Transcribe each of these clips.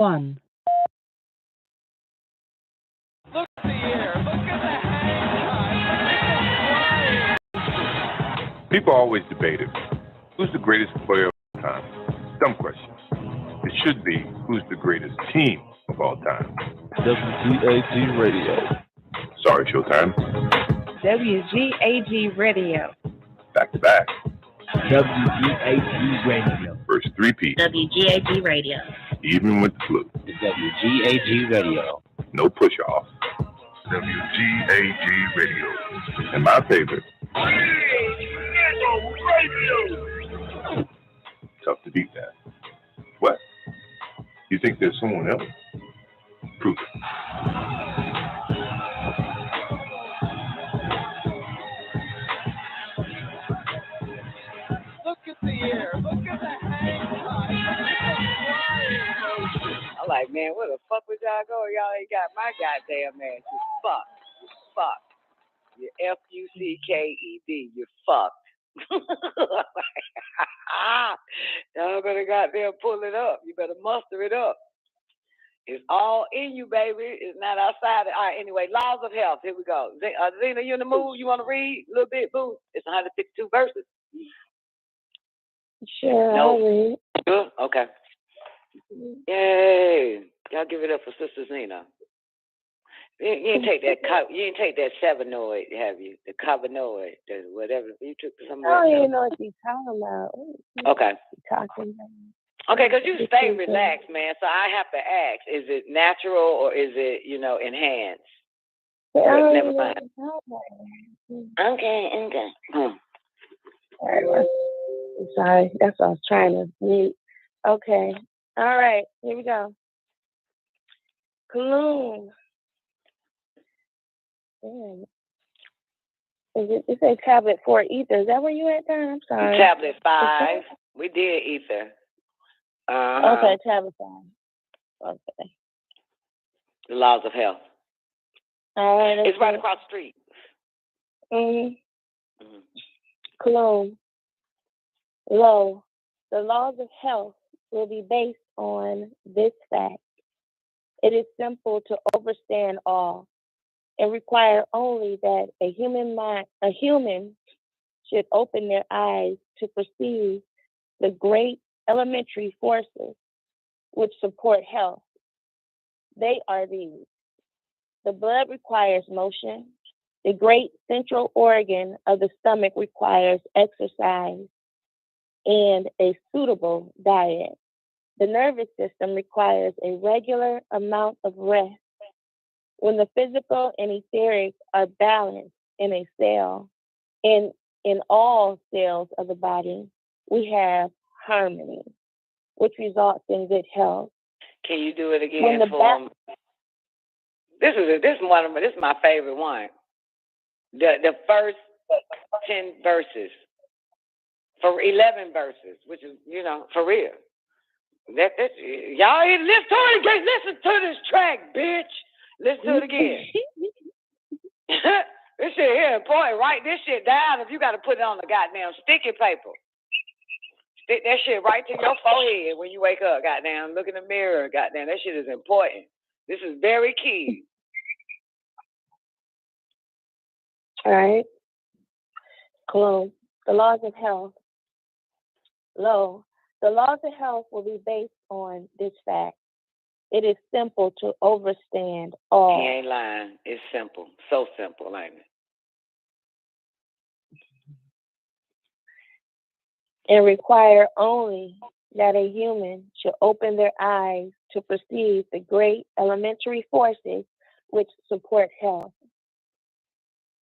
1. Look at the air. Look at the hang. People always debate it. Who's the greatest player of all time? Dumb question. It should be, who's the greatest team of all time? WGAG Radio. Sorry, Showtime. WGAG Radio. Back to back. WGAG Radio. First three-peat. WGAG Radio. Even with the flu. WGAG Radio. No push-off. WGAG Radio. And my favorite. Radio. Tough to beat that. What? You think there's someone else? Prove it. Look at the air. Look at the hang. I'm like, man, where the fuck would y'all go? Y'all ain't got my goddamn ass. You fuck. You fuck. You F-U-C-K-E-D. You fucked. Y'all better goddamn pull it up. You better muster it up. It's all in you, baby. It's not outside. All right, anyway, laws of health. Here we go. Zena, you in the mood? You want to read a little bit, boo? It's 152 verses. Sure, I'll read. Good? Okay. Yay. Y'all give it up for Sister Zena. You didn't take that. You didn't take that sevenoid, have you? The carbanoid, whatever. You took some. I don't even know what you're talking about. Okay. Talking about. Okay, because you stay relaxed, man. So I have to ask: is it natural or is it, enhanced? Never mind. Okay. All right, I'm sorry. That's what I was trying to mute. Okay. All right. Here we go. Cologne. Damn. It says tablet 4 ether. Is that where you at, Don? I'm sorry. Tablet 5. We did ether. Okay, tablet 5. Okay. The laws of health. All right. It's right across the street. Cologne. Lo, the laws of health will be based on this fact. It is simple to understand all and require only that a human should open their eyes to perceive the great elementary forces which support health. They are these. The blood requires motion. The great central organ of the stomach requires exercise and a suitable diet. The nervous system requires a regular amount of rest. When the physical and etheric are balanced in a cell, in all cells of the body, we have harmony, which results in good health. Can you do it again for me? This is my favorite one. The first 10 verses for 11 verses, which is for real. Y'all ain't listen to this track, bitch. Listen to it again. This shit here important. Write this shit down if you got to put it on the goddamn sticky paper. Stick that shit right to your forehead when you wake up, goddamn. Look in the mirror, goddamn. That shit is important. This is very key. All right. Close. The laws of health. Lo, the laws of health will be based on this fact. It is simple to understand all. He ain't lying. It's simple. So simple, ain't it? And require only that a human should open their eyes to perceive the great elementary forces which support health.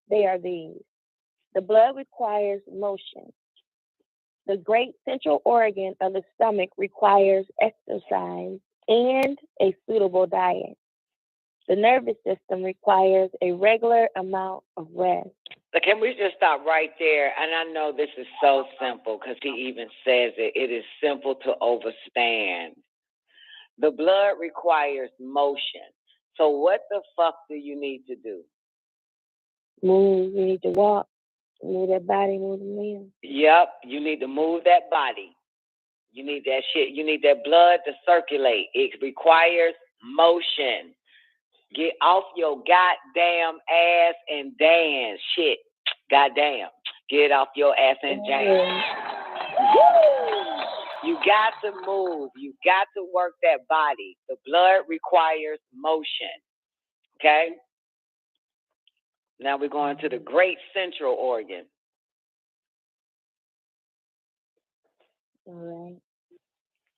They are these. The blood requires motion. The great central organ of the stomach requires exercise and a suitable diet. The nervous system requires a regular amount of rest. But can we just stop right there? And I know this is so simple because he even says it. It is simple to understand. The blood requires motion. So what the fuck do you need to do? Move. You need to walk. Move that body, move the limbs. Yep. You need to move that body. You need that shit. You need that blood to circulate. It requires motion. Get off your goddamn ass and dance. Shit. Goddamn. Get off your ass and dance. You got to move. You got to work that body. The blood requires motion. Okay? Now we're going to the great central organ. All right.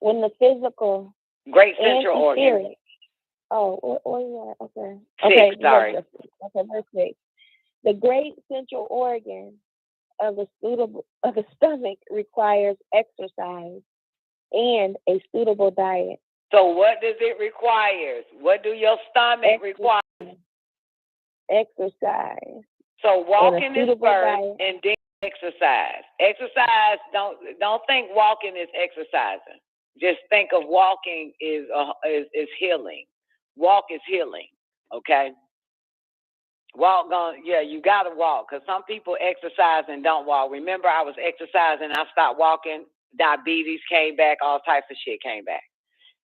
When the physical Great central organ. spirit. Oh, yeah. Okay. Six, Okay. sorry. Okay, verse 6. The great central organ of the stomach requires exercise and a suitable diet. So what does it require? What do your stomach require? Exercise. So walking is first, diet. and then exercise. Exercise. Don't think walking is exercising. Just think of walking is healing. Walk is healing. Okay. You gotta walk, because some people exercise and don't walk. Remember, I was exercising, I stopped walking, diabetes came back, all types of shit came back.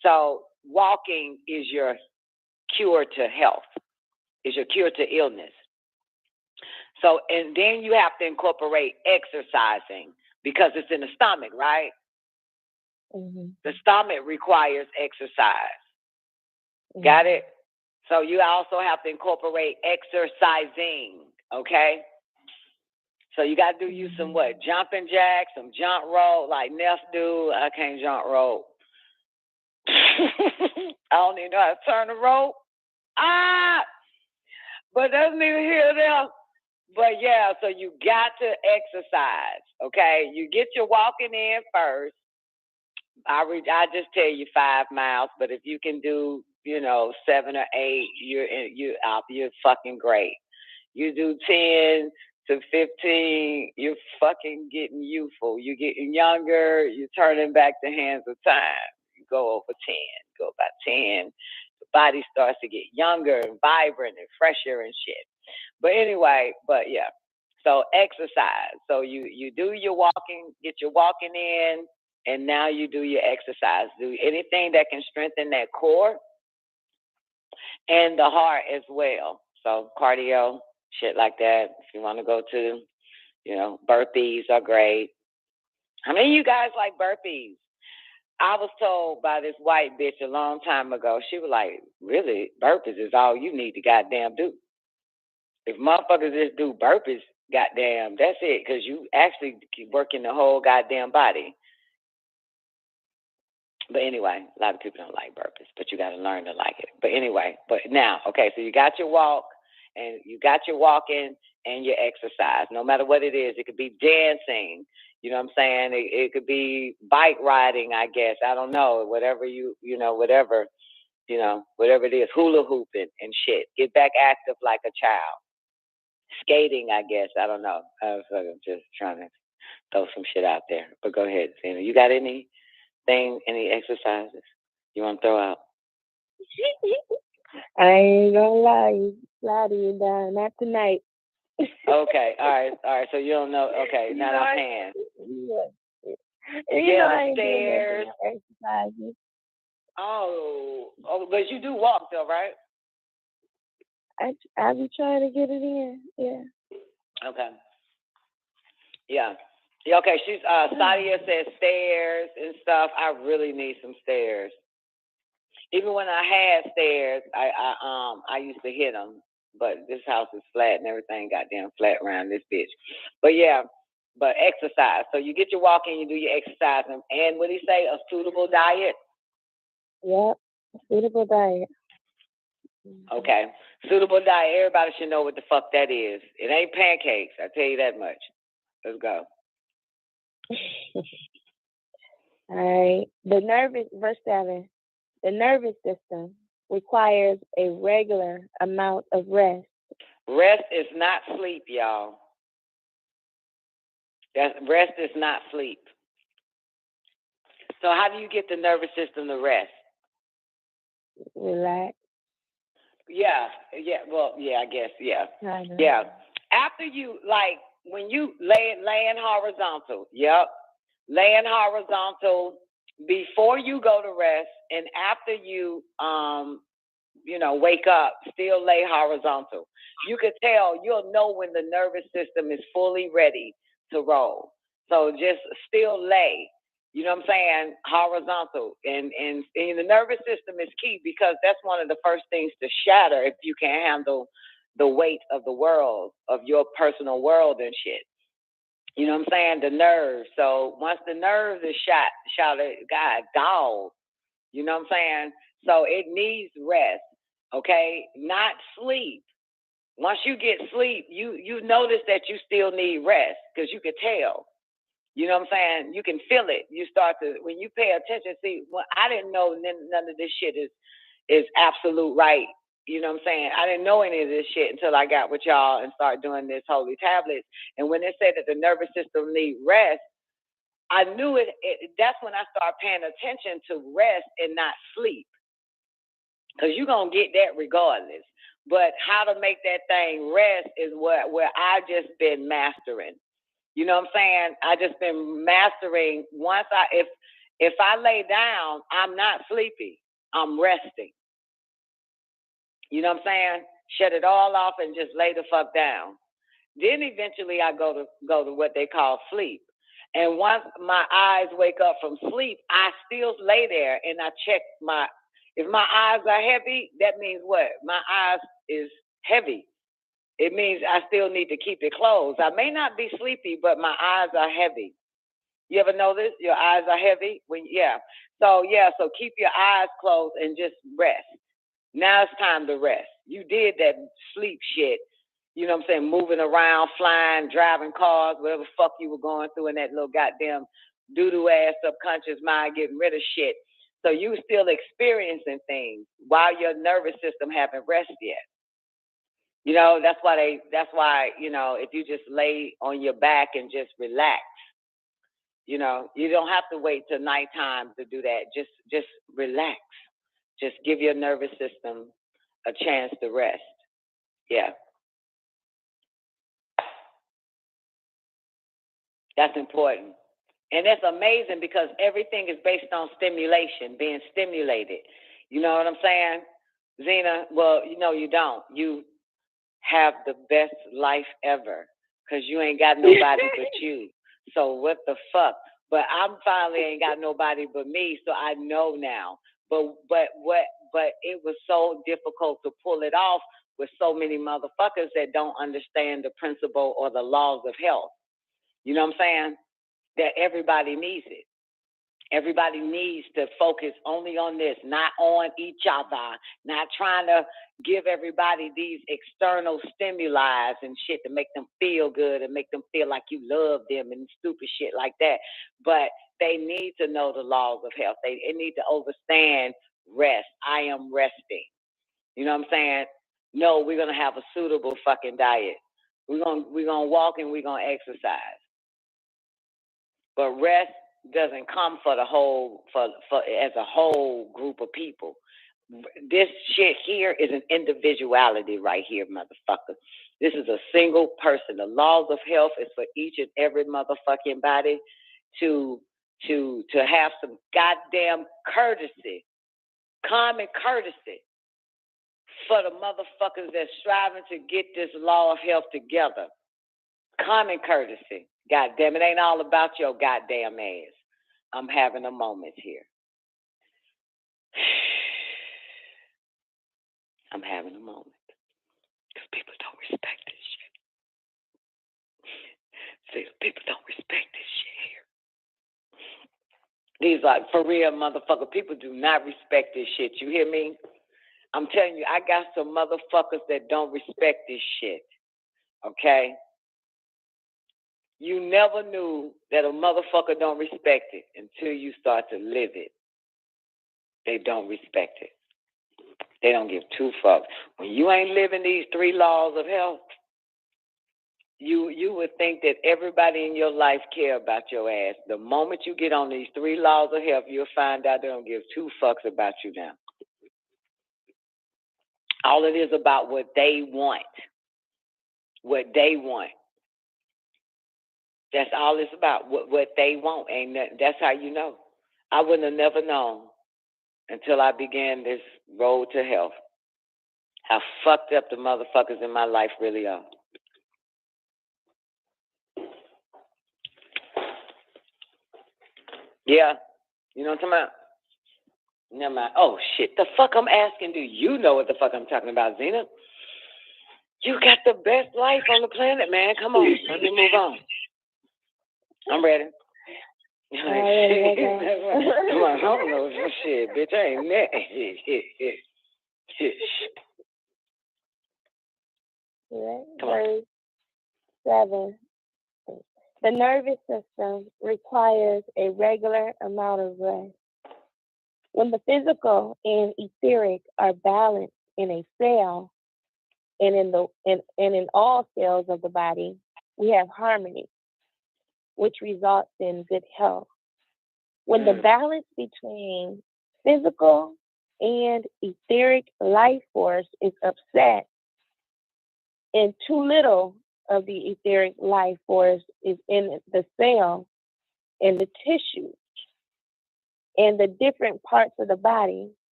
So walking is your cure to health, is your cure to illness. So, and then you have to incorporate exercising, because it's in the stomach, right? Mm-hmm. The stomach requires exercise. Mm-hmm. Got it? So you also have to incorporate exercising, okay? So you got to do you some what? Jumping jacks, some jump rope, like Neff do. I can't jump rope. I don't even know how to turn a rope. But that's neither here nor there. But yeah, so you got to exercise, okay? You get your walking in first. I just tell you 5 miles, but if you can do 7 or 8, you're fucking great. You do 10 to 15, you're fucking getting youthful. You're getting younger. You're turning back the hands of time. You go over 10, go about 10. The body starts to get younger and vibrant and fresher and shit. But anyway, yeah. So exercise. So you do your walking, get your walking in, and now you do your exercise. Do anything that can strengthen that core and the heart as well. So cardio, shit like that. If you want to go to, burpees are great. How many of you guys like burpees? I was told by this white bitch a long time ago, she was like, really, burpees is all you need to goddamn do. If motherfuckers just do burpees, goddamn, that's it, because you actually keep working the whole goddamn body. But anyway, a lot of people don't like burpees, but you got to learn to like it. But anyway, now, okay, so you got your walk, and you got your walking and your exercise. No matter what it is, it could be dancing. You know what I'm saying? It could be bike riding, I guess. I don't know. Whatever whatever it is, hula hooping and shit. Get back active like a child. Skating, I guess. I don't know. I'm just trying to throw some shit out there. But go ahead, Zena. You got any exercises you want to throw out? I ain't gonna lie to you, down. Not tonight. Okay, all right. So you don't know. Okay, not offhand. Get on the stairs. Exercises. Oh, but you do walk though, right? I be trying to get it in. Yeah. Okay. Yeah. Okay, she's Sadia says stairs and stuff. I really need some stairs. Even when I had stairs, I used to hit them, but this house is flat and everything goddamn flat around this bitch. But yeah, but exercise. So you get your walk in, you do your exercise, and what do you say? A suitable diet. Yep, a suitable diet. Okay, suitable diet. Everybody should know what the fuck that is. It ain't pancakes. I tell you that much. Let's go. All right. Verse 7. The nervous system requires a regular amount of rest. Rest is not sleep, y'all. Rest is not sleep. So how do you get the nervous system to rest? Relax. Yeah. Well, yeah, I guess, yeah. Yeah. After you, like, when you laying horizontal, yep. Laying horizontal, before you go to rest and after you, wake up, still lay horizontal. You could tell, you'll know when the nervous system is fully ready to roll. So just still lay, you know what I'm saying, horizontal. And the nervous system is key because that's one of the first things to shatter if you can't handle the weight of the world, of your personal world and shit. You know what I'm saying? The nerves. So once the nerves is shot, God, dog. You know what I'm saying? So it needs rest, okay? Not sleep. Once you get sleep, you notice that you still need rest because you can tell. You know what I'm saying? You can feel it. You start to, when you pay attention, see, I didn't know none of this shit is absolute right. You know what I'm saying? I didn't know any of this shit until I got with y'all and started doing this holy tablets. And when they said that the nervous system needs rest, I knew it. That's when I started paying attention to rest and not sleep. Because you're going to get that regardless. But how to make that thing rest is where I just been mastering. You know what I'm saying? I just been mastering. If I lay down, I'm not sleepy. I'm resting. You know what I'm saying? Shut it all off and just lay the fuck down. Then eventually I go to what they call sleep. And once my eyes wake up from sleep, I still lay there and I check if my eyes are heavy, that means what? My eyes is heavy. It means I still need to keep it closed. I may not be sleepy, but my eyes are heavy. You ever notice your eyes are heavy? So keep your eyes closed and just rest. Now it's time to rest. You did that sleep shit. You know what I'm saying? Moving around, flying, driving cars, whatever the fuck you were going through in that little goddamn doo-doo ass subconscious mind, getting rid of shit. So you still experiencing things while your nervous system haven't rested yet. You know, that's why, if you just lay on your back and just relax, you know, you don't have to wait till nighttime to do that. Just relax. Just give your nervous system a chance to rest. Yeah. That's important. And that's amazing because everything is based on stimulation, being stimulated. You know what I'm saying, Zena? Well, you don't. You have the best life ever because you ain't got nobody but you. So what the fuck? But I'm finally ain't got nobody but me, so I know now. But it was so difficult to pull it off with so many motherfuckers that don't understand the principle or the laws of health. You know what I'm saying? That everybody needs it. Everybody needs to focus only on this, not on each other, not trying to give everybody these external stimuli and shit to make them feel good and make them feel like you love them and stupid shit like that. But they need to know the laws of health. They need to understand rest. I am resting. You know what I'm saying? No, we're going to have a suitable fucking diet. We're going to walk and we're going to exercise. But rest doesn't come for the whole, for as a whole group of people. This shit here is an individuality right here, motherfucker. This is a single person. The laws of health is for each and every motherfucking body to have some goddamn courtesy, common courtesy for the motherfuckers that's striving to get this law of health together. Common courtesy. God damn, it ain't all about your goddamn ass. I'm having a moment here. I'm having a moment. Because people don't respect this shit. See, people don't respect this shit here. These are, for real, motherfucker, people do not respect this shit. You hear me? I'm telling you, I got some motherfuckers that don't respect this shit. Okay? You never knew that a motherfucker don't respect it until you start to live it. They don't respect it. They don't give two fucks. When you ain't living these 3 laws of health, you would think that everybody in your life care about your ass. The moment you get on these 3 laws of health, you'll find out they don't give 2 fucks about you now. All it is about what they want. What they want. That's all it's about. What they want. That's how you know. I wouldn't have never known until I began this road to health how fucked up the motherfuckers in my life really are. Yeah, you know what I'm talking about? Never mind. Oh, shit. The fuck I'm asking, do you know what the fuck I'm talking about, Zena? You got the best life on the planet, man. Come on. Let me move on. I'm ready. Come on, I don't know some shit, bitch. I ain't met. Verse 7. The nervous system requires a regular amount of rest. When the physical and etheric are balanced in a cell and in all cells of the body, we have harmony, which results in good health. When the balance between physical and etheric life force is upset, and too little of the etheric life force is in the cell and the tissue and the different parts of the body,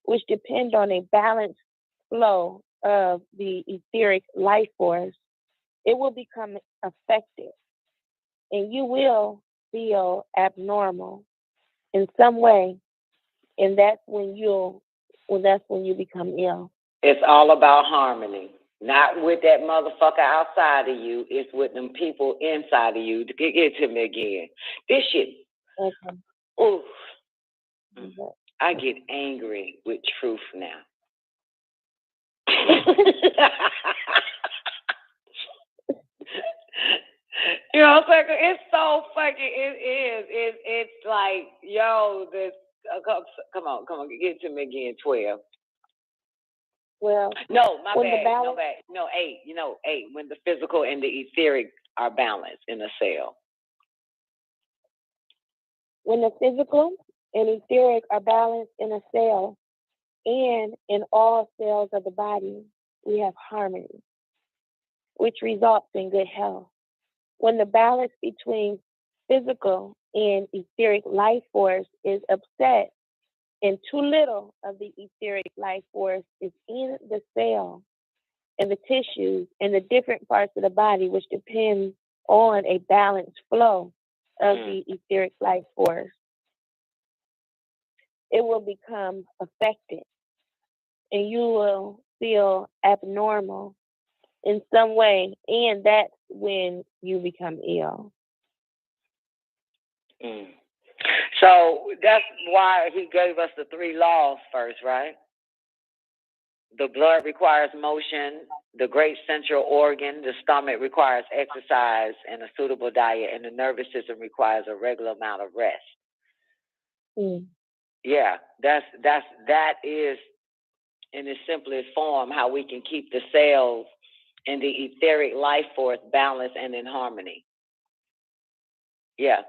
which depend on a balanced flow of the etheric life force, it will become affected, and you will feel abnormal in some way, and that's when you become ill. It's all about harmony. Not with that motherfucker outside of you. It's with them people inside of you. Get to me again. This shit. Okay. Oof. I get angry with truth now. You know what I'm saying? It's so fucking, it is. It's like, yo, this, come on, get to me again, 12. Well, no, my bad. Balance, no, bad. No, 8. 8. When the physical and the etheric are balanced in a cell. When the physical and etheric are balanced in a cell and in all cells of the body, we have harmony, which results in good health. When the balance between physical and etheric life force is upset, and too little of the etheric life force is in the cell and the tissues and the different parts of the body, which depends on a balanced flow of the etheric life force, it will become affected, and you will feel abnormal in some way, and that's when you become ill. So that's why he gave us the 3 laws first, right? The blood requires motion, the great central organ, the stomach requires exercise and a suitable diet, and the nervous system requires a regular amount of rest. Yeah, that is in its simplest form how we can keep the cells and the etheric life force balanced and in harmony. Yeah.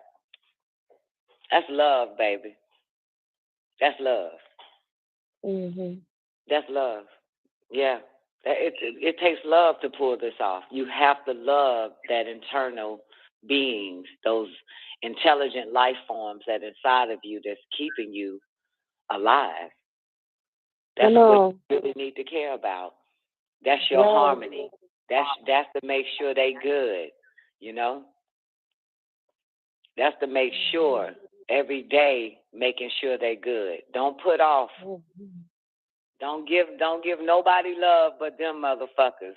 That's love, baby. That's love. That's love. Yeah. It takes love to pull this off. You have to love that internal beings, those intelligent life forms that inside of you that's keeping you alive. That's what you really need to care about. That's your harmony. That's to make sure they good, you know? That's to make sure every day making sure they good. Don't put off. Don't give nobody love but them motherfuckers.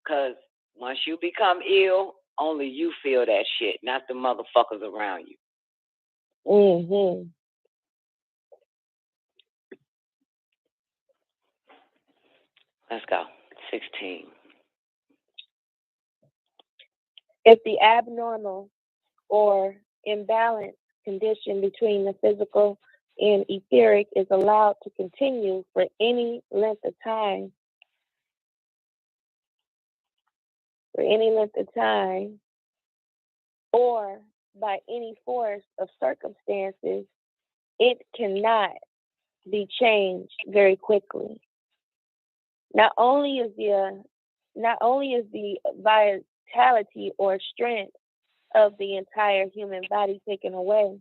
Because once you become ill, only you feel that shit, not the motherfuckers around you. Let's go. 16. If the abnormal or imbalanced condition between the physical and etheric is allowed to continue for any length of time, or by any force of circumstances, it cannot be changed very quickly. Not only is the vitality or strength of the entire human body taken away,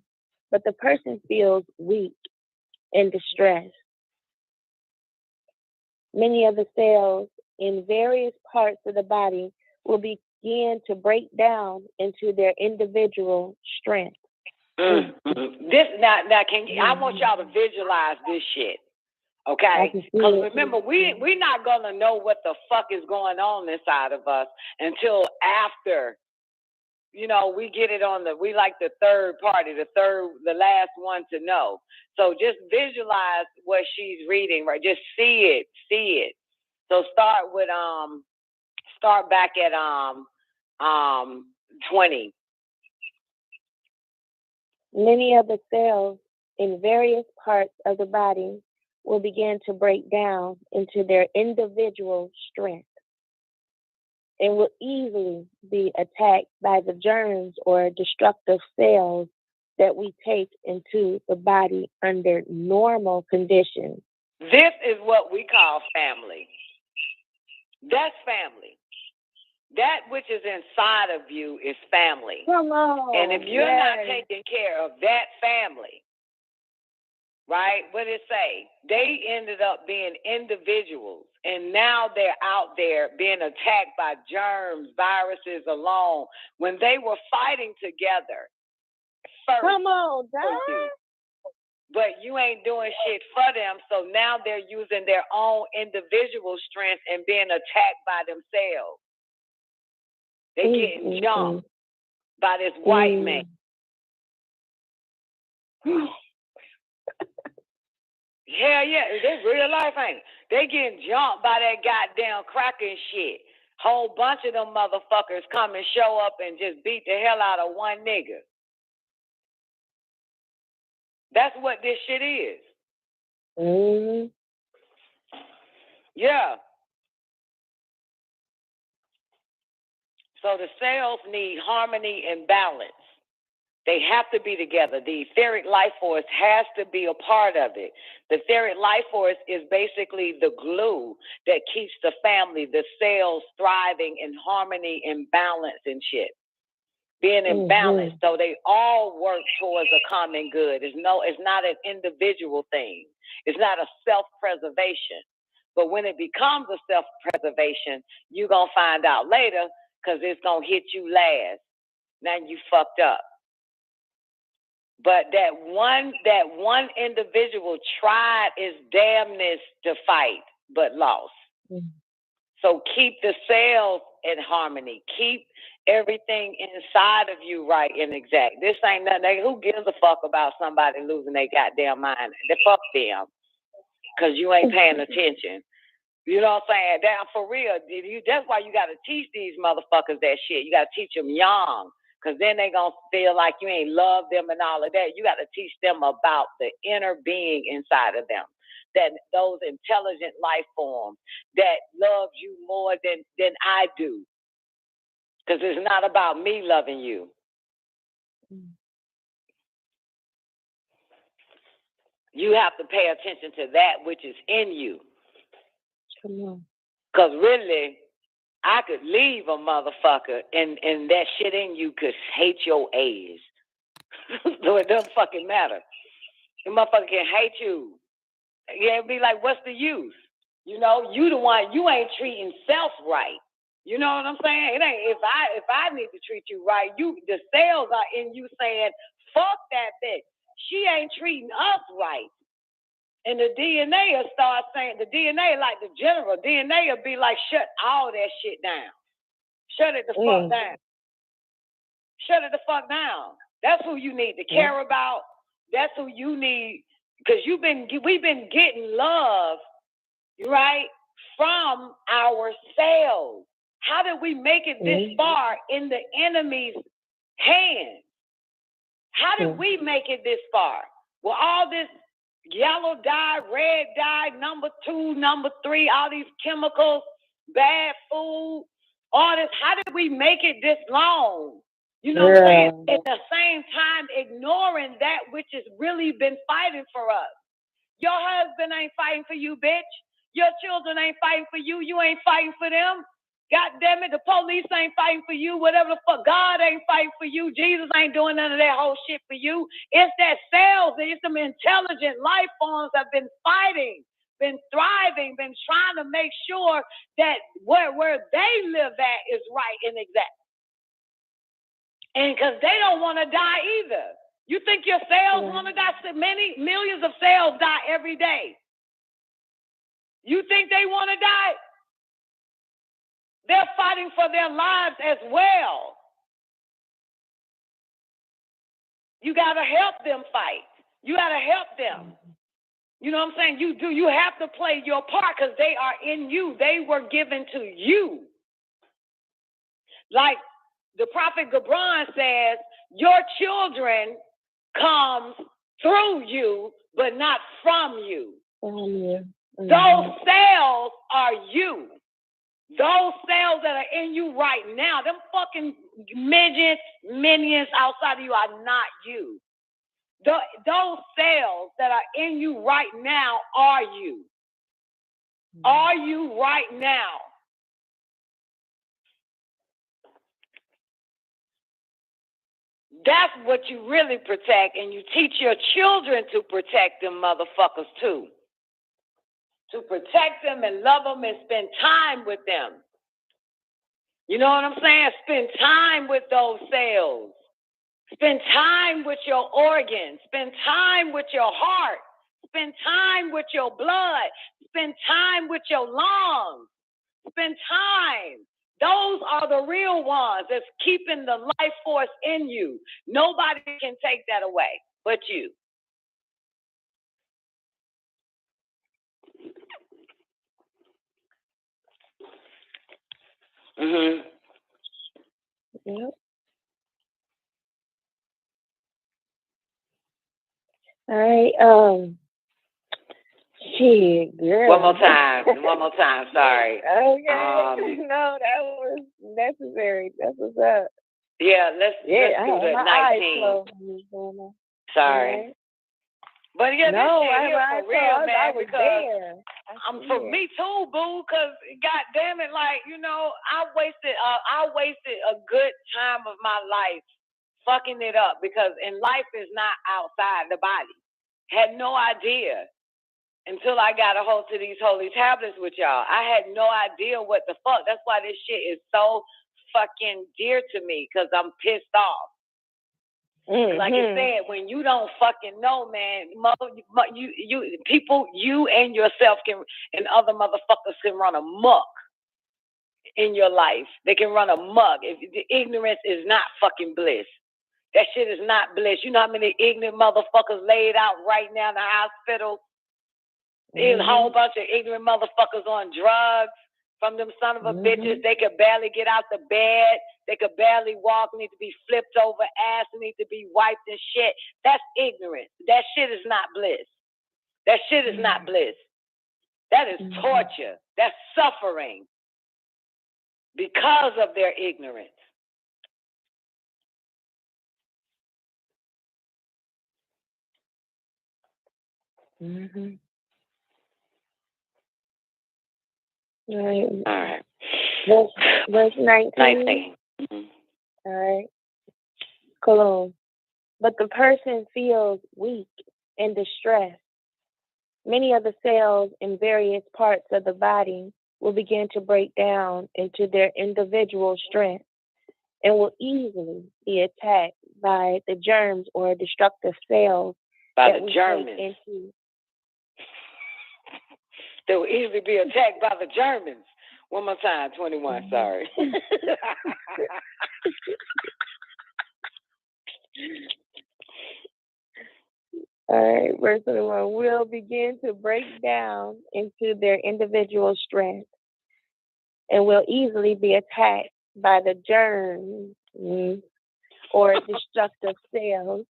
but the person feels weak and distressed. Many of the cells in various parts of the body will begin to break down into their individual strength. This now I want y'all to visualize this shit, okay? Because remember, we're not gonna know what the fuck is going on inside of us until after, we get it we like the third party, the last one to know. So just visualize what she's reading, right? Just see it. So start back at 20. Many of the cells in various parts of the body will begin to break down into their individual strength and will easily be attacked by the germs or destructive cells that we take into the body under normal conditions. This is what we call family. That's family. That which is inside of you is family. Come on. And if you're not taking care of that family, right, what did it say? They ended up being individuals, and now they're out there being attacked by germs, viruses alone, when they were fighting together first. Come on, Dad. But you ain't doing shit for them, so now they're using their own individual strength and being attacked by themselves. They getting jumped by this white man. Hell yeah, this real life, ain't it? They getting jumped by that goddamn cracker and shit. Whole bunch of them motherfuckers come and show up and just beat the hell out of one nigga. That's what this shit is. Yeah. So the cells need harmony and balance. They have to be together. The etheric life force has to be a part of it. The etheric life force is basically the glue that keeps the family, the cells thriving in harmony and balance and shit. Being in balance. So they all work towards a common good. It's not an individual thing. It's not a self-preservation. But when it becomes a self-preservation, you're going to find out later because it's going to hit you last. Now you fucked up. But that one individual tried his damnness to fight, but lost. So keep the cells in harmony. Keep everything inside of you right and exact. This ain't nothing. Who gives a fuck about somebody losing their goddamn mind? They fuck them, because you ain't paying attention. You know what I'm saying? That, for real. That's why you got to teach these motherfuckers that shit. You got to teach them young. Because then they going to feel like you ain't love them and all of that. You got to teach them about the inner being inside of them. That those intelligent life forms that loves you more than I do. Because it's not about me loving you. You have to pay attention to that which is in you. Because really, I could leave a motherfucker and that shit in you could hate your ass. So it doesn't fucking matter. The motherfucker can hate you. Yeah, it'd be like, what's the use? You know, you the one, you ain't treating self right. You know what I'm saying? It ain't if I need to treat you right, the cells are in you saying, fuck that bitch. She ain't treating us right. And the DNA will start saying, the DNA, like the general, DNA will be like, shut all that shit down. Shut it the fuck down. Shut it the fuck down. That's who you need to care about. That's who you need, because we've been getting love, right, from ourselves. How did we make it this far in the enemy's hands? How did we make it this far? Well, all this yellow dye, red dye, number 2, number 3, all these chemicals, bad food, all this. How did we make it this long? You know what I'm saying? At the same time, ignoring that which has really been fighting for us. Your husband ain't fighting for you, bitch. Your children ain't fighting for you. You ain't fighting for them. God damn it, the police ain't fighting for you. Whatever the fuck, God ain't fighting for you. Jesus ain't doing none of that whole shit for you. It's that cells, it's some intelligent life forms that have been fighting, been thriving, been trying to make sure that where they live at is right and exact. And because they don't want to die either. You think your cells want to die? Many millions of cells die every day. You think they want to die? They're fighting for their lives as well. You got to help them fight. You got to help them. You know what I'm saying? You have to play your part because they are in you. They were given to you. Like the Prophet Gibran says, your children come through you, but not from you. Those cells are you. Those cells that are in you right now, them fucking midgets, minions outside of you are not you. Those cells that are in you right now are you. Are you right now? That's what you really protect, and you teach your children to protect them motherfuckers too. To protect them and love them and spend time with them. You know what I'm saying? Spend time with those cells. Spend time with your organs. Spend time with your heart. Spend time with your blood. Spend time with your lungs. Spend time. Those are the real ones that's keeping the life force in you. Nobody can take that away but you. Yep. All right. Shit, girl. One more time. Sorry. Okay. No, that was necessary. That's what's up. Yeah, let's do the 19. Sorry. Right. But yeah, no, this shit here for real, man, I was because there. for me too, boo, because God damn it, like, you know, I wasted a good time of my life fucking it up because life is not outside the body. Had no idea until I got a hold to these holy tablets with y'all. I had no idea what the fuck. That's why this shit is so fucking dear to me, because I'm pissed off. Like I said, when you don't fucking know, man, you and yourself and other motherfuckers can run amok in your life. They can run amok. If the ignorance is not fucking bliss. That shit is not bliss. You know how many ignorant motherfuckers laid out right now in the hospital? There's a whole bunch of ignorant motherfuckers on drugs from them son of a bitches. They could barely get out the bed. They could barely walk, need to be flipped over, ass need to be wiped and shit. That's ignorance. That shit is not bliss. That shit is not bliss. That is torture. That's suffering because of their ignorance. All right. Verse 19. All right. Cologne. But the person feels weak and distressed. Many of the cells in various parts of the body will begin to break down into their individual strength and will easily be attacked by the germs or destructive cells. By the Germans. They will easily be attacked by the Germans. One more time, 21, sorry. All right, verse 21 will begin to break down into their individual strength and will easily be attacked by the germs or destructive cells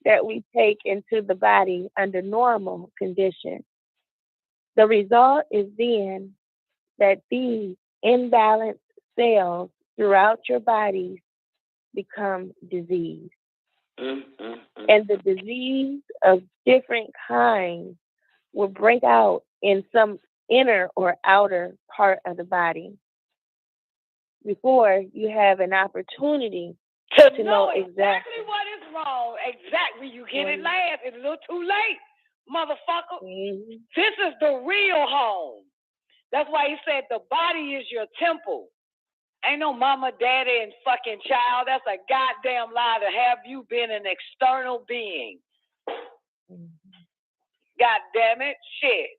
that we take into the body under normal conditions. The result is then that these imbalanced cells throughout your bodies become diseased. And the disease of different kinds will break out in some inner or outer part of the body. before you have an opportunity to know exactly what is wrong. Exactly. You get it last. It's a little too late, motherfucker. Mm-hmm. This is the real home. That's why he said the body is your temple. Ain't no mama, daddy, and fucking child. That's a goddamn lie to have you been an external being. God damn it. Shit.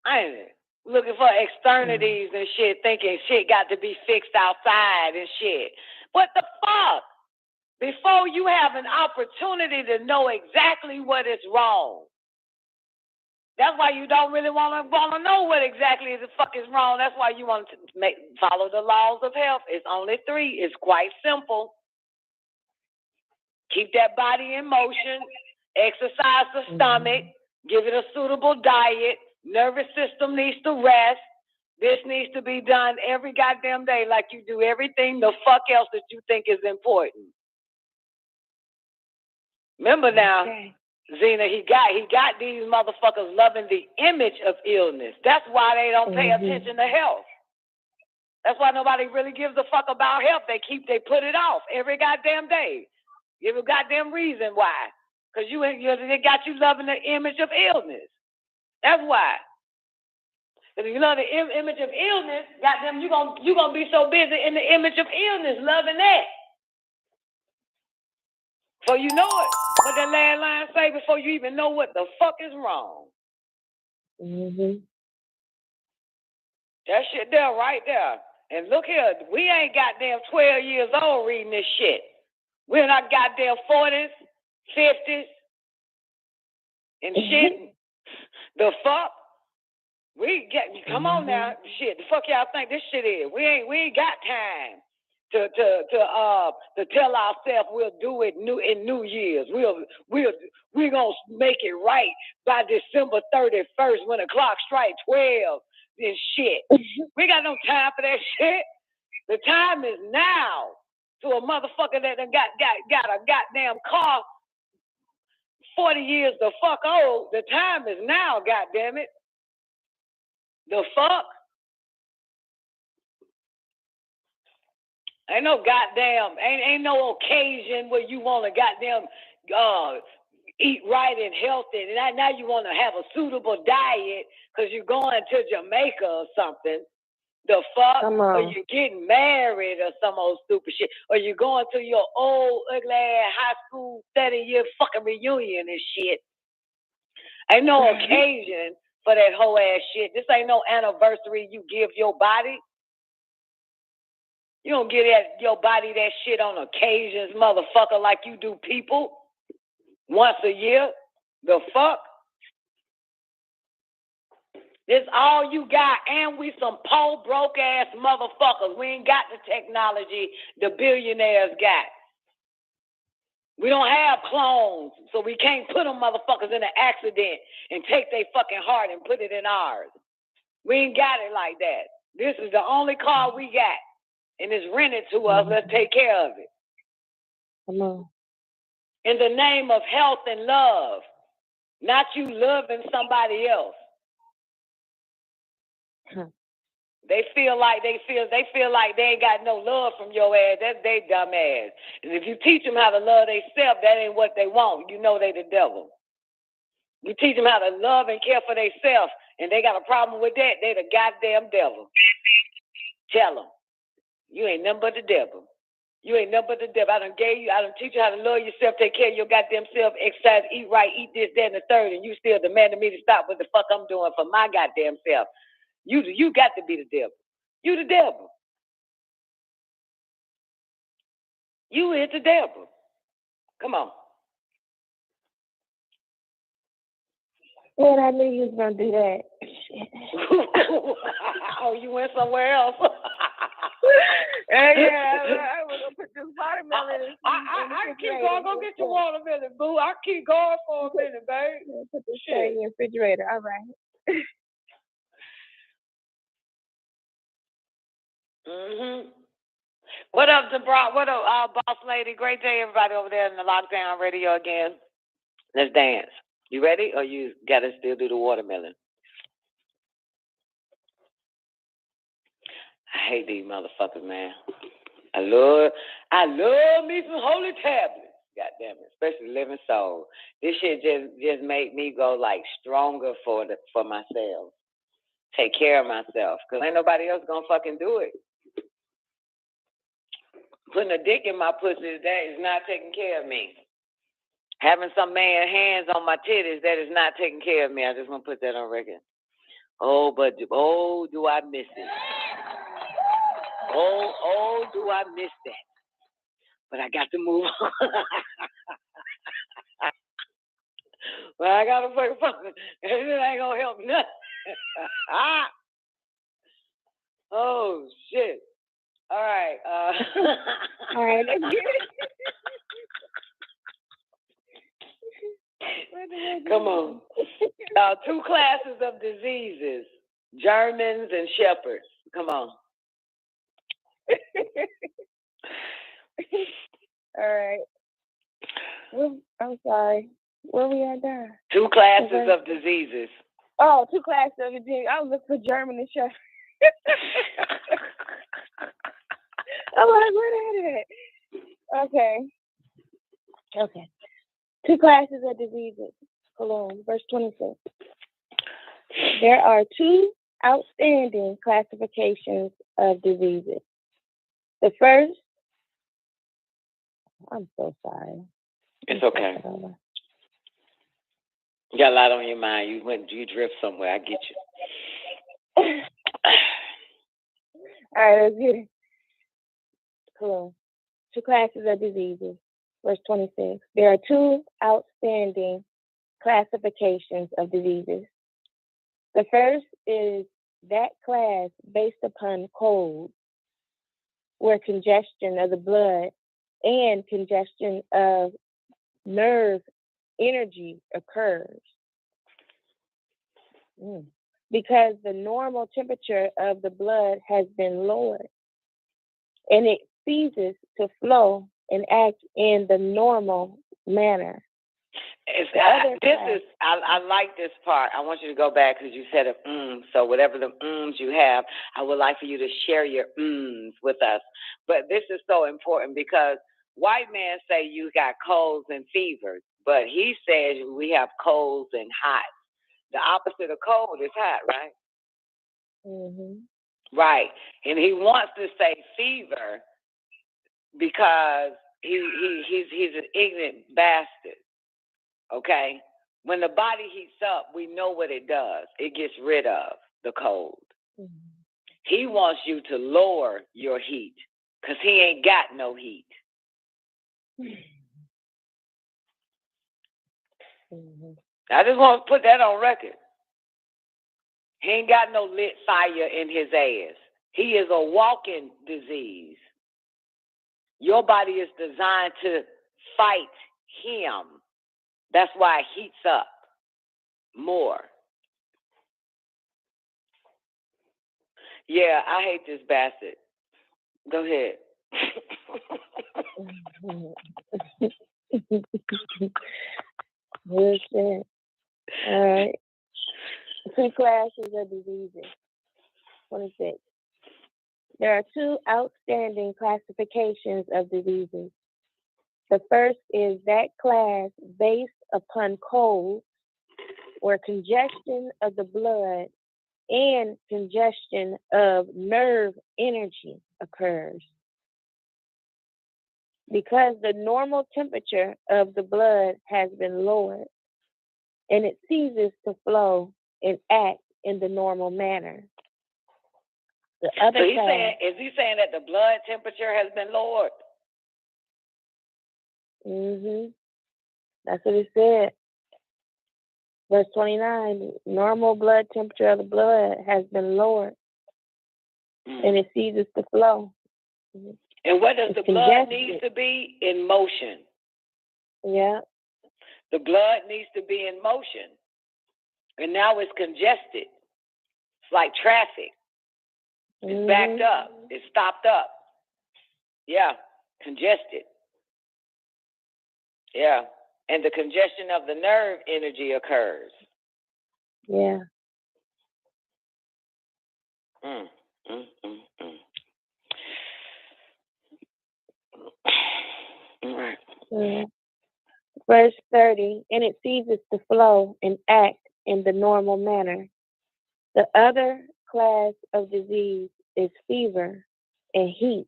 I ain't looking for externities and shit, thinking shit got to be fixed outside and shit. What the fuck? Before you have an opportunity to know exactly what is wrong. That's why you don't really want to know what exactly the fuck is wrong. That's why you want to follow the laws of health. It's only 3. It's quite simple. Keep that body in motion. Exercise the stomach. Give it a suitable diet. Nervous system needs to rest. This needs to be done every goddamn day like you do everything the fuck else that you think is important. Remember now, Zena, he got these motherfuckers loving the image of illness. That's why they don't pay attention to health. That's why nobody really gives a fuck about health. They put it off every goddamn day. Give a goddamn reason why. Because they got you loving the image of illness. That's why. If you love the image of illness, goddamn, you gonna be so busy in the image of illness, loving that. So you know it. What that last line say before you even know what the fuck is wrong. That shit there, right there. And look here, we ain't goddamn 12 years old reading this shit. We're not goddamn 40s, 50s, and shit. The fuck? Come on now, shit. The fuck y'all think this shit is? We ain't got time to tell ourselves we'll do it in New Year's. We're gonna make it right by December 31st when the clock strikes 12 and shit. We got no time for that shit. The time is now. To a motherfucker that done got a goddamn car 40 years the fuck old. The time is now, goddammit. The fuck? Ain't no goddamn, ain't no occasion where you want to goddamn eat right and healthy. And now you want to have a suitable diet because you're going to Jamaica or something. The fuck? Or you're getting married or some old stupid shit. Or you're going to your old, ugly ass high school 30-year fucking reunion and shit. Ain't no occasion for that whole ass shit. This ain't no anniversary you give your body. You don't give your body that shit on occasions, motherfucker, like you do people once a year. The fuck? This all you got, and we some poor, broke-ass motherfuckers. We ain't got the technology the billionaires got. We don't have clones, so we can't put them motherfuckers in an accident and take their fucking heart and put it in ours. We ain't got it like that. This is the only car we got, and it's rented to us. Let's take care of it. Come on. In the name of health and love, not you loving somebody else. They feel like they ain't got no love from your ass. That's they dumb ass. And if you teach them how to love themselves, that ain't what they want. You know they the devil. You teach them how to love and care for themselves, and they got a problem with that, they the goddamn devil. Tell them. You ain't nothing but the devil. You ain't nothing but the devil. I done teach you how to love yourself, take care of your goddamn self, exercise, eat right, eat this, that, and the third, and you still demanding me to stop what the fuck I'm doing for my goddamn self. You got to be the devil. You the devil. You is the devil. Come on. Well, I knew you was gonna do that. Oh, you went somewhere else. Yeah, I was gonna put this watermelon in I keep going. Go get your watermelon, boo. I keep going for a minute, babe. Put this thing in the refrigerator. All right. What up, DeBrock? What up, boss lady? Great day, everybody over there in the Lockdown Radio again. Let's dance. You ready? Or you gotta still do the watermelon? I hate these motherfuckers, man. I love me some holy tablets. God damn it, especially Living Soul. This shit just made me go like stronger for myself. Take care of myself, cause ain't nobody else gonna fucking do it. Putting a dick in my pussy today is not taking care of me. Having some man hands on my titties, that is not taking care of me. I just want to put that on record. Oh, but do I miss it? Oh, do I miss that? But I got to move on. But I got to fucking phone. It ain't gonna help nothing. Oh shit. All right. All right, let's get it. Come on. 2 classes of diseases, Germans and shepherds. Come on. All right. Well, I'm sorry. Where we at there? 2 classes of diseases. Oh, 2 classes of diseases. I was looking for German and Shepherd. I'm like, where that at? Okay. 2 classes of diseases. Hold on, verse 26. There are 2 outstanding classifications of diseases. The first, I'm so sorry. It's okay. You got a lot on your mind. You drift somewhere. I get you. All right, let's get it. Cool. 2 classes of diseases. Verse 26. There are 2 outstanding classifications of diseases. The first is that class based upon cold, where congestion of the blood and congestion of nerve energy occurs. Because the normal temperature of the blood has been lowered and it ceases to flow and act in the normal manner. I like this part. I want you to go back because you said so whatever the you have, I would like for you to share your with us. But this is so important because white men say you got colds and fevers, but he says we have colds and hot. The opposite of cold is hot, right? Mm-hmm. Right. And he wants to say fever because he's an ignorant bastard. Okay? When the body heats up, we know what it does. It gets rid of the cold. Mm-hmm. He wants you to lower your heat because he ain't got no heat. Mm-hmm. I just want to put that on record. He ain't got no lit fire in his ass. He is a walking disease. Your body is designed to fight him. That's why it heats up more. Yeah, I hate this bastard. Go ahead. Listen. All right. 2 classes of diseases. 26. There are 2 outstanding classifications of diseases. The first is that class based upon cold, where congestion of the blood and congestion of nerve energy occurs. Because the normal temperature of the blood has been lowered and it ceases to flow and act in the normal manner. The other so is he saying that the blood temperature has been lowered? Mm-hmm. That's what it said. Verse 29, normal blood temperature of the blood has been lowered and it ceases to flow. And what does the blood need to be? In motion. Yeah. The blood needs to be in motion. And now it's congested. It's like traffic. It's backed up. It's stopped up. Yeah. Congested. Yeah. And the congestion of the nerve energy occurs. Yeah. Mm. Verse 30, and it ceases to flow and act in the normal manner. The other class of disease is fever and heat.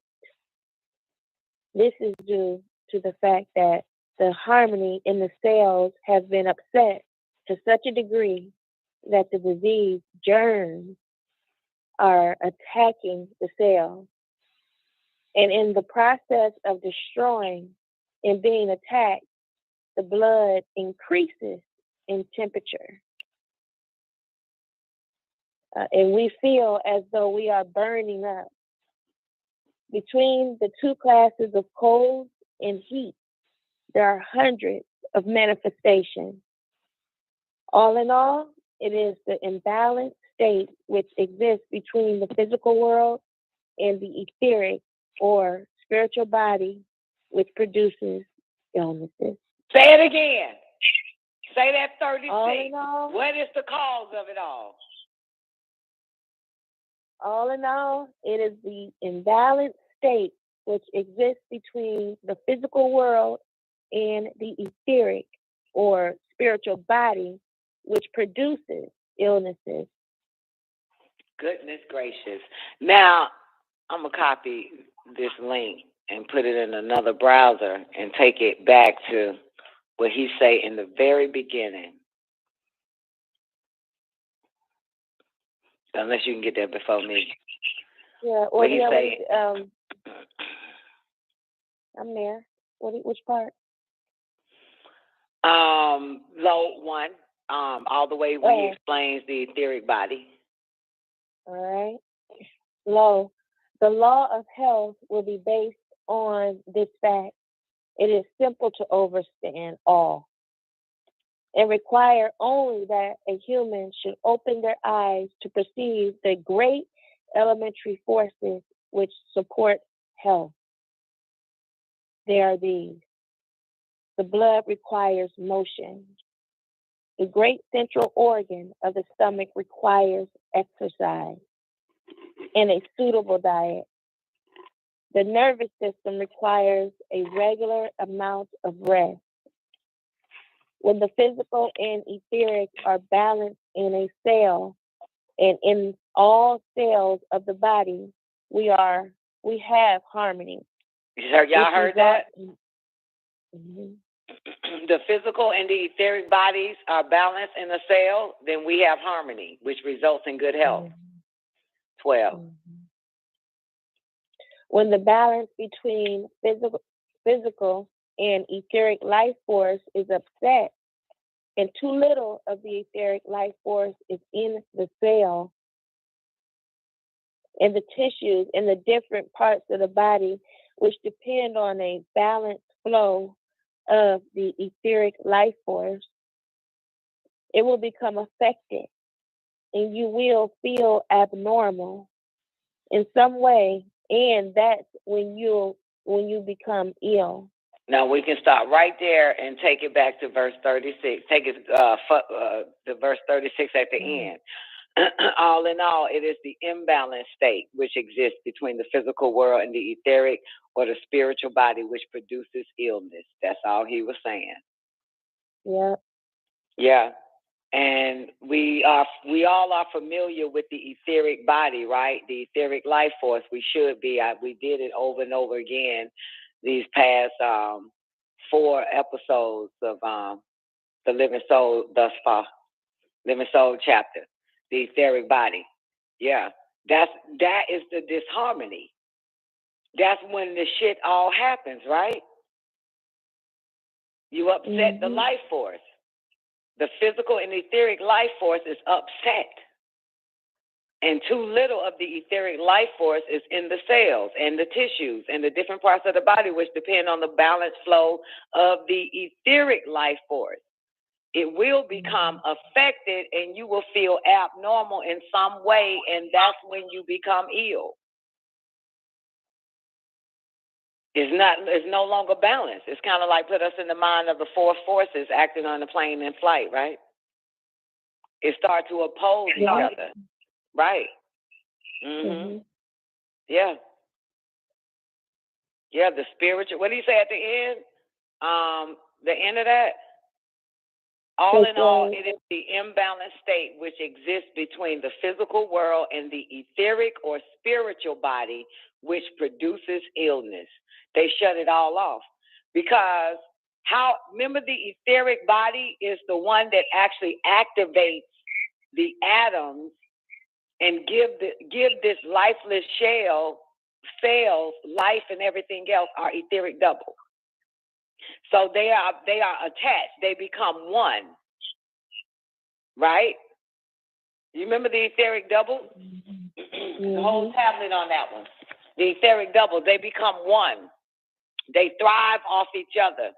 This is due to the fact that the harmony in the cells has been upset to such a degree that the disease germs are attacking the cells. And in the process of destroying and being attacked, the blood increases in temperature. And we feel as though we are burning up. Between the two classes of cold and heat, there are hundreds of manifestations. All in all, it is the imbalanced state which exists between the physical world and the etheric or spiritual body, which produces illnesses. Say it again. Say that 36. All in all, What is the cause of it all? All in all, it is the imbalanced state which exists between the physical world and the etheric or spiritual body, which produces illnesses. Goodness gracious. Now, I'm going to copy this link and put it in another browser and take it back to what he say in the very beginning. Unless you can get there before me. Yeah, or What he yeah, say? I'm there. Which part? Low one. All the way when he explains the etheric body. All right. Low. The law of health will be based on this fact. It is simple to understand all and require only that a human should open their eyes to perceive the great elementary forces which support health. They are these. The blood requires motion. The great central organ of the stomach requires exercise and a suitable diet. The nervous system requires a regular amount of rest. When the physical and etheric are balanced in a cell and in all cells of the body, we have harmony. Y'all heard that? Mm-hmm. The physical and the etheric bodies are balanced in a cell, then we have harmony, which results in good health. Mm-hmm. 12. Mm-hmm. When the balance between physical and etheric life force is upset, and too little of the etheric life force is in the cell, and the tissues in the different parts of the body, which depend on a balanced flow of the etheric life force, it will become affected, and you will feel abnormal in some way, and that's when you become ill. Now we can stop right there and take it back to verse 36. Take it to verse 36 at the end. All in all, it is the imbalanced state which exists between the physical world and the etheric or the spiritual body which produces illness. That's all he was saying. Yeah. Yeah. And we all are familiar with the etheric body, right? The etheric life force. We should be. We did it over and over again these past 4 episodes of the Living Soul thus far. Living Soul chapter. The etheric body. Yeah. That is the disharmony. That's when the shit all happens, right? You upset the life force. The physical and etheric life force is upset. And too little of the etheric life force is in the cells and the tissues and the different parts of the body which depend on the balanced flow of the etheric life force. It will become affected and you will feel abnormal in some way, and that's when you become ill. It's no longer balanced. It's kind of like put us in the mind of the 4 forces acting on the plane in flight, right? It starts to oppose each other. Right. Mm-hmm. Yeah. Yeah, the spiritual, what did he say at the end? The end of that, all in all, it is the imbalanced state which exists between the physical world and the etheric or spiritual body, which produces illness. They shut it all off because remember the etheric body is the one that actually activates the atoms and give this lifeless cells life and everything else, our etheric double. So they are attached. They become one, right? You remember the etheric double? Mm-hmm. The whole tablet on that one. The etheric double. They become one. They thrive off each other.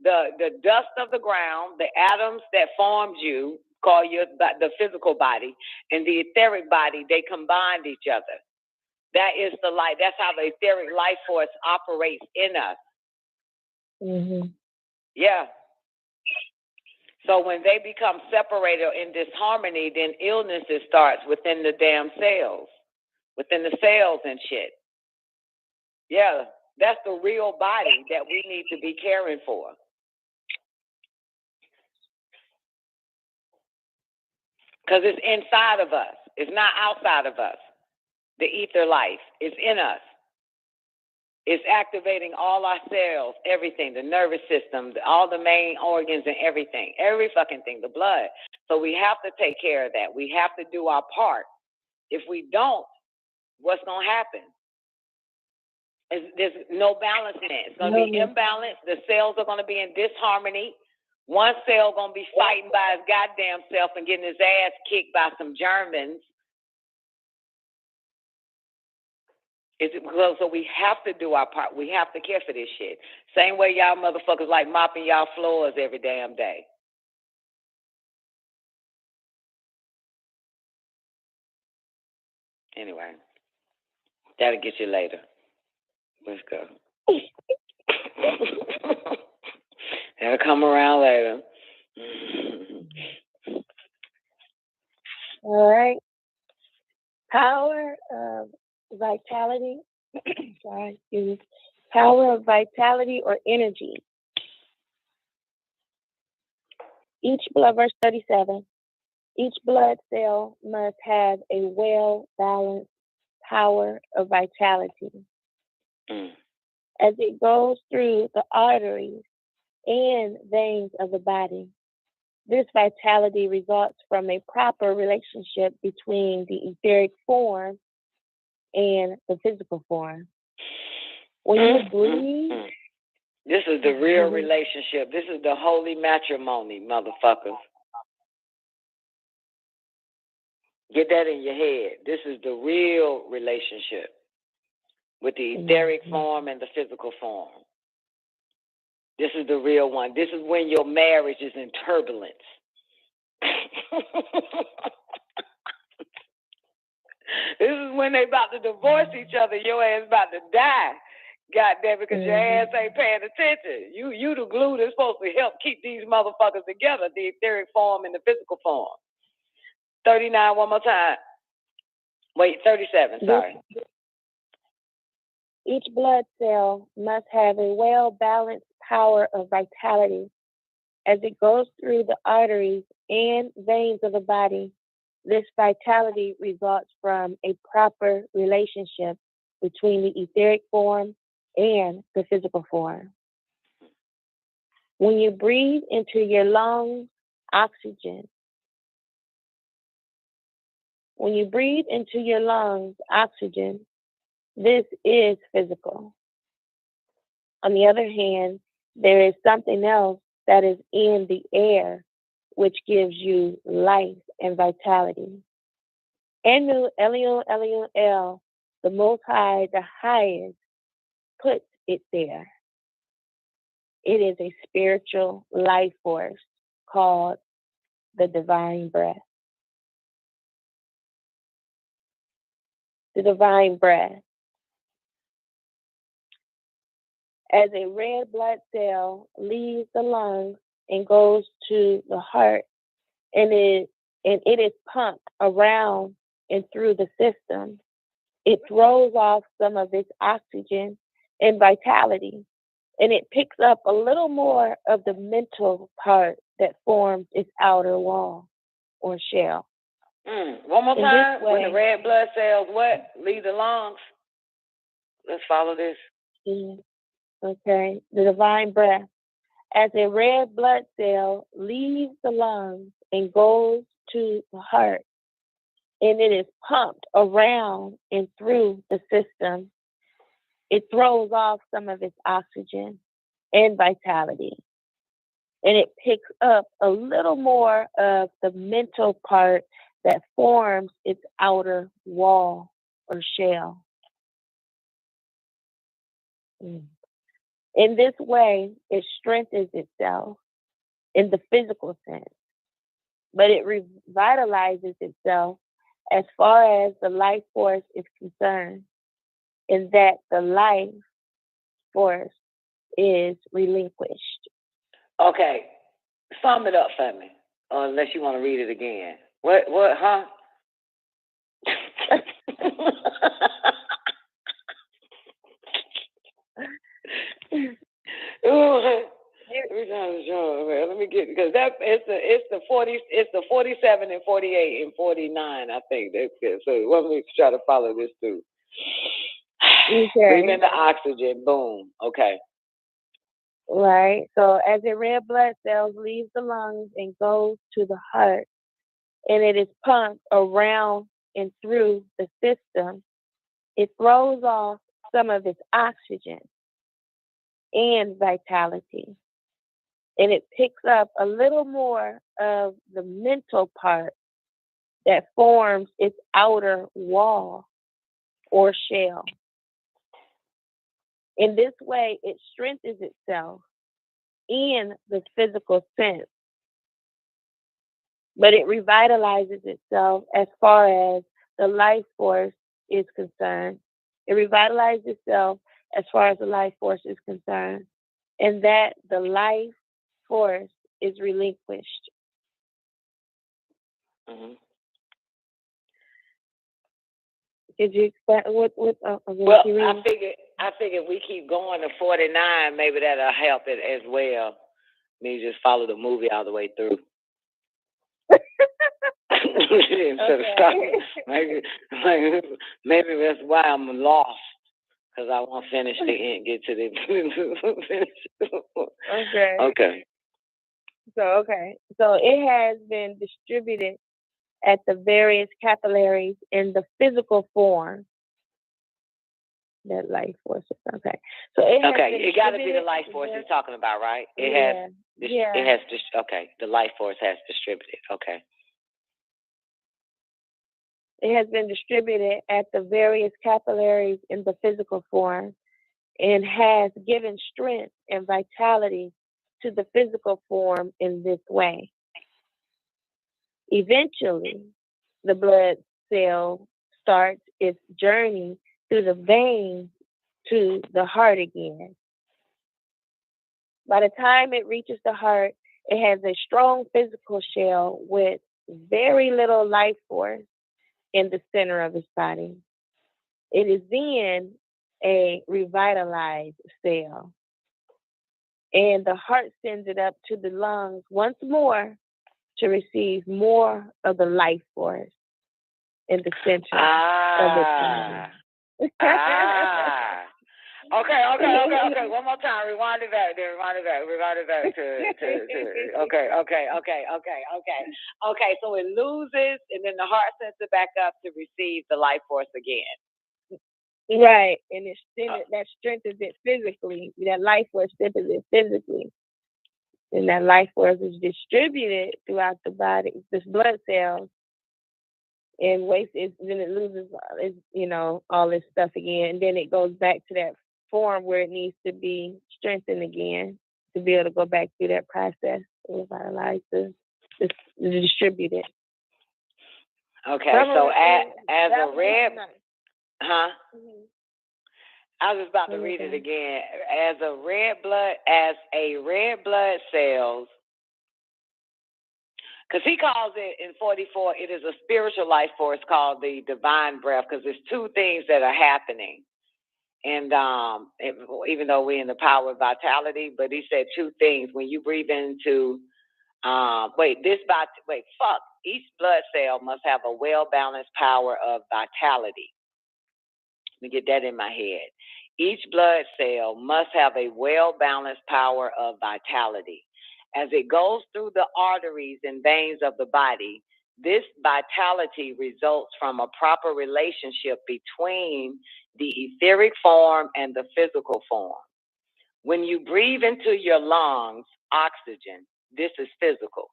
The dust of the ground, the atoms that formed you, call the physical body, and the etheric body, they combined each other. That is the light. That's how the etheric life force operates in us. Mm-hmm. Yeah. So when they become separated or in disharmony, then illnesses starts within the damn cells, within the cells and shit. Yeah, that's the real body that we need to be caring for. Because it's inside of us. It's not outside of us. The ether life is in us. It's activating all our cells, everything, the nervous system, all the main organs and everything, every fucking thing, the blood. So we have to take care of that. We have to do our part. If we don't, what's going to happen? There's no balance in it. It's going to be imbalanced. The cells are going to be in disharmony. One cell going to be fighting by his goddamn self and getting his ass kicked by some Germans. So we have to do our part. We have to care for this shit. Same way y'all motherfuckers like mopping y'all floors every damn day. Anyway, that'll get you later. Let's go. That'll come around later. All right. Power of vitality. Sorry, excuse me. Power of vitality or energy. Verse 37. Each blood cell must have a well-balanced power of vitality. As it goes through the arteries and veins of the body, this vitality results from a proper relationship between the etheric form and the physical form. When you breathe, this is the real relationship. This is the holy matrimony, motherfuckers. Get that in your head. This is the real relationship with the etheric form and the physical form. This is the real one. This is when your marriage is in turbulence. This is when they about to divorce each other. Your ass about to die. Goddamn, because your ass ain't paying attention. You the glue that's supposed to help keep these motherfuckers together, the etheric form and the physical form. 39, one more time. Wait, 37, sorry. Each blood cell must have a well-balanced power of vitality. As it goes through the arteries and veins of the body, this vitality results from a proper relationship between the etheric form and the physical form. When you breathe into your lungs, oxygen. This is physical. On the other hand, there is something else that is in the air, which gives you life and vitality. Enu, Elion, Elion, El, the Most High, the highest, puts it there. It is a spiritual life force called the divine breath. The divine breath. As a red blood cell leaves the lungs and goes to the heart, and it is pumped around and through the system, it throws off some of its oxygen and vitality and it picks up a little more of the mental part that forms its outer wall or shell. One more In time. this When the way, red blood cells what? Leave the lungs. Let's follow this. okay, the divine breath. As a red blood cell leaves the lungs and goes to the heart, and it is pumped around and through the system, it throws off some of its oxygen and vitality. And it picks up a little more of the mental part that forms its outer wall or shell. In this way, it strengthens itself in the physical sense, but it revitalizes itself as far as the life force is concerned, in that the life force is relinquished. Okay. Sum it up for me. Unless you want to read it again. What, huh? Let me get, because that it's the 47 and 48 and 49. I think that's good. So let me try to follow this through. Okay. Breathe in the oxygen. Boom. Okay. Right. So as a red blood cells leaves the lungs and goes to the heart, and it is pumped around and through the system, it throws off some of its oxygen and vitality. And it picks up a little more of the mental part that forms its outer wall or shell. In this way, it strengthens itself in the physical sense, but it revitalizes itself as far as the life force is concerned. It revitalizes itself as far as the life force is concerned, and that the life force is relinquished. Mm-hmm. Did you expect what? Well, I figured we keep going to 49. Maybe that'll help it as well. Me just follow the movie all the way through. Instead of stopping. Maybe that's why I'm lost, because I won't finish the end. Get to the Okay. Okay. So it has been distributed at the various capillaries in the physical form. That life force. Okay. So it has been it got to be the life force you're talking about, right? It has. Okay. The life force has distributed. Okay. It has been distributed at the various capillaries in the physical form and has given strength and vitality to the physical form in this way. Eventually, the blood cell starts its journey through the veins to the heart again. By the time it reaches the heart, it has a strong physical shell with very little life force in the center of its body. It is then a revitalized cell. And the heart sends it up to the lungs once more to receive more of the life force in the center of its body. Okay. One more time. Rewind it back. Okay. So it loses, and then the heart sends it back up to receive the life force again. Right, and that strengthens it physically. That life force strengthens it physically, and that life force is distributed throughout the body, this blood cells, and then it loses, all this stuff again, and then it goes back to that form where it needs to be strengthened again to be able to go back through that process and revitalize to distribute it. Okay, so as a red, huh? Mm-hmm. I was about to read it again. As a red blood cells, because he calls it in 44, it is a spiritual life force called the divine breath, because there's two things that are happening. And even though we're in the power of vitality, but he said two things. When you breathe into, each blood cell must have a well-balanced power of vitality. Let me get that in my head. Each blood cell must have a well-balanced power of vitality. As it goes through the arteries and veins of the body, this vitality results from a proper relationship between the etheric form and the physical form. When you breathe into your lungs oxygen, this is physical.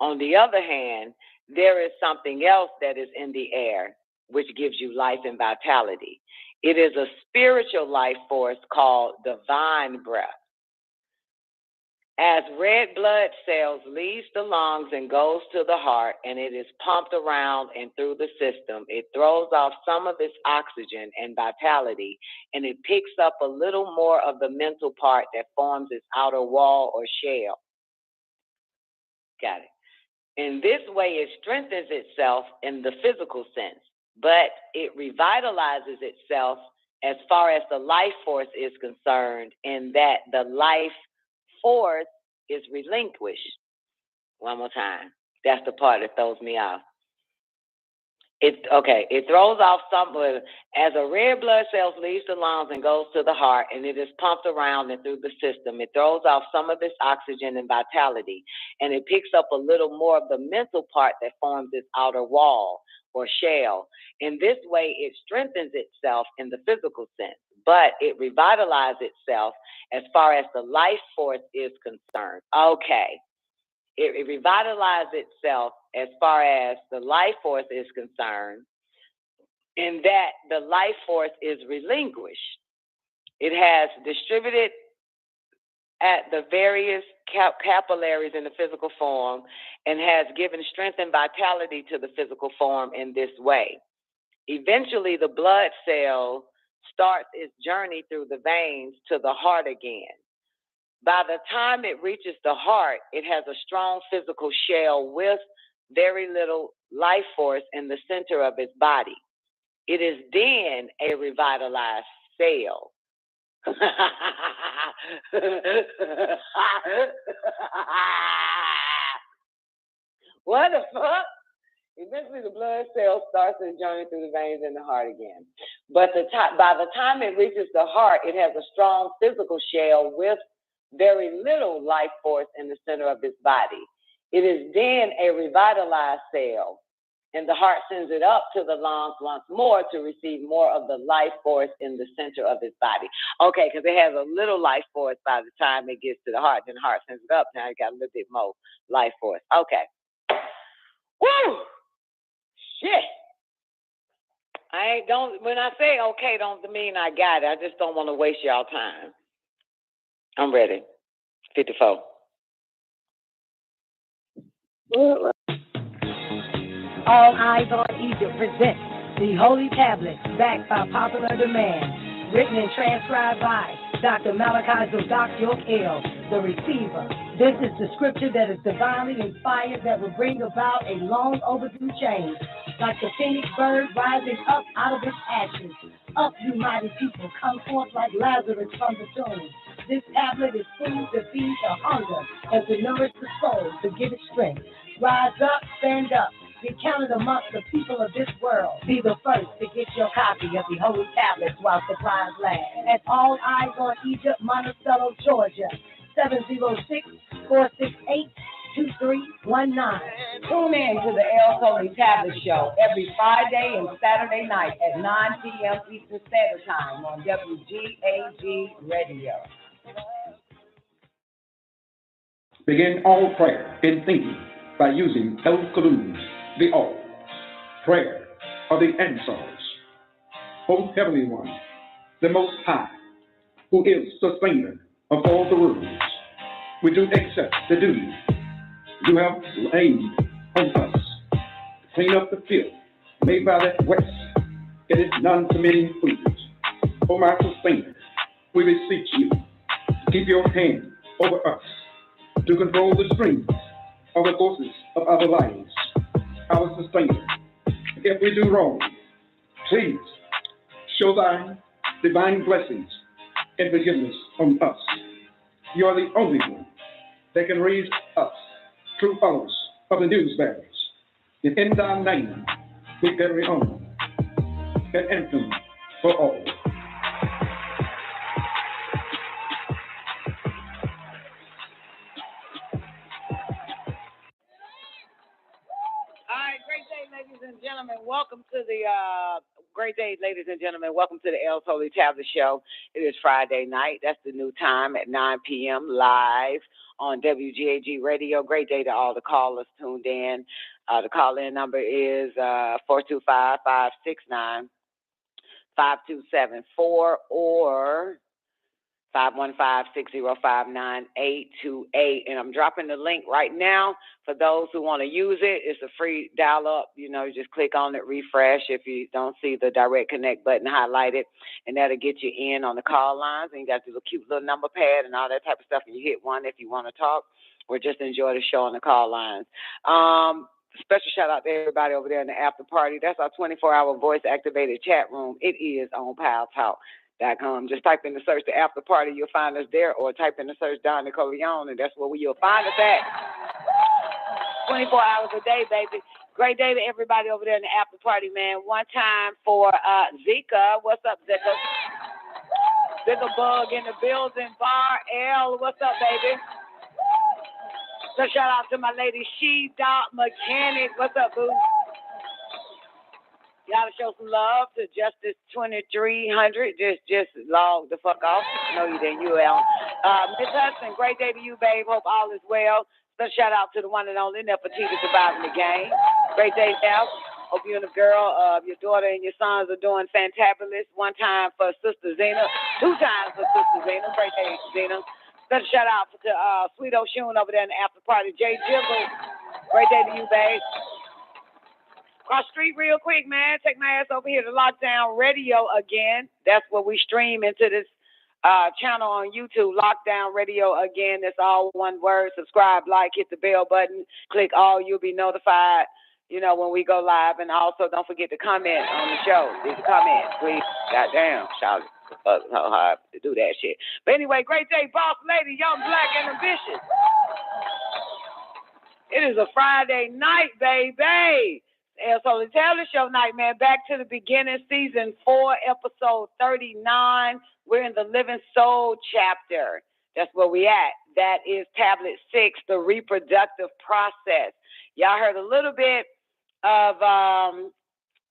On the other hand, there is something else that is in the air, which gives you life and vitality. It is a spiritual life force called divine breath. As red blood cells leaves the lungs and goes to the heart, and it is pumped around and through the system, it throws off some of its oxygen and vitality, and it picks up a little more of the mental part that forms its outer wall or shell. Got it. In this way, it strengthens itself in the physical sense, but it revitalizes itself as far as the life force is concerned, in that the life force is relinquished. One more time. That's the part that throws me off. It throws off something. As a red blood cell leaves the lungs and goes to the heart, and it is pumped around and through the system, it throws off some of its oxygen and vitality, and it picks up a little more of the mental part that forms its outer wall or shell. In this way, it strengthens itself in the physical sense, but it revitalizes itself as far as the life force is concerned. Okay. It revitalizes itself as far as the life force is concerned, in that the life force is relinquished. It has distributed at the various capillaries in the physical form and has given strength and vitality to the physical form in this way. Eventually, the blood cell starts its journey through the veins to the heart again. By the time it reaches the heart, it has a strong physical shell with very little life force in the center of its body. It is then a revitalized cell. What the fuck? Eventually, the blood cell starts its journey through the veins in the heart again. But by the time it reaches the heart, it has a strong physical shell with very little life force in the center of its body. It is then a revitalized cell, and the heart sends it up to the lungs once more to receive more of the life force in the center of its body. Okay, because it has a little life force by the time it gets to the heart, then the heart sends it up. Now it got a little bit more life force. Okay. Woo! Shit. When I say okay, don't mean I got it. I just don't want to waste y'all time. I'm ready. 54. All Eyes on Egypt presents the Holy Tablets, backed by popular demand, written and transcribed by Dr. MALACHI the receiver. This is the scripture that is divinely inspired, that will bring about a long overdue change. Like the phoenix bird rising up out of its ashes. Up, you mighty people, come forth like Lazarus from the tomb. This tablet is food to feed the hunger and to nourish the soul, to give it strength. Rise up, stand up, be counted amongst the people of this world. Be the first to get your copy of the Holy Tablets while supplies last. At All Eyes on Egypt, Monticello, Georgia, 706-468-2319. Tune in to the El Holy Tablet Show every Friday and Saturday night at 9 p.m. Eastern Standard Time on WGAG Radio. Begin all prayer in thinking by using El Qudus, the All. Prayer of the answers. O Heavenly One, the Most High, who is sustainer of all the worlds, we do accept the duty you have laid on us to clean up the filth made by that west. It is non-committing food. O my sustainer, we beseech you to keep your hand over us, to control the streams of the forces of our lives. Our sustainer, if we do wrong, please show thy divine blessings and forgiveness on us. You are the only one that can raise us, true followers of the news bearers. And in thy name, we carry on an anthem for all. Ladies and gentlemen, welcome to the great day, ladies and gentlemen. Welcome to the L's Holy Tablet Show. It is Friday night. That's the new time at 9 p.m. live on WGAG Radio. Great day to all the callers tuned in. The call-in number is 425-569-5274 or 515-605-9828. And I'm dropping the link right now for those who want to use it. It's a free dial-up. You know, you just click on it, refresh if you don't see the direct connect button highlighted, and that'll get you in on the call lines. And you got the cute little number pad and all that type of stuff, and you hit one if you want to talk or just enjoy the show on the call lines. Special shout out to everybody over there in the after party. That's our 24-hour voice-activated chat room. It is on PalTalk.com. Just type in the search the after party, you'll find us there, or type in the search Don Nicoleon, and that's where you'll find us at. 24 hours a day, baby. Great day to everybody over there in the after party, man. One time for Zika. What's up, Zika? Zika Bug in the building. Bar L. What's up, baby? So shout out to my lady She-Dot Mechanic. What's up, boo? Y'all show some love to Justice 2300. Just log the fuck off. No, you didn't. You L. Miss Hudson, great day to you, babe. Hope all is well. So shout out to the one and only Nefertiti surviving the game. Great day, Nell. Hope you and the girl, your daughter and your sons are doing fantabulous. One time for Sister Zena. Two times for Sister Zena. Great day, Zena. Special shout out to Sweet Oshun over there in the after party. Jay Jiggle. Great day to you, babe. Cross street real quick, man. Take my ass over here to Lockdown Radio again. That's where we stream into this channel on YouTube, Lockdown Radio again. That's all one word. Subscribe, like, hit the bell button, click all. You'll be notified, you know, when we go live. And also, don't forget to comment on the show. Leave a comment, please. Goddamn, shout it. So hard to do that shit. But anyway, great day, boss lady, young, black, and ambitious. It is a Friday night, baby. El Holy Tablet Show night, man. Back to the beginning, season 4, episode 39. We're in the Living Soul chapter. That's where we at. That is tablet 6, the reproductive process. Y'all heard a little bit of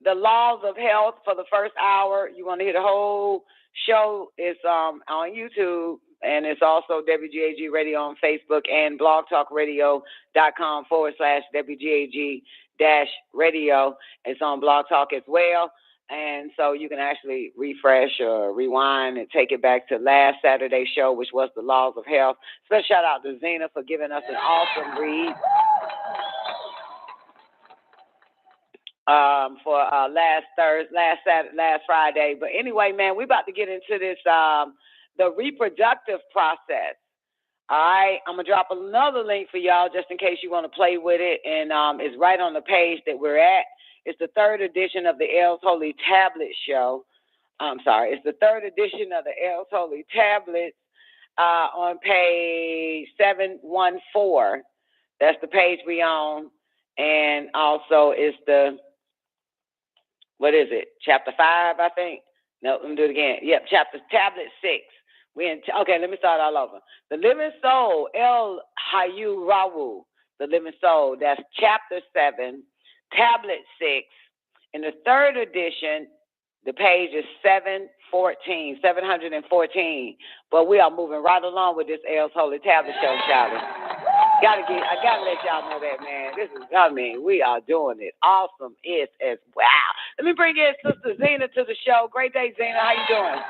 the laws of health for the first hour. You want to hear the whole show? It's on YouTube, and it's also WGAG Radio on Facebook and blogtalkradio.com/WGAG-radio. It's on Blog Talk as well. And so you can actually refresh or rewind and take it back to last Saturday's show, which was the laws of health. Special shout out to Zena for giving us an awesome read for last Friday. But anyway, man, we about to get into this, the reproductive process. All right, I'm going to drop another link for y'all just in case you want to play with it. And it's right on the page that we're at. It's the 3rd edition of the L's Holy Tablet Show. It's the 3rd edition of the L's Holy Tablets on page 714. That's the page we on. And also it's the, what is it? Chapter 5, I think. No, let me do it again. Yep, tablet 6. Okay, let me start all over. The Living Soul, HAAYUH, RAWUH, the Living Soul. That's chapter 7, tablet 6. In the 3rd edition, the page is 714. But we are moving right along with this L's Holy Tablet Show, shouting. I gotta let y'all know that, man. We are doing it. Awesome. It's as wow. Let me bring in Sister Zena to the show. Great day, Zena. How you doing?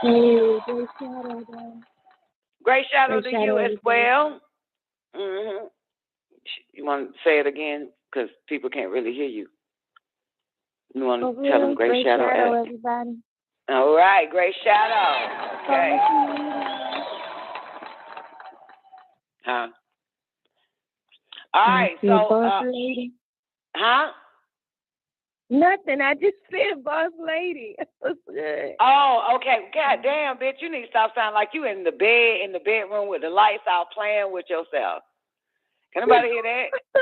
Hey, great shadow, man. Great shadow to you as well. Mm-hmm. You want to say it again? Because people can't really hear you. You want to tell them great shadow, everybody. All right, great shadow. Okay. Huh? All right, so, huh? Nothing. I just said boss lady. What's good? Oh, okay. God damn, bitch, you need to stop sounding like you in the bedroom with the lights out playing with yourself. Can anybody hear that? What the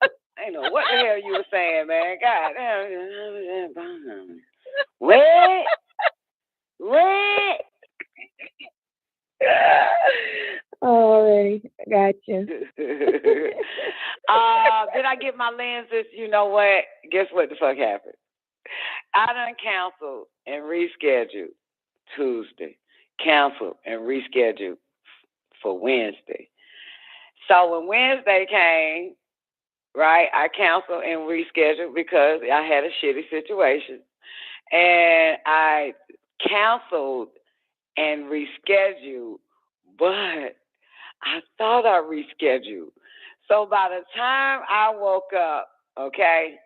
fuck? I ain't know what the hell you were saying, man. God damn. What? Alright, I got you. Did I get my lenses? You know what? Guess what the fuck happened? I done canceled and rescheduled Tuesday. Canceled and rescheduled for Wednesday. So when Wednesday came, right, I canceled and rescheduled because I had a shitty situation. And I canceled and rescheduled, but I thought I rescheduled. So by the time I woke up, okay,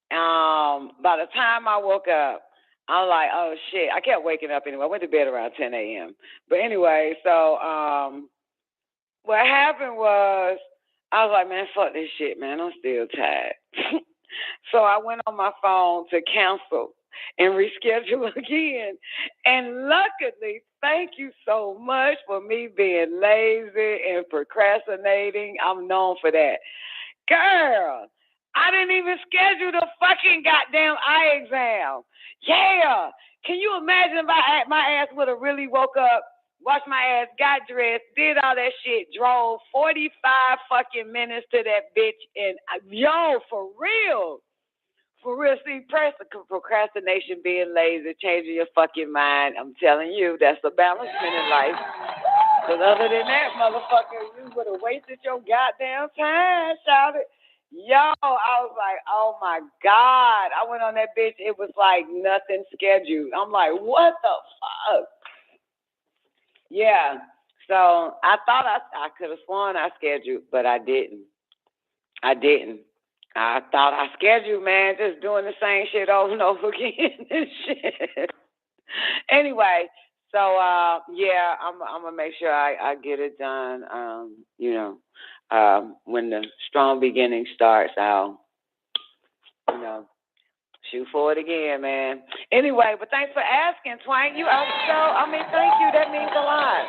by the time I woke up, I'm like, oh shit. I kept waking up anyway. I went to bed around 10 a.m. But anyway, so what happened was I was like, man, fuck this shit, man. I'm still tired. So I went on my phone to cancel and reschedule again. And luckily, thank you so much for me being lazy and procrastinating. I'm known for that. Girl, I didn't even schedule the fucking goddamn eye exam. Yeah. Can you imagine if my ass would have really woke up, washed my ass, got dressed, did all that shit, drove 45 fucking minutes to that bitch, and yo, for real. For real, see, procrastination, being lazy, changing your fucking mind. I'm telling you, that's a balancement in life. Because other than that, motherfucker, you would have wasted your goddamn time, shouted. Yo, I was like, oh my God. I went on that bitch. It was like nothing scheduled. I'm like, what the fuck? Yeah. So I thought I could have sworn I scheduled, but I didn't. I thought I scheduled, man, just doing the same shit over and over again and shit. Anyway, so yeah, I'm gonna make sure I get it done. When the strong beginning starts, I'll shoot for it again, man. Anyway, but thanks for asking, Twank. Thank you. That means a lot.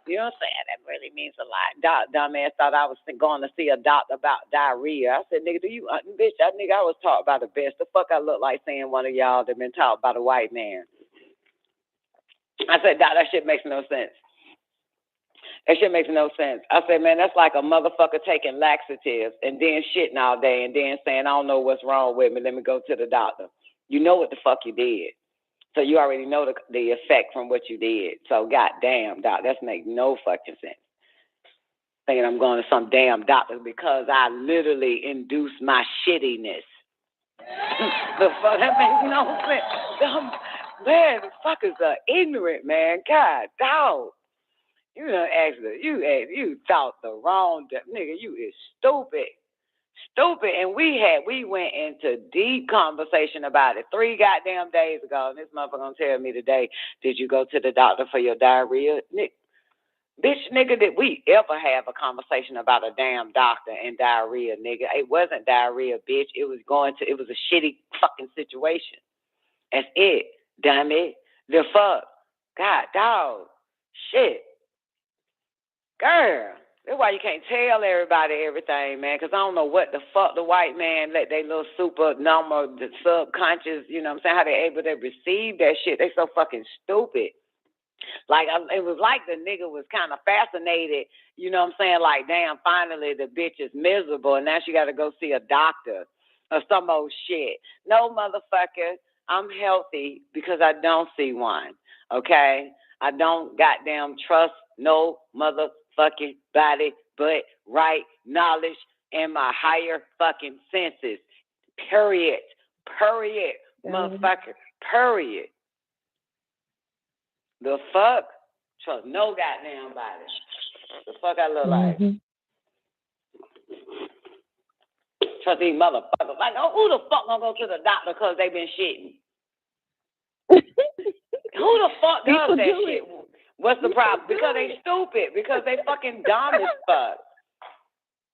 You know what I'm saying? That really means a lot. Dumbass thought I was going to see a doctor about diarrhea. I said, nigga, bitch, I was taught by the best. The fuck I look like saying one of y'all that been taught by the white man. I said, Doc, that shit makes no sense. That shit makes no sense. I said, man, that's like a motherfucker taking laxatives and then shitting all day and then saying, I don't know what's wrong with me. Let me go to the doctor. You know what the fuck you did. So you already know the effect from what you did. So goddamn, doc, that makes no fucking sense. Thinking I'm going to some damn doctor because I literally induced my shittiness. The fuck, that makes no sense. Man, the fuckers are ignorant, man. God, dog. You done actually, you thought the wrong, nigga, you is stupid. Stupid. And we went into deep conversation about it 3 goddamn days ago. And this motherfucker gonna tell me today, did you go to the doctor for your diarrhea? Bitch, nigga, did we ever have a conversation about a damn doctor and diarrhea, nigga? It wasn't diarrhea, bitch. It was a shitty fucking situation. That's it, damn it. The fuck. God, dog. Shit. Girl. That's why you can't tell everybody everything, man, because I don't know what the fuck the white man let they little super number, the subconscious, you know what I'm saying, how they able to receive that shit. They so fucking stupid. Like, it was like the nigga was kind of fascinated, you know what I'm saying, like, damn, finally the bitch is miserable, and now she got to go see a doctor or some old shit. No, motherfucker, I'm healthy because I don't see one, okay? I don't goddamn trust no motherfucking body but right knowledge and my higher fucking senses. Period. Motherfucker. Period. The fuck? Trust no goddamn body. The fuck I look like? Trust these motherfuckers. Like, oh, who the fuck gonna go to the doctor because they been shitting? Who the fuck does that shit? What's the problem? Because they stupid. Because they fucking dumb as fuck.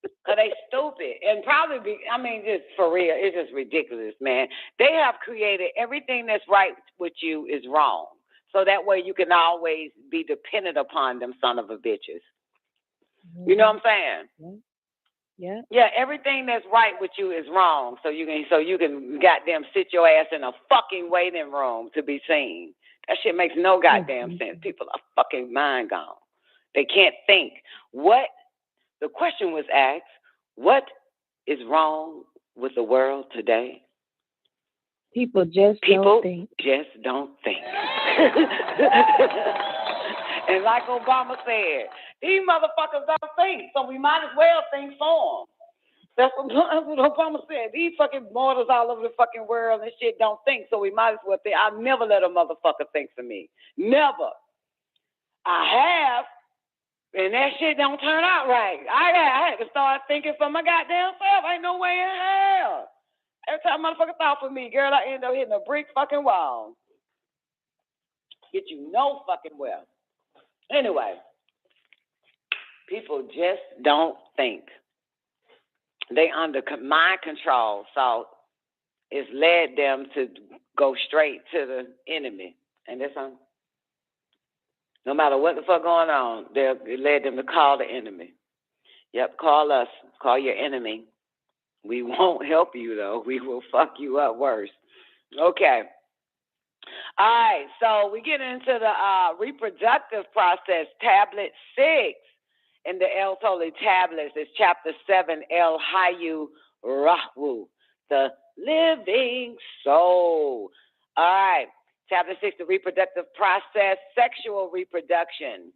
Because they stupid. And probably just for real, it's just ridiculous, man. They have created everything that's right with you is wrong. So that way you can always be dependent upon them son of a bitches. You know what I'm saying? Yeah. Yeah, everything that's right with you is wrong. So you can goddamn sit your ass in a fucking waiting room to be seen. That shit makes no goddamn sense. People are fucking mind gone. They can't think. The question was asked, what is wrong with the world today? People just don't think. And like Obama said, these motherfuckers don't think, so we might as well think for them. That's what Obama said. These fucking mortals all over the fucking world and shit don't think, so we might as well think. I'll never let a motherfucker think for me. Never. I have, and that shit don't turn out right. I had to start thinking for my goddamn self. Ain't no way in hell. Every time a motherfucker thought for me, girl, I end up hitting a brick fucking wall. Get you no fucking well. Anyway, people just don't think. They under mind control, so it's led them to go straight to the enemy. And that's on. No matter what the fuck going on, it led them to call the enemy. Yep, call us. Call your enemy. We won't help you, though. We will fuck you up worse. Okay. All right, so we get into the reproductive process, tablet 6 in the El Holy tablets. It's chapter 7, HAAYUH, RAWUH, the living soul. All right, chapter 6, the reproductive process. Sexual reproduction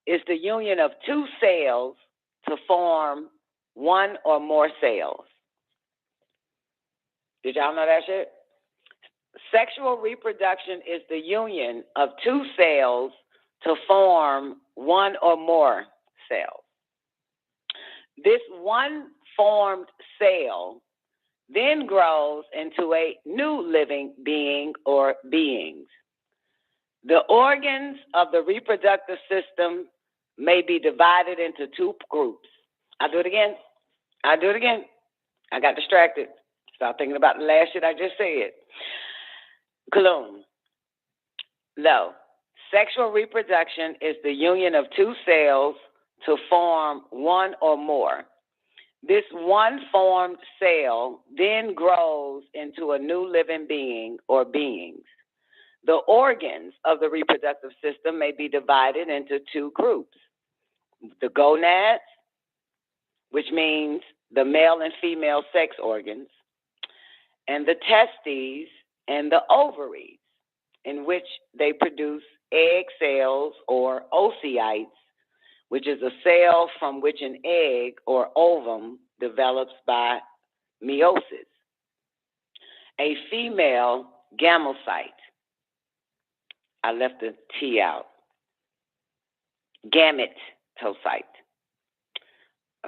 is the union of two cells to form one or more cells. Did y'all know that shit? Sexual reproduction is the union of two cells to form one or more cells. This one formed cell then grows into a new living being or beings. The organs of the reproductive system may be divided into two groups. I'll do it again. I got distracted. Start thinking about the last shit I just said. Gloom. Low. Sexual reproduction is the union of two cells to form one or more. This one formed cell then grows into a new living being or beings. The organs of the reproductive system may be divided into two groups. The gonads, which means the male and female sex organs, and the testes and the ovaries, in which they produce egg cells or oocytes, which is a cell from which an egg or ovum develops by meiosis. A female gametophyte. I left the T out. Gametophyte.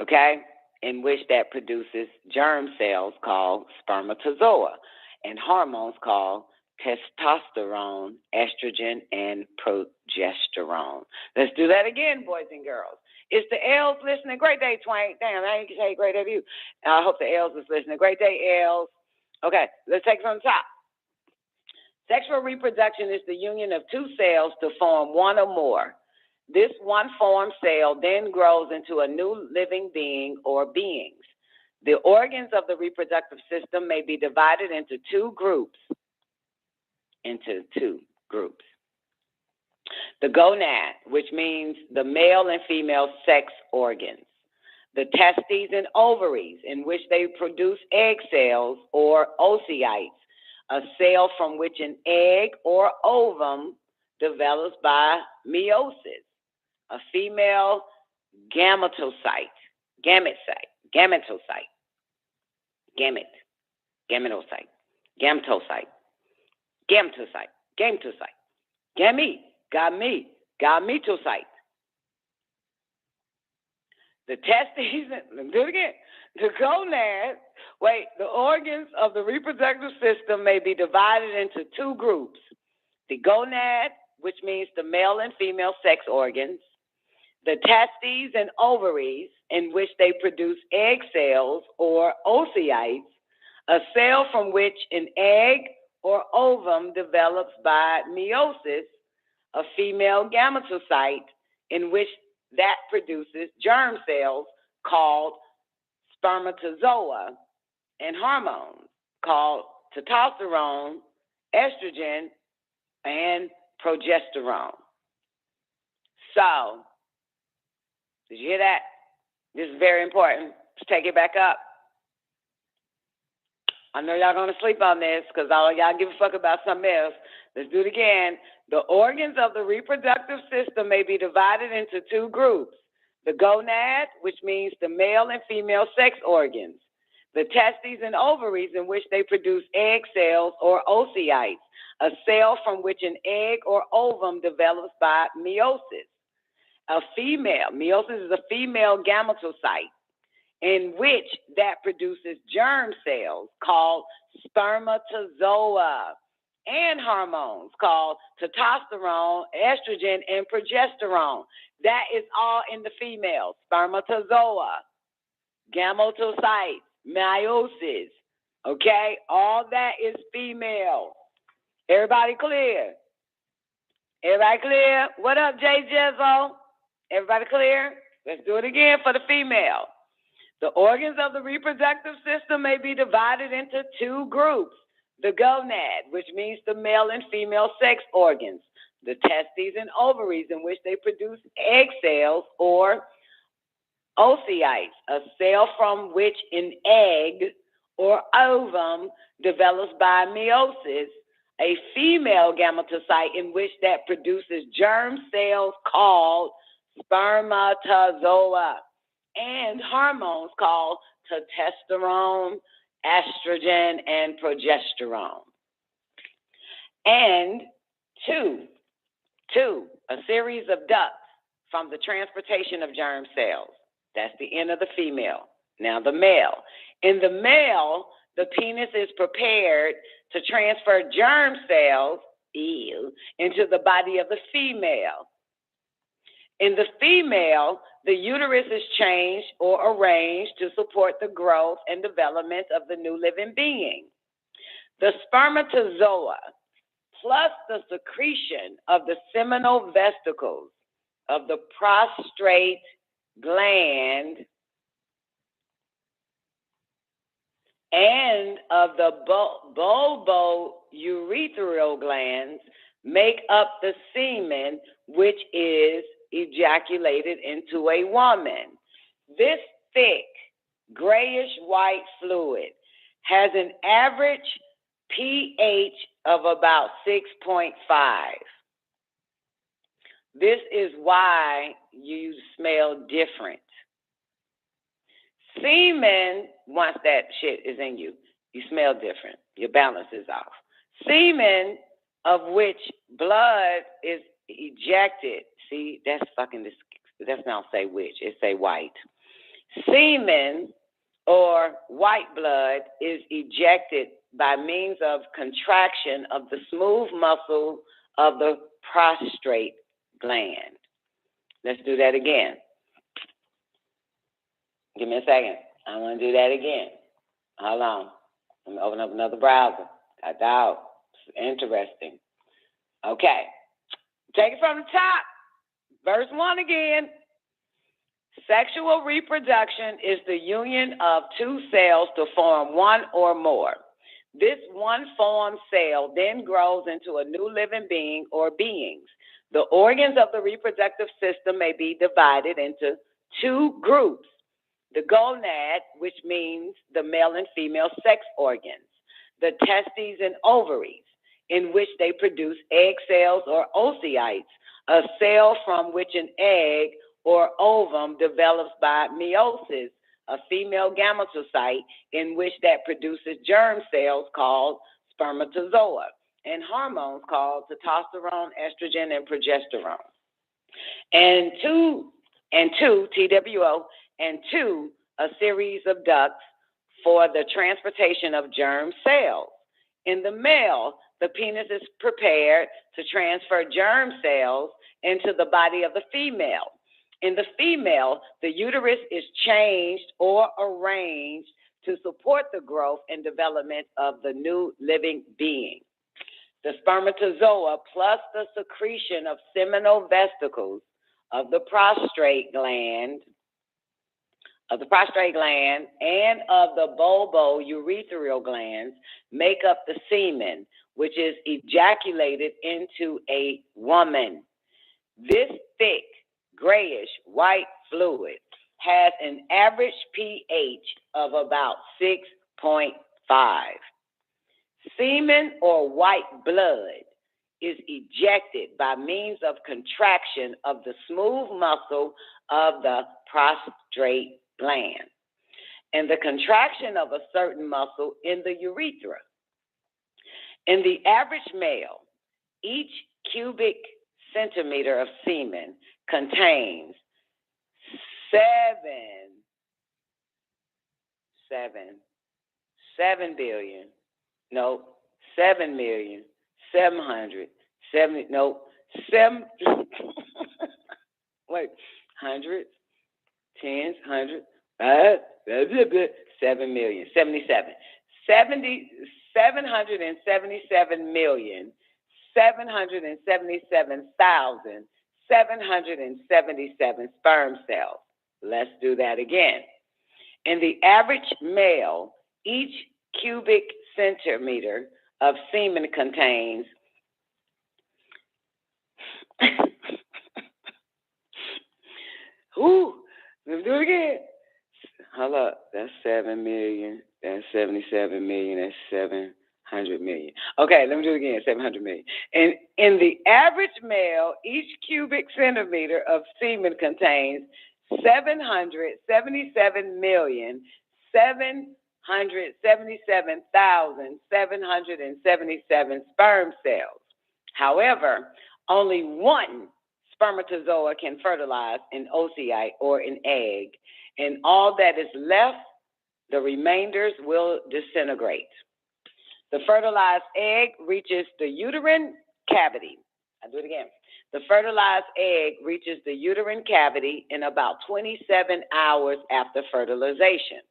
Okay? In which that produces germ cells called spermatozoa and hormones called testosterone, estrogen, and progesterone. Let's do that again, boys and girls. It's the L's listening. Great day, Twain. Damn, I ain't say great day to you. I hope the L's is listening. Great day, L's. Okay, let's take it from the top. Sexual reproduction is the union of two cells to form one or more. This one formed cell then grows into a new living being or beings. The organs of the reproductive system may be divided into two groups. The gonad, which means the male and female sex organs. The testes and ovaries, in which they produce egg cells or oocytes, a cell from which an egg or ovum develops by meiosis. A female gametocyte, gamete, gametocyte. The testes, do it again. The gonad, the organs of the reproductive system may be divided into two groups. The gonad, which means the male and female sex organs. the testes and ovaries, in which they produce egg cells or oocytes, a cell from which an egg or ovum develops by meiosis, a female gametocyte, in which that produces germ cells called spermatozoa, and hormones called testosterone, estrogen, and progesterone. So, did you hear that? This is very important. Let's take it back up. I know y'all gonna sleep on this because all y'all give a fuck about something else. Let's do it again. The organs of the reproductive system may be divided into two groups. The gonad, which means the male and female sex organs. The testes and ovaries, in which they produce egg cells or oocytes, a cell from which an egg or ovum develops by meiosis. Meiosis is a female gametocyte, in which that produces germ cells called spermatozoa, and hormones called testosterone, estrogen, and progesterone. That is all in the female. Spermatozoa, gametocytes, meiosis. Okay? All that is female. Everybody clear? Everybody clear? What up, Jay Jezzo? Everybody clear? Let's do it again for the female. The organs of the reproductive system may be divided into two groups. The gonad, which means the male and female sex organs. The testes and ovaries, in which they produce egg cells or oocytes, a cell from which an egg or ovum develops by meiosis, a female gametocyte, in which that produces germ cells called spermatozoa, and hormones called testosterone, estrogen, and progesterone. And two, a series of ducts from the transportation of germ cells. That's the end of the female. Now the male. In the male, the penis is prepared to transfer germ cells into the body of the female. In the female, the uterus is changed or arranged to support the growth and development of the new living being. The spermatozoa, plus the secretion of the seminal vesicles of the prostrate gland and of the bulbourethral glands, make up the semen, which is ejaculated into a woman. This thick, grayish-white fluid has an average pH of about 6.5. This is why you smell different. Semen, once that shit is in you, you smell different. Your balance is off. Semen, of which blood is ejected. See, that's not say which, it say white. Semen or white blood is ejected by means of contraction of the smooth muscle of the prostrate gland. Let's do that again. Give me a second. I want to do that again. Hold on. I'm going to open up another browser. Got out. It's interesting. Okay. Take it from the top. Verse 1 again. Sexual reproduction is the union of two cells to form one or more. This one-formed cell then grows into a new living being or beings. The organs of the reproductive system may be divided into two groups. The gonad, which means the male and female sex organs. The testes and ovaries, in which they produce egg cells or oocytes, a cell from which an egg or ovum develops by meiosis, a female gametocyte, in which that produces germ cells called spermatozoa, and hormones called testosterone, estrogen, and progesterone. And two, TWO, and two, a series of ducts for the transportation of germ cells. In the male, the penis is prepared to transfer germ cells into the body of the female. In the female, the uterus is changed or arranged to support the growth and development of the new living being. The spermatozoa plus the secretion of seminal vesicles of the prostate gland, and of the bulbo-urethral glands make up the semen, which is ejaculated into a woman. This thick, grayish white fluid has an average pH of about 6.5. Semen or white blood is ejected by means of contraction of the smooth muscle of the prostate gland and the contraction of a certain muscle in the urethra. In the average male, each cubic centimeter of semen contains 777,777 sperm cells. Let's do that again. In the average male, each cubic centimeter of semen contains let me do it again. Hold up. That's 7 million. That's 77 million. That's 700 million. Okay, let me do it again. 700 million. And in the average male, each cubic centimeter of semen contains 777,777,777 sperm cells. However, only one spermatozoa can fertilize an oocyte or an egg, and all that is left, the remainders will disintegrate. The fertilized egg reaches the uterine cavity. I'll do it again. The fertilized egg reaches the uterine cavity in about 27 hours after fertilization.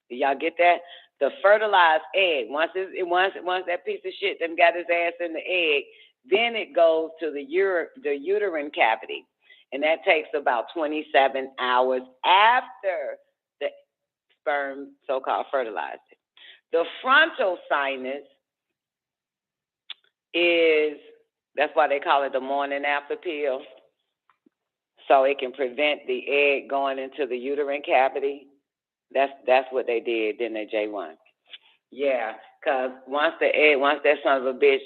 Do y'all get that? The fertilized egg, once that piece of shit done got his ass in the egg, then it goes to the uterine cavity, and that takes about 27 hours after the sperm so-called fertilized it. The frontal sinus is, that's why they call it the morning after pill, so it can prevent the egg going into the uterine cavity. That's what they did, didn't they, J1? Yeah, because once that son of a bitch,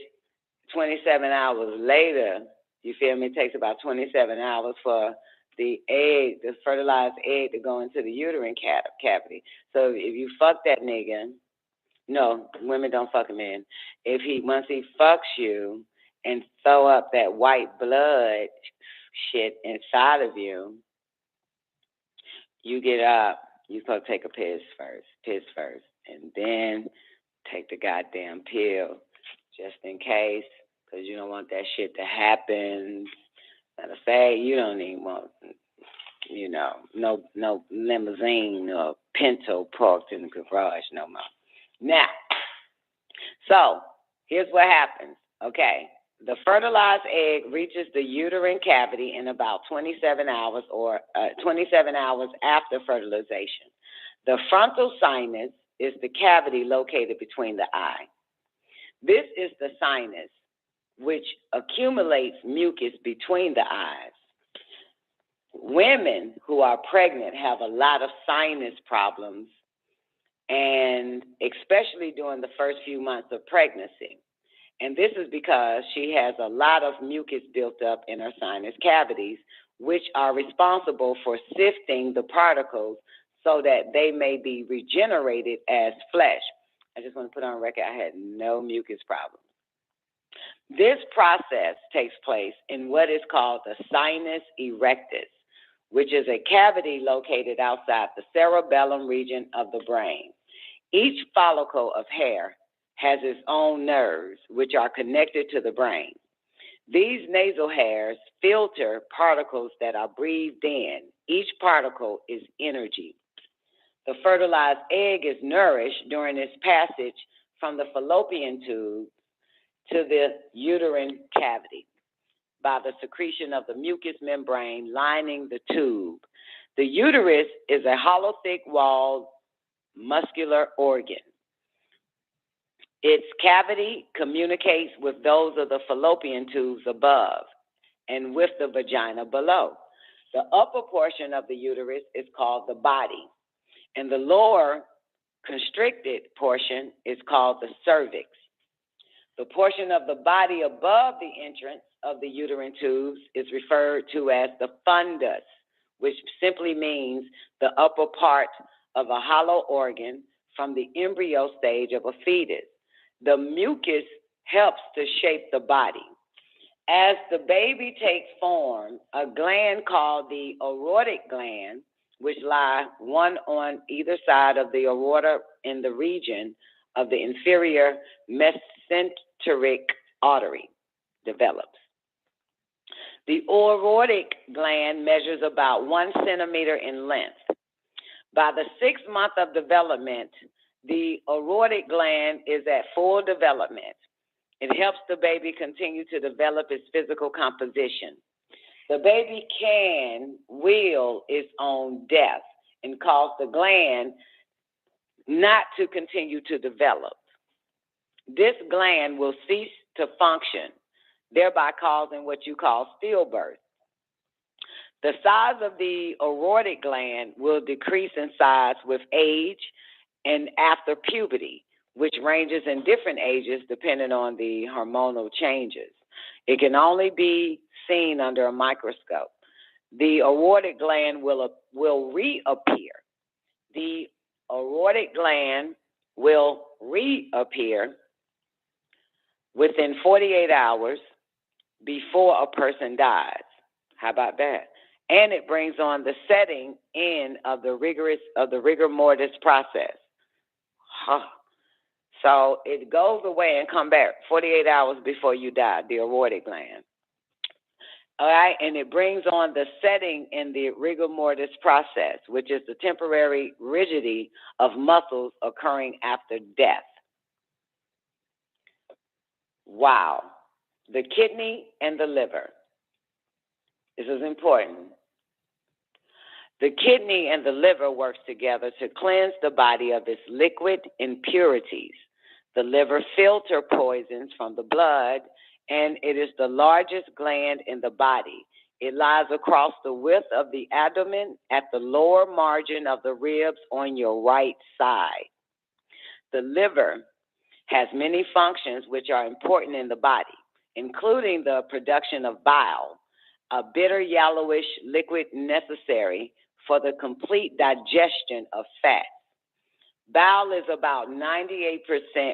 27 hours later, you feel me, it takes about 27 hours for the egg, the fertilized egg, to go into the uterine cavity. So if you fuck that nigga, no, women don't fuck him in. Once he fucks you and throw up that white blood shit inside of you, you get up, you supposed to take a piss first, and then take the goddamn pill, just in case, because you don't want that shit to happen. Matter of fact, you don't even want, no limousine or Pinto parked in the garage no more. Now, so here's what happens, okay? The fertilized egg reaches the uterine cavity in about 27 hours or 27 hours after fertilization. The frontal sinus is the cavity located between the eye. This is the sinus which accumulates mucus between the eyes. Women who are pregnant have a lot of sinus problems, and especially during the first few months of pregnancy. And this is because she has a lot of mucus built up in her sinus cavities, which are responsible for sifting the particles so that they may be regenerated as flesh. I just want to put on record, I had no mucus problems. This process takes place in what is called the sinus erectus, which is a cavity located outside the cerebellum region of the brain. Each follicle of hair has its own nerves, which are connected to the brain. These nasal hairs filter particles that are breathed in. Each particle is energy. The fertilized egg is nourished during its passage from the fallopian tube to the uterine cavity by the secretion of the mucous membrane lining the tube. The uterus is a hollow, thick-walled muscular organ. Its cavity communicates with those of the fallopian tubes above and with the vagina below. The upper portion of the uterus is called the body, and the lower constricted portion is called the cervix. The portion of the body above the entrance of the uterine tubes is referred to as the fundus, which simply means the upper part of a hollow organ from the embryo stage of a fetus. The mucus helps to shape the body. As the baby takes form, a gland called the Aorotic Gland, which lie one on either side of the aorta in the region of the inferior mesenteric artery, develops. The Aorotic Gland measures about 1 centimeter in length. By the 6th month of development, the Aorotic Gland is at full development. It helps the baby continue to develop its physical composition. The baby can will its own death and cause the gland not to continue to develop. This gland will cease to function, thereby causing what you call stillbirth. The size of the Aorotic Gland will decrease in size with age and after puberty, which ranges in different ages depending on the hormonal changes. It can only be seen under a microscope. The Aorotic Gland will reappear. The Aorotic Gland will reappear within 48 hours before a person dies. How about that? And it brings on the setting in of the rigor mortis process. So it goes away and come back 48 hours before you die, the Aorotic Gland. All right, and it brings on the setting in the rigor mortis process, which is the temporary rigidity of muscles occurring after death. Wow. The kidney and the liver. This is important. The kidney and the liver works together to cleanse the body of its liquid impurities. The liver filters poisons from the blood, and it is the largest gland in the body. It lies across the width of the abdomen at the lower margin of the ribs on your right side. The liver has many functions which are important in the body, including the production of bile, a bitter yellowish liquid necessary for the complete digestion of fat. Bile is about 98%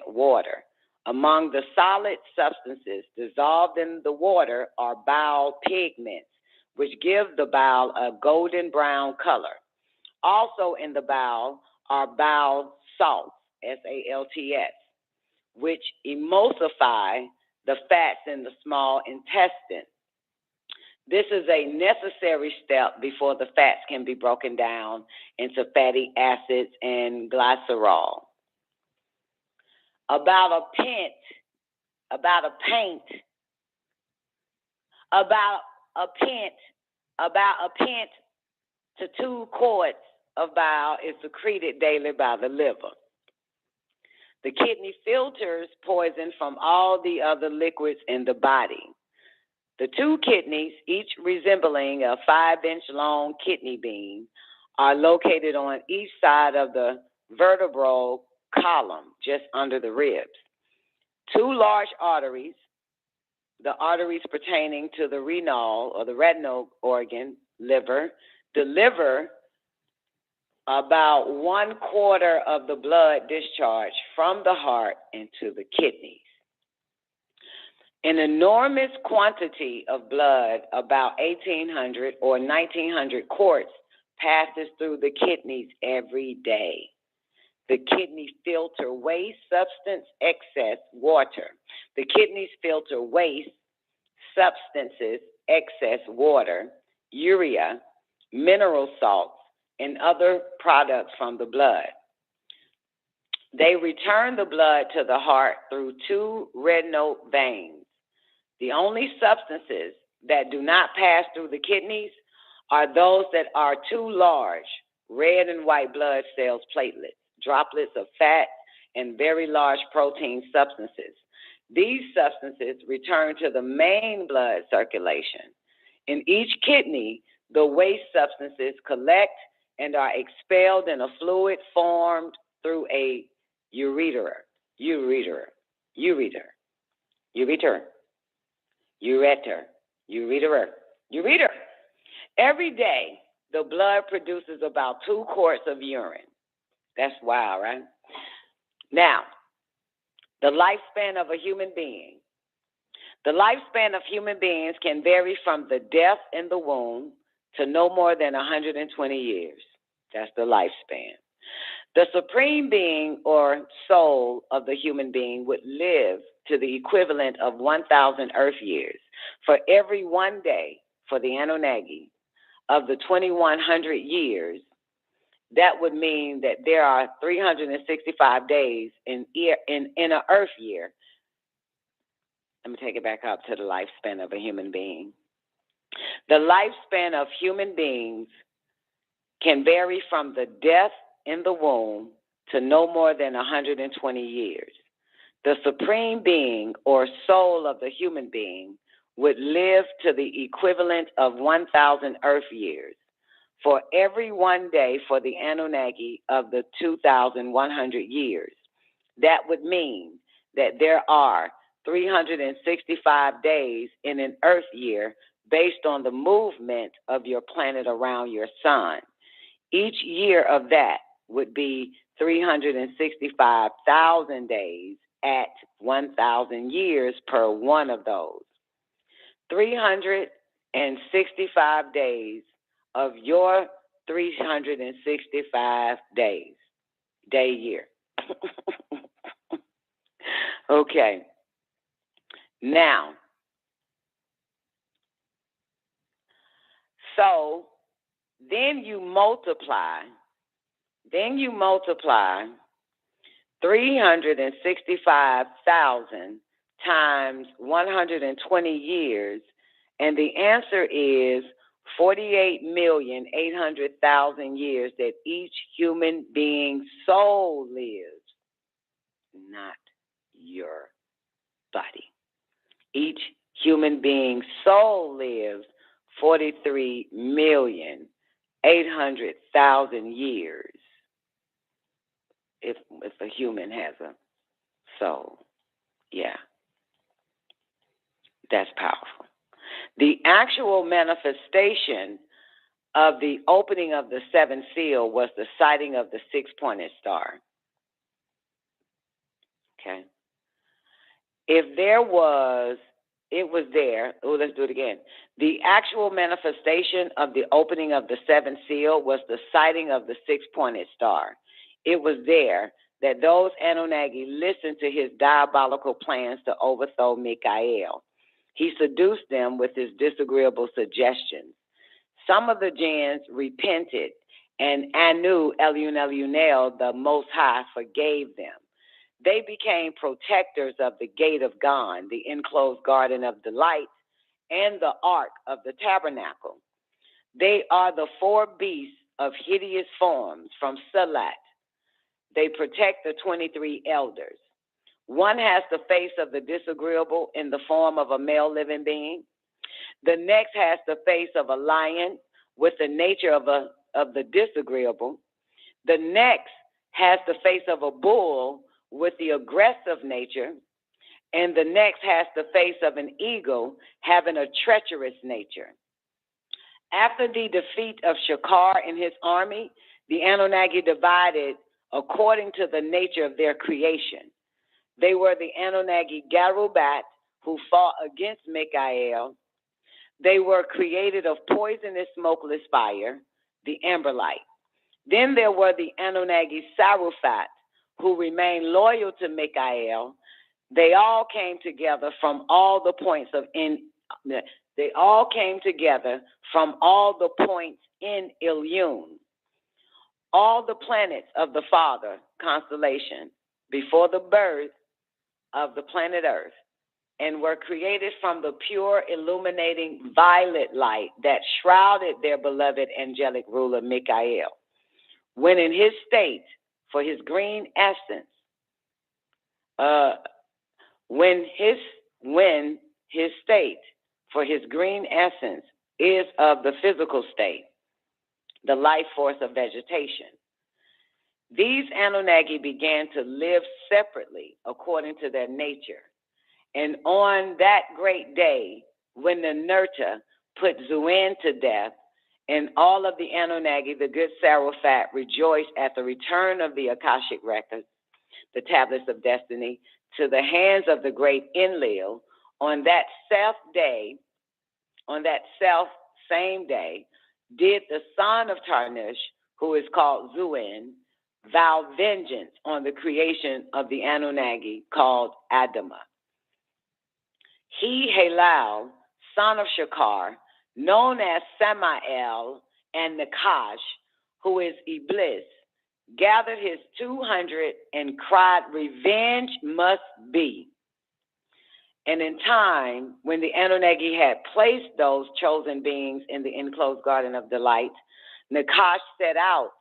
water. Among the solid substances dissolved in the water are bile pigments, which give the bile a golden brown color. Also in the bile are bile salts, SALTS, which emulsify the fats in the small intestine. This is a necessary step before the fats can be broken down into fatty acids and glycerol. About a pint to 2 quarts of bile is secreted daily by the liver. The kidney filters poison from all the other liquids in the body. The 2 kidneys, each resembling a 5-inch long kidney bean, are located on each side of the vertebral column, just under the ribs. 2 large arteries, the arteries pertaining to the renal or the retinal organ, liver, deliver about 1/4 of the blood discharge from the heart into the kidneys. An enormous quantity of blood, about 1,800 or 1,900 quarts, passes through the kidneys every day. The kidneys filter waste, substance, excess water. The kidneys filter waste, substances, excess water, urea, mineral salts, and other products from the blood. They return the blood to the heart through two red node veins. The only substances that do not pass through the kidneys are those that are too large, red and white blood cells, platelets, droplets of fat, and very large protein substances. These substances return to the main blood circulation. In each kidney, the waste substances collect and are expelled in a fluid formed through a ureter. Every day, the blood produces about 2 quarts of urine. That's wild, right? Now, the lifespan of a human being. The lifespan of human beings can vary from the death in the womb to no more than 120 years. That's the lifespan. The supreme being or soul of the human being would live to the equivalent of 1,000 earth years. For every 1 day for the Anunnaki of the 2,100 years, that would mean that there are 365 days in an earth year. Let me take it back up to the lifespan of a human being. The lifespan of human beings can vary from the death in the womb to no more than 120 years. The supreme being or soul of the human being would live to the equivalent of 1,000 earth years. For every 1 day for the Anunnaki of the 2,100 years. That would mean that there are 365 days in an earth year based on the movement of your planet around your sun. Each year of that would be 365,000 days at 1,000 years per one of those. 365 days of your 365 days, day year. Okay. Now, so then you multiply 365,000 times 120 years, and the answer is 48,800,000 years that each human being's soul lives, not your body. Each human being's soul lives 43,800,000 years if a human has a soul. Yeah, that's powerful. The actual manifestation of the opening of the seventh seal was the sighting of the six-pointed star. Okay. If there was, it was there. Oh, let's do it again. The actual manifestation of the opening of the seventh seal was the sighting of the six-pointed star. It was there that those Anunnaki listened to his diabolical plans to overthrow Michael. He seduced them with his disagreeable suggestions. Some of the jinns repented, and Anu, Elunel, the Most High, forgave them. They became protectors of the gate of God, the enclosed garden of delight, and the ark of the tabernacle. They are the 4 beasts of hideous forms from Salat. They protect the 23 elders. One has the face of the disagreeable in the form of a male living being. The next has the face of a lion with the nature of the disagreeable. The next has the face of a bull with the aggressive nature. And the next has the face of an eagle having a treacherous nature. After the defeat of Shakar and his army, the Anunnaki divided according to the nature of their creation. They were the Anunnaki Garubat, who fought against Michael. They were created of poisonous smokeless fire, the amberlight. Then there were the Anunnaki Sarufat, who remained loyal to Michael. They all came together from all the points of They all came together from all the points in Elyun, all the planets of the Father constellation before the birth of the planet Earth, and were created from the pure illuminating violet light that shrouded their beloved angelic ruler Michael, when in his state for his green essence, when his state for his green essence is of the physical state, the life force of vegetation. These Anunnaki began to live separately according to their nature. And on that great day, when the Nurta put Zuin to death, and all of the Anunnaki, the good Sarafat, rejoiced at the return of the Akashic records, the tablets of destiny, to the hands of the great Enlil, on that same day, did the son of Tarnush, who is called Zuin, vow vengeance on the creation of the Anunnaki called Adama. He, Halal, son of Shakar, known as Samael and Nakash, who is Iblis, gathered his 200 and cried, "Revenge must be." And in time, when the Anunnaki had placed those chosen beings in the enclosed garden of delight, Nakash set out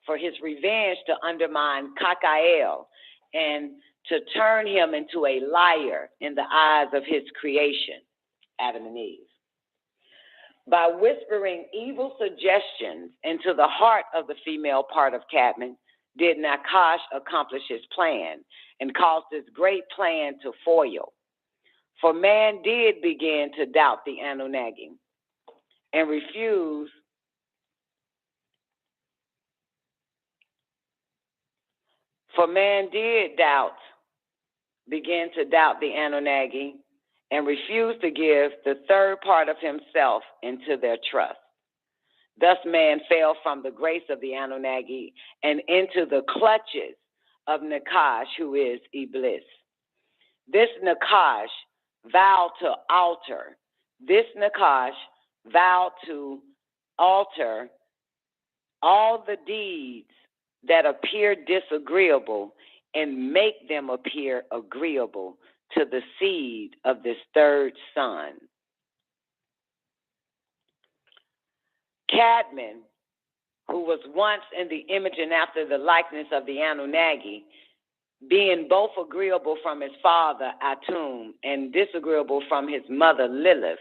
for his revenge to undermine Kakael and to turn him into a liar in the eyes of his creation, Adam and Eve. By whispering evil suggestions into the heart of the female part of Cadman, did Nakash accomplish his plan and caused this great plan to foil. For man did begin to doubt the Anunnaki and refuse begin to doubt the Anunnaki and refused to give the third part of himself into their trust. Thus man fell from the grace of the Anunnaki and into the clutches of Nakash, who is Iblis. This Nakash vowed to alter all the deeds that appear disagreeable and make them appear agreeable to the seed of this third son. Cadman, who was once in the image and after the likeness of the Anunnaki, being both agreeable from his father Atum and disagreeable from his mother Lilith.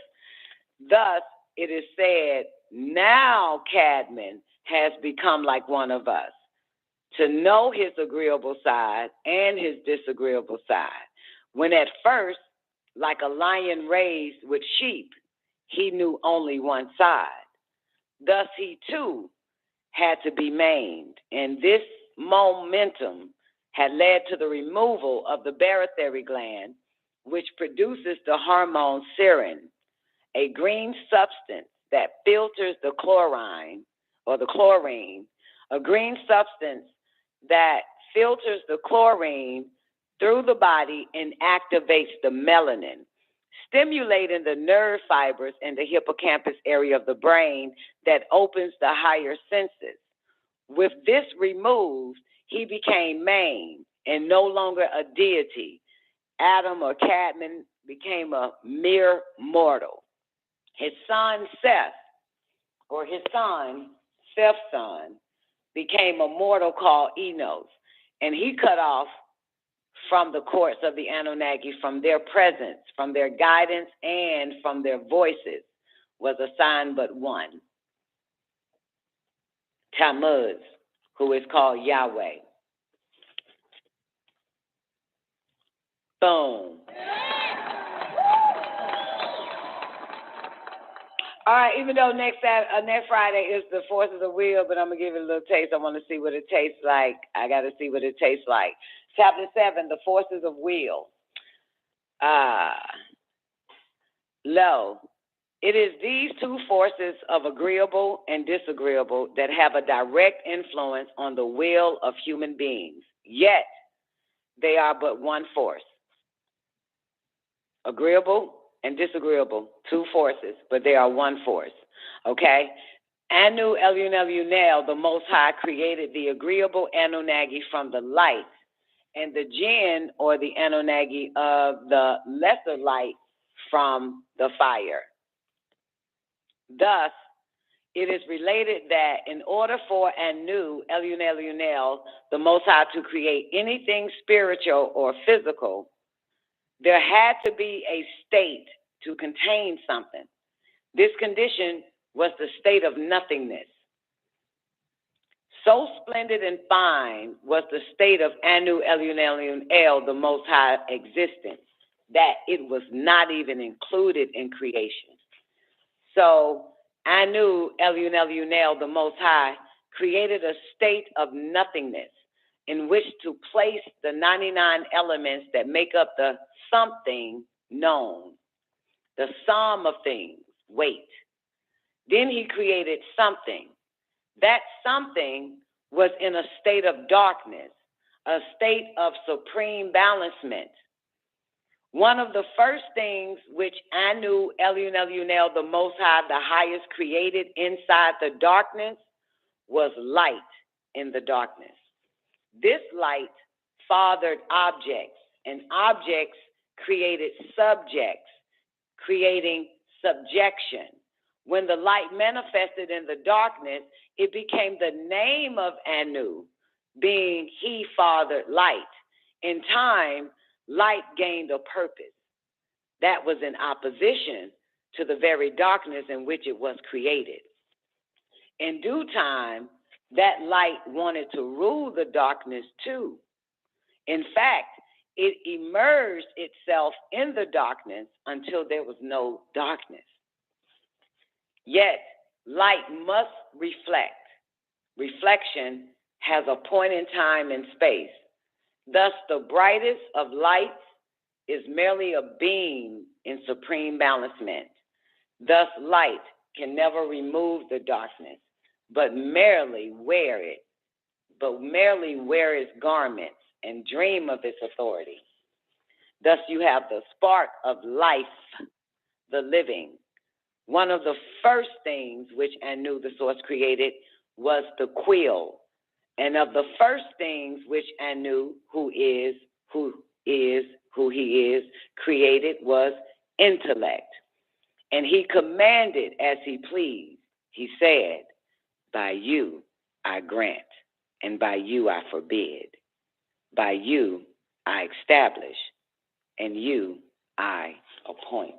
Thus, it is said, now Cadman has become like one of us, to know his agreeable side and his disagreeable side. When at first, like a lion raised with sheep, he knew only one side. Thus he too had to be maimed, and this momentum had led to the removal of the barytheric gland, which produces the hormone serin, a green substance that filters the chlorine, a green substance that filters the chlorine through the body and activates the melanin, stimulating the nerve fibers in the hippocampus area of the brain that opens the higher senses. With this removed, he became maimed and no longer a deity. Adam or Cadman became a mere mortal. His son Seth, or his son, Seth's son, became a mortal called Enos, and he cut off from the courts of the Anunnaki, from their presence, from their guidance, and from their voices, was assigned but one, Tammuz, who is called Yahweh. Boom. All right, even though next Friday is the Forces of Will, but I'm going to give it a little taste. I want to see what it tastes like. I got to see what it tastes like. Chapter 7, the Forces of Will. Lo, it is these two forces of agreeable and disagreeable that have a direct influence on the will of human beings. Yet, they are but one force. Agreeable and disagreeable, two forces, but they are one force, okay? Anu Elunel, the Most High, created the agreeable Anunnaki from the light, and the jinn, or the Anunnaki of the lesser light, from the fire. Thus, it is related that in order for Anu Elunel, the Most High, to create anything spiritual or physical, there had to be a state to contain something. This condition was the state of nothingness. So splendid and fine was the state of Anu Elunel, the Most High existence, that it was not even included in creation. So Anu Elunel, the Most High, created a state of nothingness in which to place the 99 elements that make up the something known, the sum of things, weight. Then he created something. That something was in a state of darkness, a state of supreme balancement. One of the first things which Anu Elunel, the Most High, the highest, created inside the darkness was light in the darkness. This light fathered objects, and objects created subjects, creating subjection. When the light manifested in the darkness, it became the name of Anu, being he fathered light. In time, light gained a purpose that was in opposition to the very darkness in which it was created. In due time, that light wanted to rule the darkness too. In fact, it immersed itself in the darkness until there was no darkness. Yet, light must reflect. Reflection has a point in time and space. Thus, the brightest of lights is merely a beam in supreme balancement. Thus, light can never remove the darkness, but merely wear its garments and dream of its authority. Thus, you have the spark of life, the living. One of the first things which Anu, the source, created was the quill. And of the first things which Anu, who he is, created was intellect. And he commanded as he pleased. He said, by you I grant, and by you I forbid. By you I establish, and you I appoint.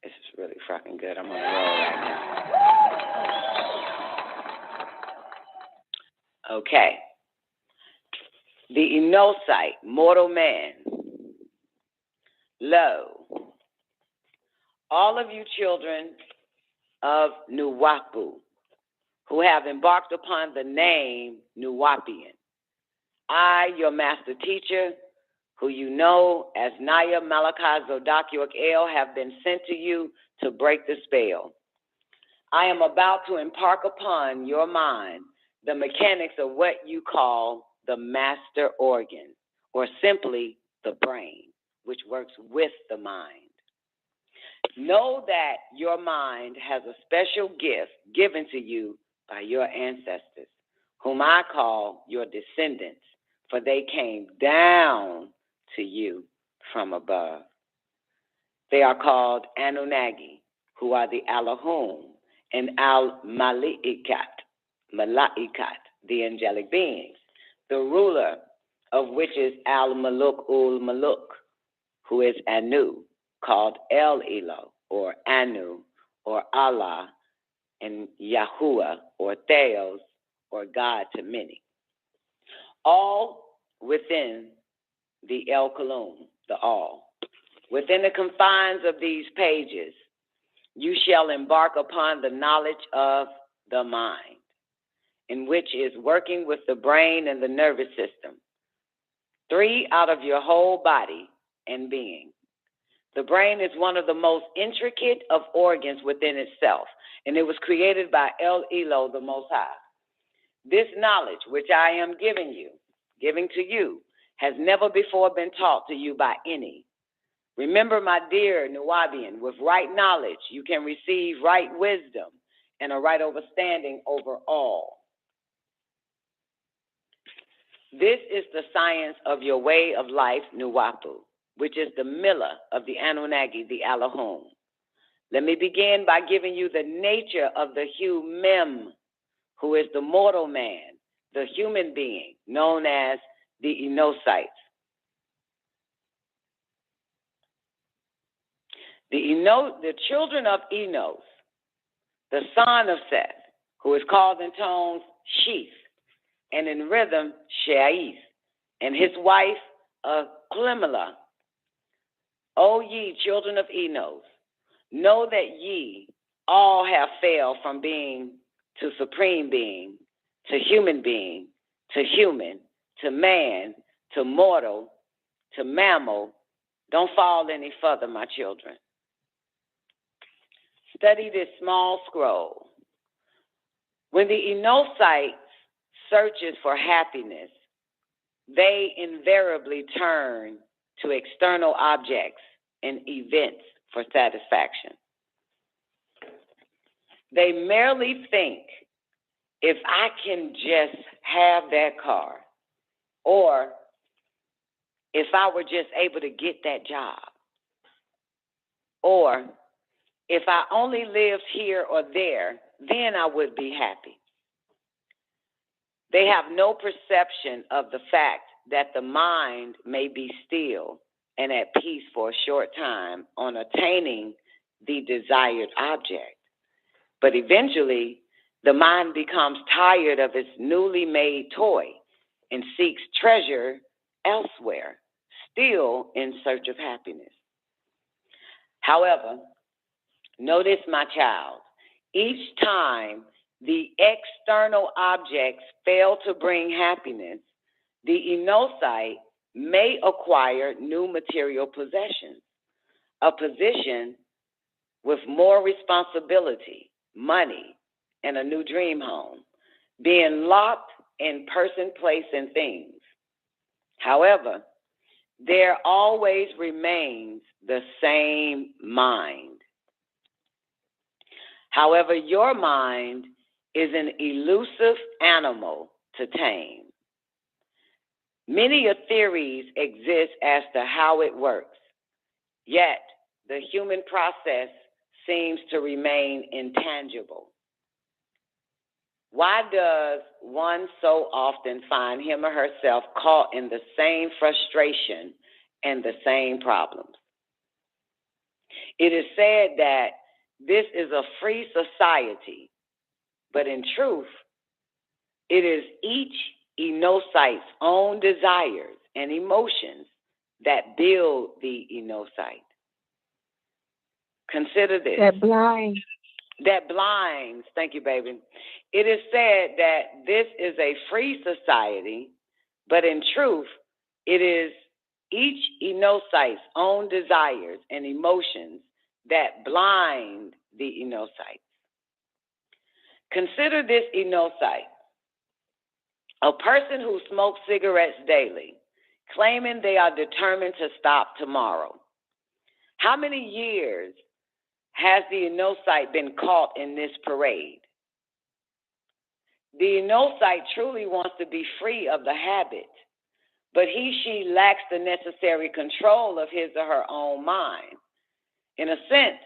This is really fucking good. I'm on a roll right now. Okay. The Enosite, mortal man. Lo, all of you children of Nuwapu, who have embarked upon the name Nuwapian. I, your master teacher, who you know as Naya Malachi Zodak York El, have been sent to you to break the spell. I am about to impart upon your mind the mechanics of what you call the master organ, or simply the brain, which works with the mind. Know that your mind has a special gift given to you by your ancestors, whom I call your descendants, for they came down to you from above. They are called Anunnaki, who are the Elohim, and Al-Mala'ikat, the angelic beings, the ruler of which is Al-Maluk-ul-Maluk, who is Anu, called El-Elo, or Anu, or Allah, and Yahuwah, or Theos, or God to many. All within the El Kalum, the all. Within the confines of these pages, you shall embark upon the knowledge of the mind, in which is working with the brain and the nervous system, 3 out of your whole body and being. The brain is one of the most intricate of organs within itself, and it was created by El Elo, the Most High. This knowledge, which I am giving to you, has never before been taught to you by any. Remember, my dear Nuwabian, with right knowledge, you can receive right wisdom and a right understanding over all. This is the science of your way of life, Nuwapu, which is the Mila of the Anunnaki, the Elohim. Let me begin by giving you the nature of the Mem, who is the mortal man, the human being, known as the Enosites. The children of Enos, the son of Seth, who is called in tones Sheath, and in rhythm Sheaith, and his wife Klimala. O ye children of Enos, know that ye all have failed from being to supreme being, to human being, to human, to man, to mortal, to mammal. Don't fall any further, my children. Study this small scroll. When the Enosite searches for happiness, they invariably turn to external objects and events for satisfaction. They merely think, if I can just have that car, or if I were just able to get that job, or if I only lived here or there, then I would be happy. They have no perception of the fact that the mind may be still and at peace for a short time on attaining the desired object. But eventually, the mind becomes tired of its newly made toy and seeks treasure elsewhere, still in search of happiness. However, notice, my child, each time the external objects fail to bring happiness, the Enosite may acquire new material possessions, a position with more responsibility, money, and a new dream home, being locked in person, place, and things. However, there always remains the same mind. However, your mind is an elusive animal to tame. Many theories exist as to how it works, yet the human process seems to remain intangible. Why does one so often find him or herself caught in the same frustration and the same problems? It is said that this is a free society, but in truth, it is each Enosite's own desires and emotions that build the Enosite. Consider this. That blinds. Thank you, baby. It is said that this is a free society, but in truth, it is each Enosite's own desires and emotions that blind the Enosite. Consider this Enosite, a person who smokes cigarettes daily, claiming they are determined to stop tomorrow. How many years has the Enosite been caught in this parade? The Enosite truly wants to be free of the habit, but she lacks the necessary control of his or her own mind. In a sense,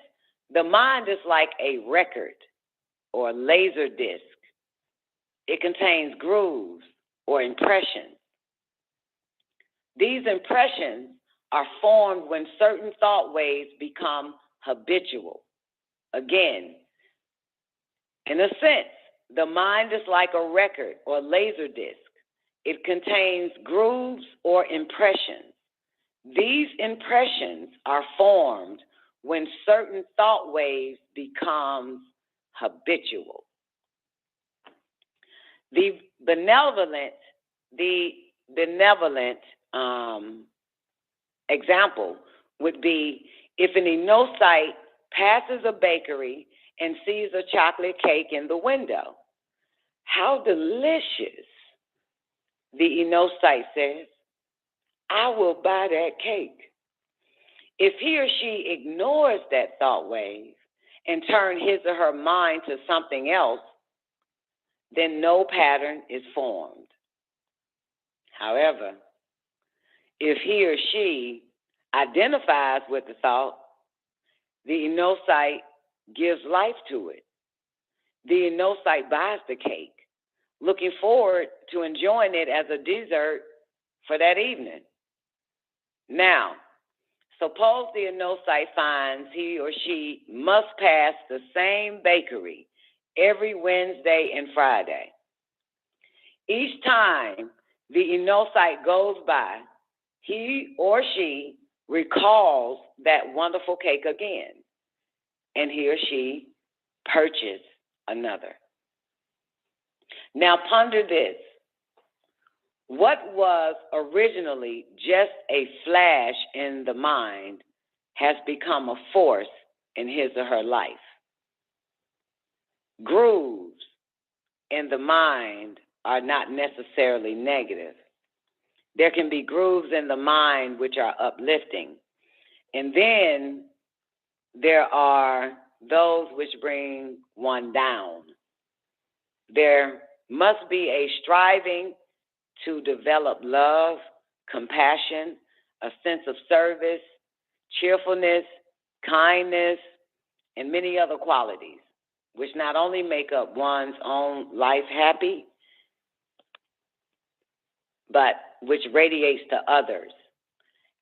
the mind is like a record or a laser disc. It contains grooves or impressions. These impressions are formed when certain thought waves become habitual. Again, in a sense, the mind is like a record or laser disc. It contains grooves or impressions. These impressions are formed when certain thought waves become habitual. The benevolent example would be if an Enosite passes a bakery and sees a chocolate cake in the window. How delicious, the Enosite says. I will buy that cake. If he or she ignores that thought wave and turn his or her mind to something else, then no pattern is formed. However, if he or she identifies with the thought, the enocyte gives life to it. The enocyte buys the cake, looking forward to enjoying it as a dessert for that evening. Now, suppose the enocyte finds he or she must pass the same bakery every Wednesday and Friday. Each time the enocyte goes by, he or she recalls that wonderful cake again, and he or she purchases another. Now ponder this. What was originally just a flash in the mind has become a force in his or her life. Grooves in the mind are not necessarily negative. There can be grooves in the mind which are uplifting. And then there are those which bring one down. There must be a striving to develop love, compassion, a sense of service, cheerfulness, kindness, and many other qualities, which not only make up one's own life happy, but which radiates to others.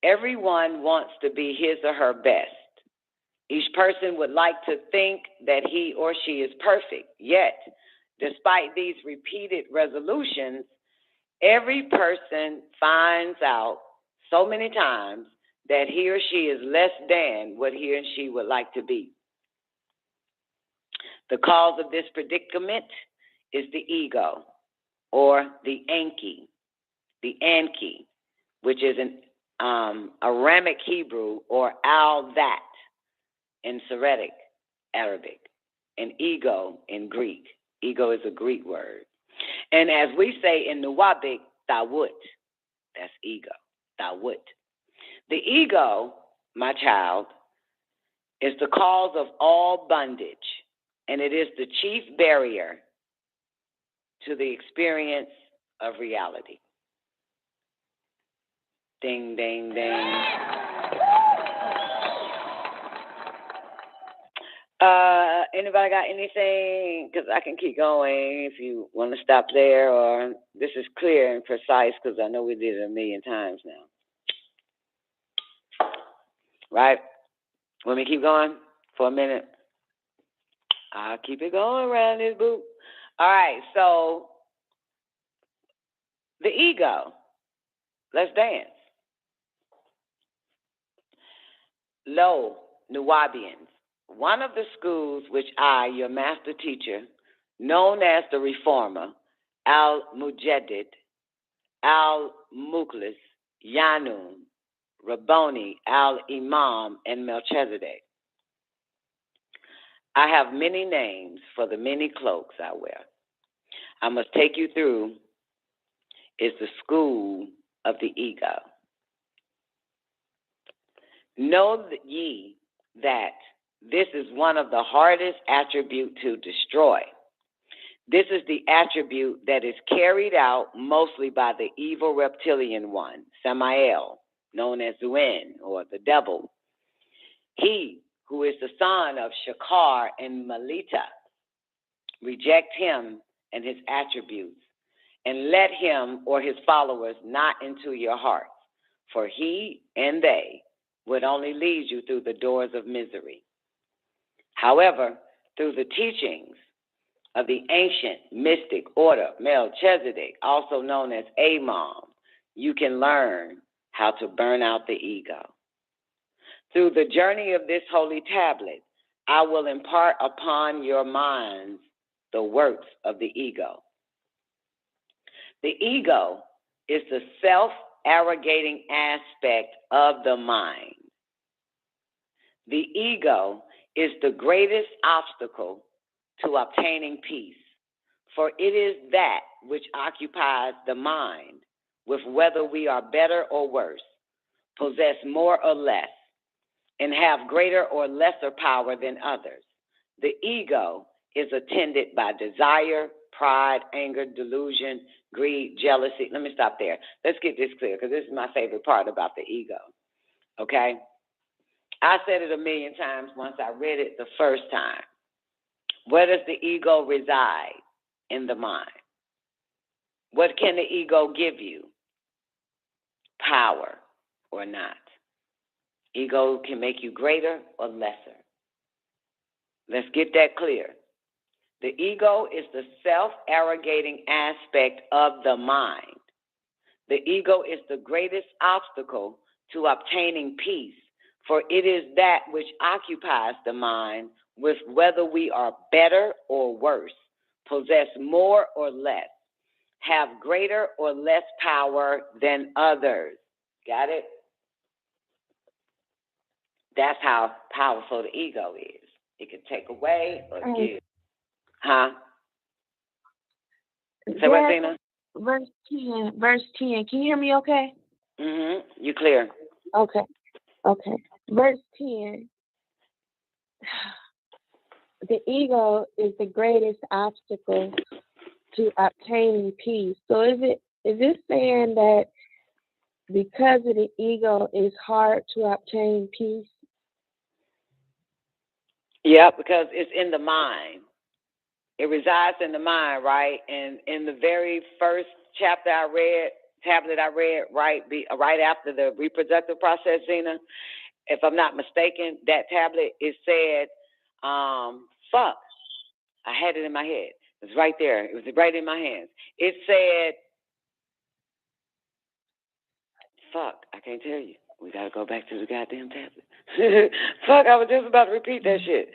Everyone wants to be his or her best. Each person would like to think that he or she is perfect. Yet, despite these repeated resolutions, every person finds out so many times that he or she is less than what he or she would like to be. The cause of this predicament is the ego, or the Anki, which is an Aramic Hebrew, or al-that in Syriac Arabic, and ego in Greek. Ego is a Greek word. And as we say in Nuwabic, tawut, that's ego, tawut. The ego, my child, is the cause of all bondage, and it is the chief barrier to the experience of reality. Ding, ding, ding. Anybody got anything? Because I can keep going if you want to stop there, or this is clear and precise because I know we did it 1,000,000 times now. Right? Want me to keep going for a minute? I'll keep it going around this boot. All right, so the ego. Let's dance. Lo, Nuwabians. One of the schools which I, your master teacher, known as the Reformer, Al-Mujaddid, Al-Mukhlis, Yanun, Rabboni, Al-Imam, and Melchizedek. I have many names for the many cloaks I wear. I must take you through is the school of the ego. Know ye that this is one of the hardest attributes to destroy. This is the attribute that is carried out mostly by the evil reptilian one, Samael, known as Zuen, or the devil. He, who is the son of Shakar and Melita, reject him and his attributes, and let him or his followers not into your hearts, for he and they would only lead you through the doors of misery. However, through the teachings of the ancient mystic order, Melchizedek, also known as Imam, you can learn how to burn out the ego. Through the journey of this holy tablet, I will impart upon your minds the works of the ego. The ego is the self-arrogating aspect of the mind. The ego is the greatest obstacle to obtaining peace, for it is that which occupies the mind with whether we are better or worse, possess more or less, and have greater or lesser power than others. The ego is attended by desire, pride, anger, delusion, greed, jealousy. Let me stop there. Let's get this clear, because this is my favorite part about the ego. Okay? I said it a million times once I read it the first time. Where does the ego reside? In the mind. What can the ego give you? Power or not. Ego can make you greater or lesser. Let's get that clear. The ego is the self-arrogating aspect of the mind. The ego is the greatest obstacle to obtaining peace, for it is that which occupies the mind with whether we are better or worse, possess more or less, have greater or less power than others. Got it? That's how powerful the ego is. It can take away or give. Huh? Say what, Zena? Verse 10. Can you hear me okay? Mm-hmm. You clear. Okay. Verse 10. The ego is the greatest obstacle to obtaining peace. So is it saying that because of the ego, it's hard to obtain peace? Yeah, because it's in the mind. It resides in the mind, right? And in the very first tablet I read, right after the reproductive process, Zena, if I'm not mistaken, that tablet, it said, fuck. I had it in my head. It was right there. It was right in my hands. It said, fuck, I can't tell you. We got to go back to the goddamn tablet. Fuck, I was just about to repeat that shit.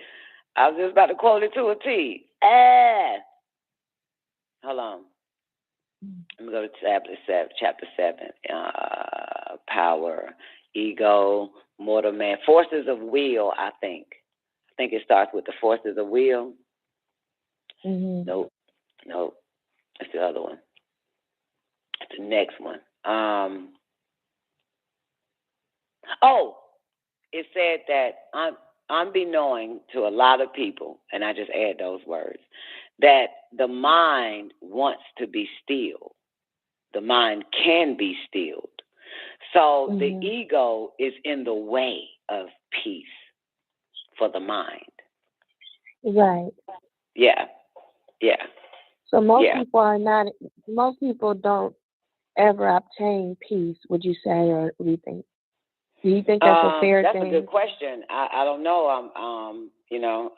I was just about to quote it to a T. Hold on. Let me go to tablet 7, chapter 7. Power, ego, mortal man. Forces of will, I think. I think it starts with the forces of will. Mm-hmm. Nope. That's the other one. That's the next one. It said that unbeknown to a lot of people, and I just add those words, that the mind wants to be stilled. The mind can be stilled. So the ego is in the way of peace for the mind. Right. Yeah. So most people don't ever obtain peace, would you say, or do you think? Do you think that's a fair thing? That's a good question. I don't know.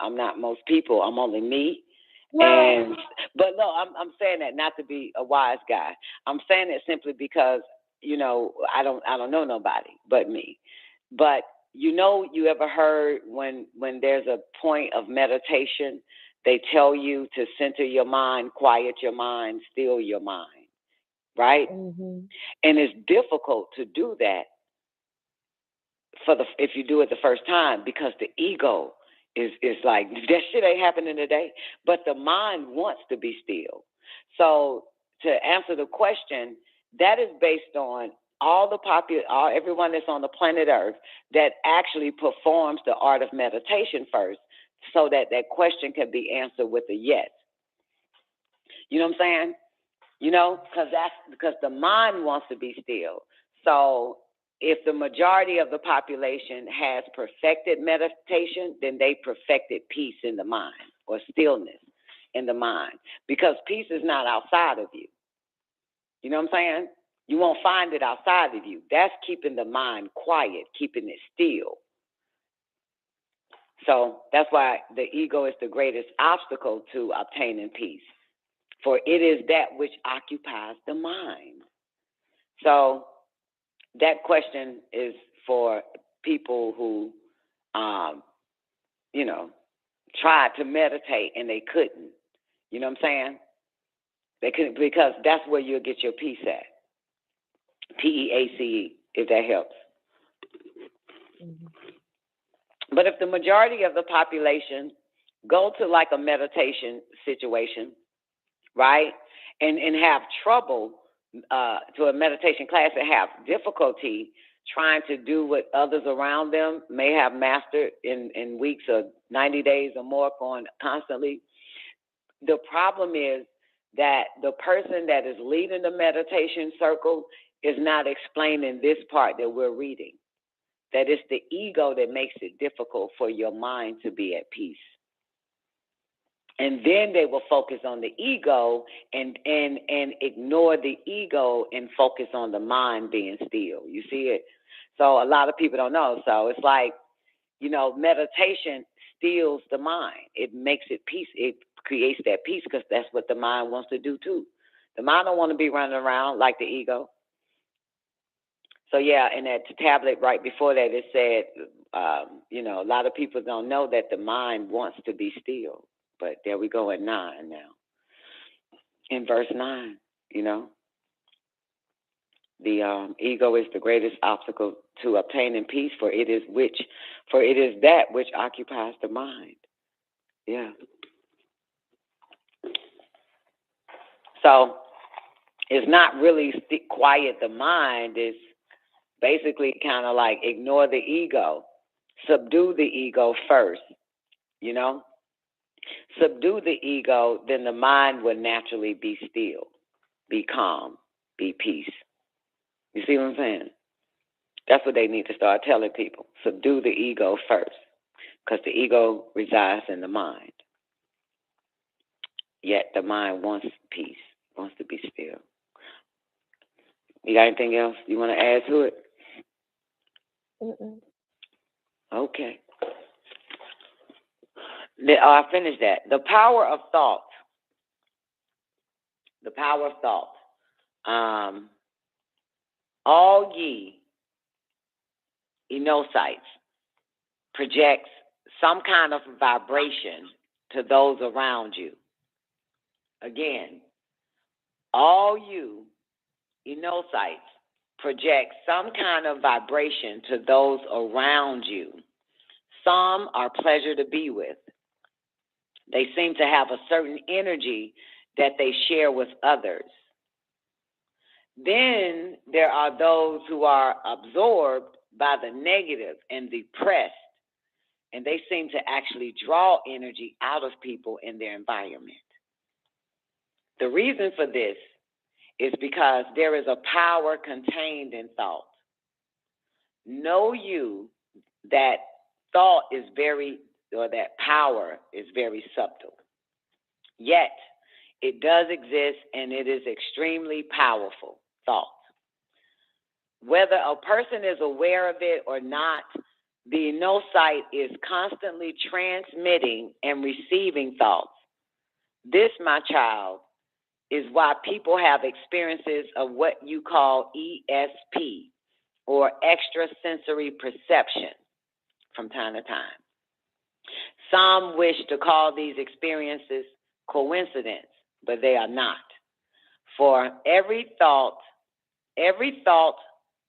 I'm not most people. I'm only me. No. But no, I'm saying that not to be a wise guy. I'm saying it simply because, I don't know nobody but me. But you ever heard when there's a point of meditation, they tell you to center your mind, quiet your mind, still your mind, right? Mm-hmm. And it's difficult to do that if you do it the first time, because the ego is like, that shit ain't happening today. But the mind wants to be still. So to answer the question, that is based on everyone that's on the planet Earth that actually performs the art of meditation first, so that question can be answered with a yes. You know what I'm saying? Because the mind wants to be still. So if the majority of the population has perfected meditation, then they perfected peace in the mind, or stillness in the mind, because peace is not outside of you. You know what I'm saying? You won't find it outside of you. That's keeping the mind quiet, keeping it still. So that's why the ego is the greatest obstacle to obtaining peace, for it is that which occupies the mind. So that question is for people who, tried to meditate and they couldn't. You know what I'm saying? They couldn't, because that's where you'll get your peace at. PEACE, if that helps. Mm-hmm. But if the majority of the population go to like a meditation situation, right, and have trouble to a meditation class and have difficulty trying to do what others around them may have mastered in weeks or 90 days or more, going constantly. The problem is that the person that is leading the meditation circle is not explaining this part that we're reading, that it's the ego that makes it difficult for your mind to be at peace. And then they will focus on the ego and ignore the ego and focus on the mind being still. You see it? So a lot of people don't know. So it's like, meditation stills the mind. It makes it peace. It creates that peace because that's what the mind wants to do too. The mind don't want to be running around like the ego. So yeah, in that tablet right before that, it said, a lot of people don't know that the mind wants to be still. But there we go at 9 now. In verse 9, the ego is the greatest obstacle to obtaining peace, for it is that which occupies the mind. Yeah. So it's not really quiet the mind. It's basically kind of like ignore the ego, subdue the ego first. Subdue the ego, then the mind will naturally be still, be calm, be peace. You see what I'm saying? That's what they need to start telling people. Subdue the ego first, because the ego resides in the mind. Yet the mind wants peace, wants to be still. You got anything else you want to add to it? Mm-mm. Okay. I finished that. The power of thought. The power of thought. All ye enocytes projects some kind of vibration to those around you. Again, all you enocytes project some kind of vibration to those around you. Some are pleasure to be with. They seem to have a certain energy that they share with others. Then there are those who are absorbed by the negative and depressed, and they seem to actually draw energy out of people in their environment. The reason for this is because there is a power contained in thought. Know you that thought is that power is very subtle. Yet, it does exist and it is extremely powerful, thought. Whether a person is aware of it or not, the enocyte is constantly transmitting and receiving thoughts. This, my child, is why people have experiences of what you call ESP, or extrasensory perception, from time to time. Some wish to call these experiences coincidence, but they are not. For every thought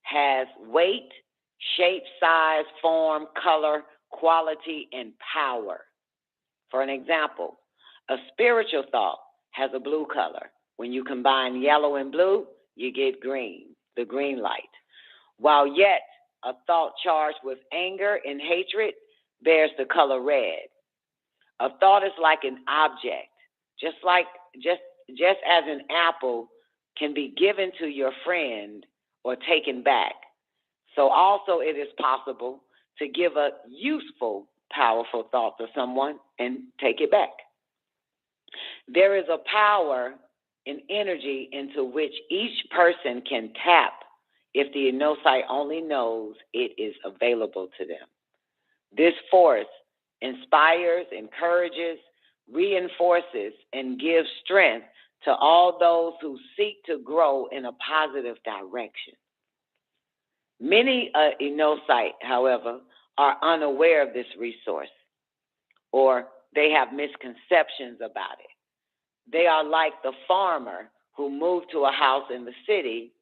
has weight, shape, size, form, color, quality, and power. For an example, a spiritual thought has a blue color. When you combine yellow and blue, you get green, the green light. While yet a thought charged with anger and hatred bears the color red. A thought is like an object, just as an apple can be given to your friend or taken back. So also it is possible to give a useful, powerful thought to someone and take it back. There is a power and energy into which each person can tap if the enocyte only knows it is available to them. This force inspires, encourages, reinforces, and gives strength to all those who seek to grow in a positive direction. Many enocytes, however, are unaware of this resource, or they have misconceptions about it. They are like the farmer who moved to a house in the city,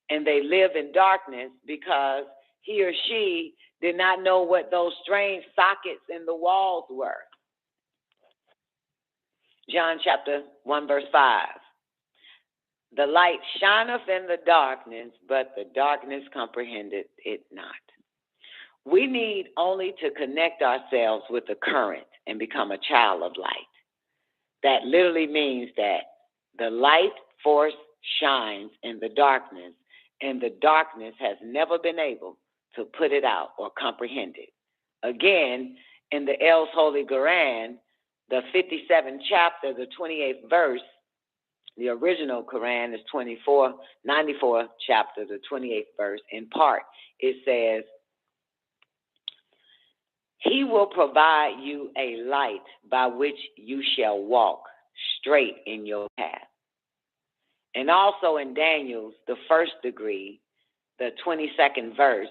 and they live in darkness because he or she did not know what those strange sockets in the walls were. John chapter 1, verse 5. The light shineth in the darkness, but the darkness comprehended it not. We need only to connect ourselves with the current and become a child of light. That literally means that the light force shines in the darkness, and the darkness has never been able to put it out or comprehend it. Again, in the L's Holy Quran, the 57th chapter, the 28th verse, the original Quran is 94 chapter, the 28th verse. In part, it says, He will provide you a light by which you shall walk straight in your path. And also in Daniel's, the first degree, the 22nd verse,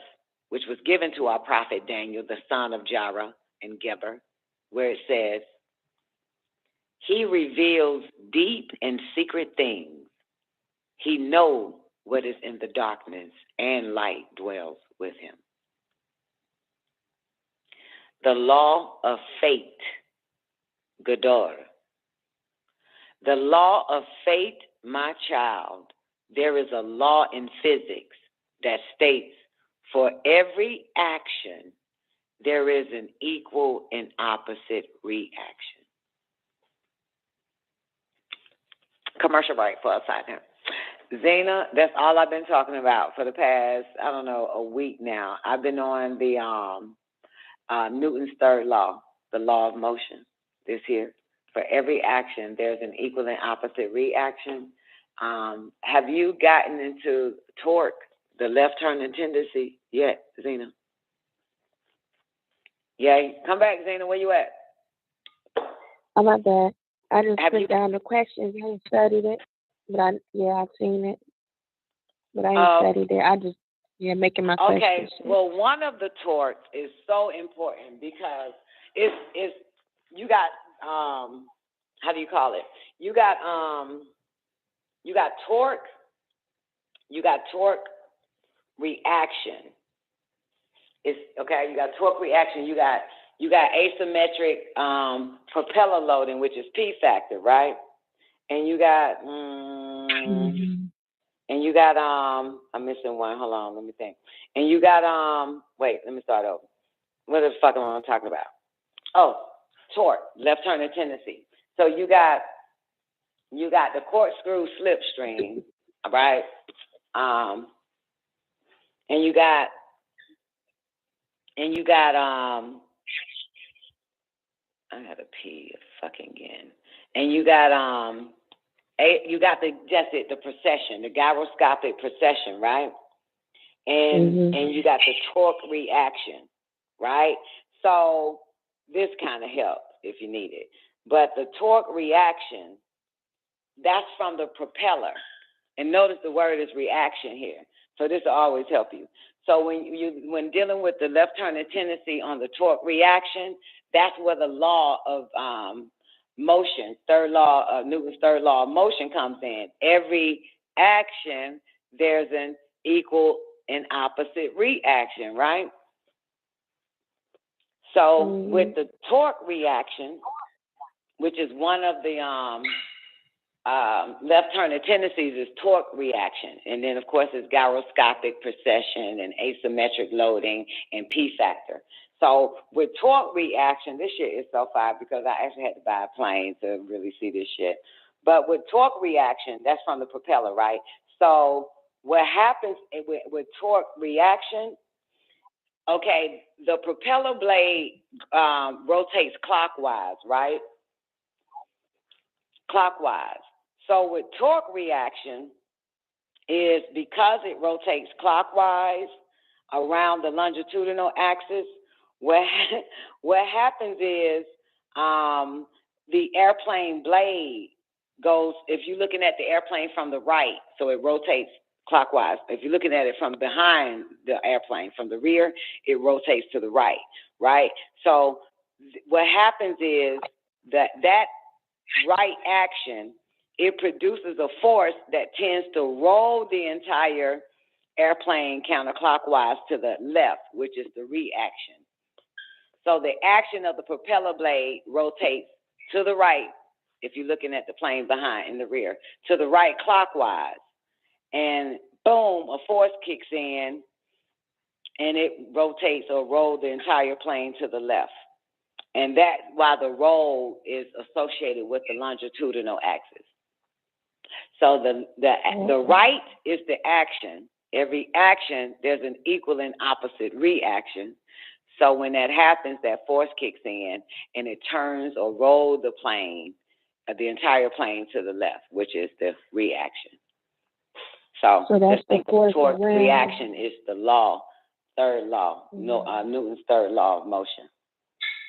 which was given to our prophet Daniel, the son of Jara and Geber, where it says, He reveals deep and secret things. He knows what is in the darkness, and light dwells with him. The law of fate, Gador. The law of fate, my child, there is a law in physics that states for every action, there is an equal and opposite reaction. Commercial break for a second. Zena, that's all I've been talking about for the past, a week now. I've been on the Newton's third law, the law of motion, this here. For every action, there's an equal and opposite reaction. Have you gotten into torque, the left-turning tendency yet, Zena? Yay. Come back, Zena. Where you at? Oh, my bad. I just put down the questions. I ain't studied it. But I've seen it. But I ain't studied it. I just, making my questions. Okay. Well, one of the torques is so important because it's you got, how do you call it? You got torque. You got torque reaction. It's okay. You got torque reaction. You got asymmetric propeller loading, which is P factor, right? And you got I'm missing one. Hold on, let me think. And you got wait, let me start over. What the fuck am I talking about? Oh, torque, left turning tendency. So you got the corkscrew slipstream, right? And you got I had a pee fucking again. And you got the precession, the gyroscopic precession, right? And you got the torque reaction, right? So this kind of helps if you need it. But the torque reaction, that's from the propeller. And notice the word is reaction here. So this will always help you. So when dealing with the left turning tendency on the torque reaction, that's where the law of motion, Newton's third law of motion comes in. Every action, there's an equal and opposite reaction, right? So with the torque reaction, which is one of the left turning tendencies, is torque reaction. And then, of course, it's gyroscopic precession and asymmetric loading and P factor. So with torque reaction, this shit is so fire because I actually had to buy a plane to really see this shit. But with torque reaction, that's from the propeller, right? So what happens with torque reaction, okay, the propeller blade rotates clockwise, right? Clockwise. So with torque reaction is because it rotates clockwise around the longitudinal axis, what happens is the airplane blade goes, if you're looking at the airplane from the right, so it rotates clockwise. If you're looking at it from behind the airplane, from the rear, it rotates to the right, right? So what happens is that right action, it produces a force that tends to roll the entire airplane counterclockwise to the left, which is the reaction. So the action of the propeller blade rotates to the right if you're looking at the plane behind in the rear, to the right clockwise. And boom, a force kicks in, and it rotates or rolls the entire plane to the left. And that's why the roll is associated with the longitudinal axis. So the right is the action. Every action, there's an equal and opposite reaction. So when that happens, that force kicks in, and it turns or rolls the plane, the entire plane to the left, which is the reaction. So that's the force torque around. reaction is the law, third law, Newton's third law of motion.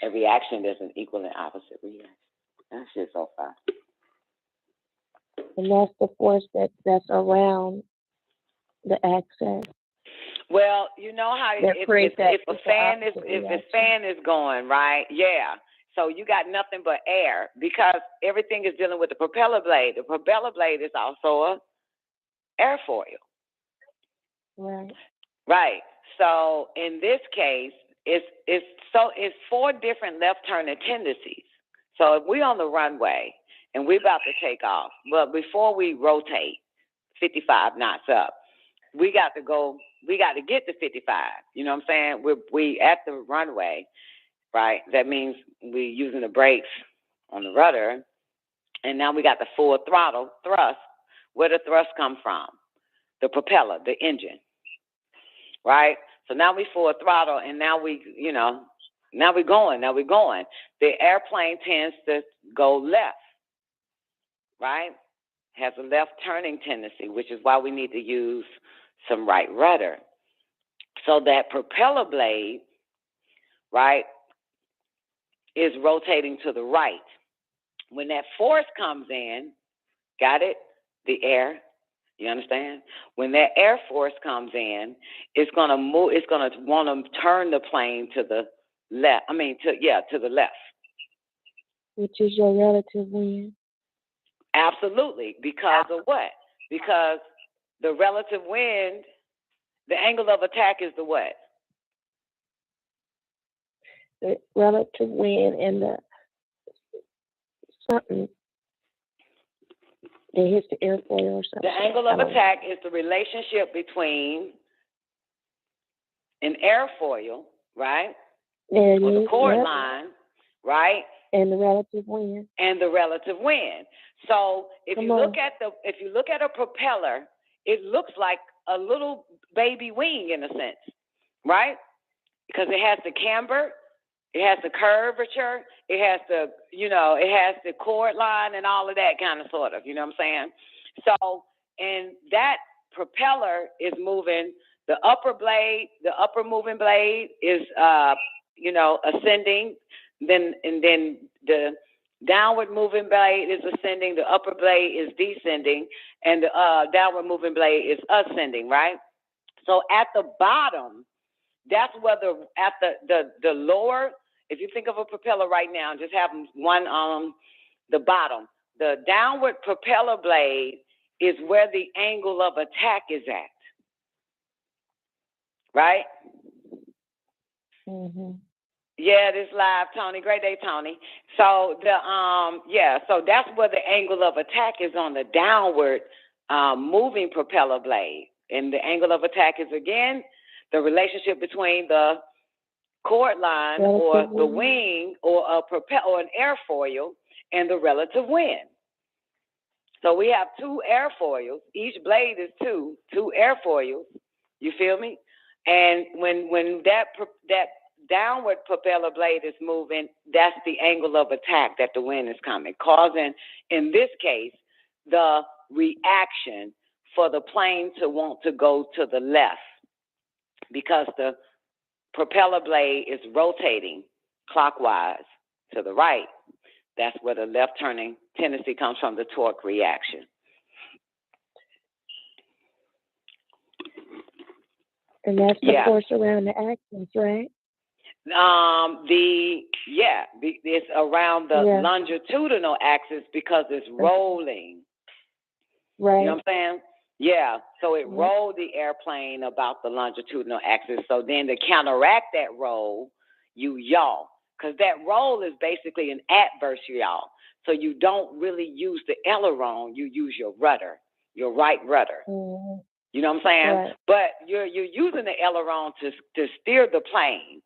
Every action, there's an equal and opposite reaction. That shit's so far. And that's the force that's around the axis. Well, you know how if a fan is going, right? Yeah. So you got nothing but air because everything is dealing with the propeller blade. The propeller blade is also a airfoil. Right. Right. So in this case, it's 4 different left turning tendencies. So if we're on the runway and we're about to take off, but before we rotate 55 knots up, we got to get to 55. You know what I'm saying? We at the runway, right? That means we're using the brakes on the rudder, and now we got the full throttle thrust. Where the thrust come from? The propeller, the engine, right? So now we full throttle, and now we're going. The airplane tends to go left, right? Has a left turning tendency, which is why we need to use some right rudder. So that propeller blade, right, is rotating to the right. When that force comes in, got it? The air, you understand? When that air force comes in, it's gonna move. It's gonna want to turn the plane to the left. To the left. Which is your relative wind. Absolutely. Because of what? Because the relative wind, the angle of attack is the what? The relative wind and the something that hits the airfoil or something. The angle of attack is the relationship between an airfoil, right? Or the cord line, right? And the relative wind. And the relative wind. So if you look at a propeller, it looks like a little baby wing in a sense, right? Because it has the camber, it has the curvature, it has the cord line and all of that kind of sort of, you know what I'm saying? So, and that propeller is moving, the upper moving blade is, ascending, then the downward moving blade is ascending, the upper blade is descending, and the downward moving blade is ascending, right? So at the bottom, that's where the lower, if you think of a propeller right now, just have one on the bottom. The downward propeller blade is where the angle of attack is at, right? Mm-hmm. Yeah, this live, Tony. Great day, Tony. So so that's where the angle of attack is on the downward moving propeller blade. And the angle of attack is, again, the relationship between the cord line or the wing or a or an airfoil and the relative wind. So we have 2 airfoils. Each blade is two airfoils. You feel me? And when that downward propeller blade is moving, that's the angle of attack that the wind is coming, causing, in this case, the reaction for the plane to want to go to the left because the propeller blade is rotating clockwise to the right. That's where the left turning tendency comes from, the torque reaction. And that's the force around the axis, right? It's around the longitudinal axis because it's rolling. Right. You know what I'm saying? Yeah. So it rolled the airplane about the longitudinal axis. So then to counteract that roll, you yaw. because that roll is basically an adversarial. So you don't really use the aileron, you use your rudder, your right rudder. Mm-hmm. You know what I'm saying? Right. But you're using the aileron to steer the plane.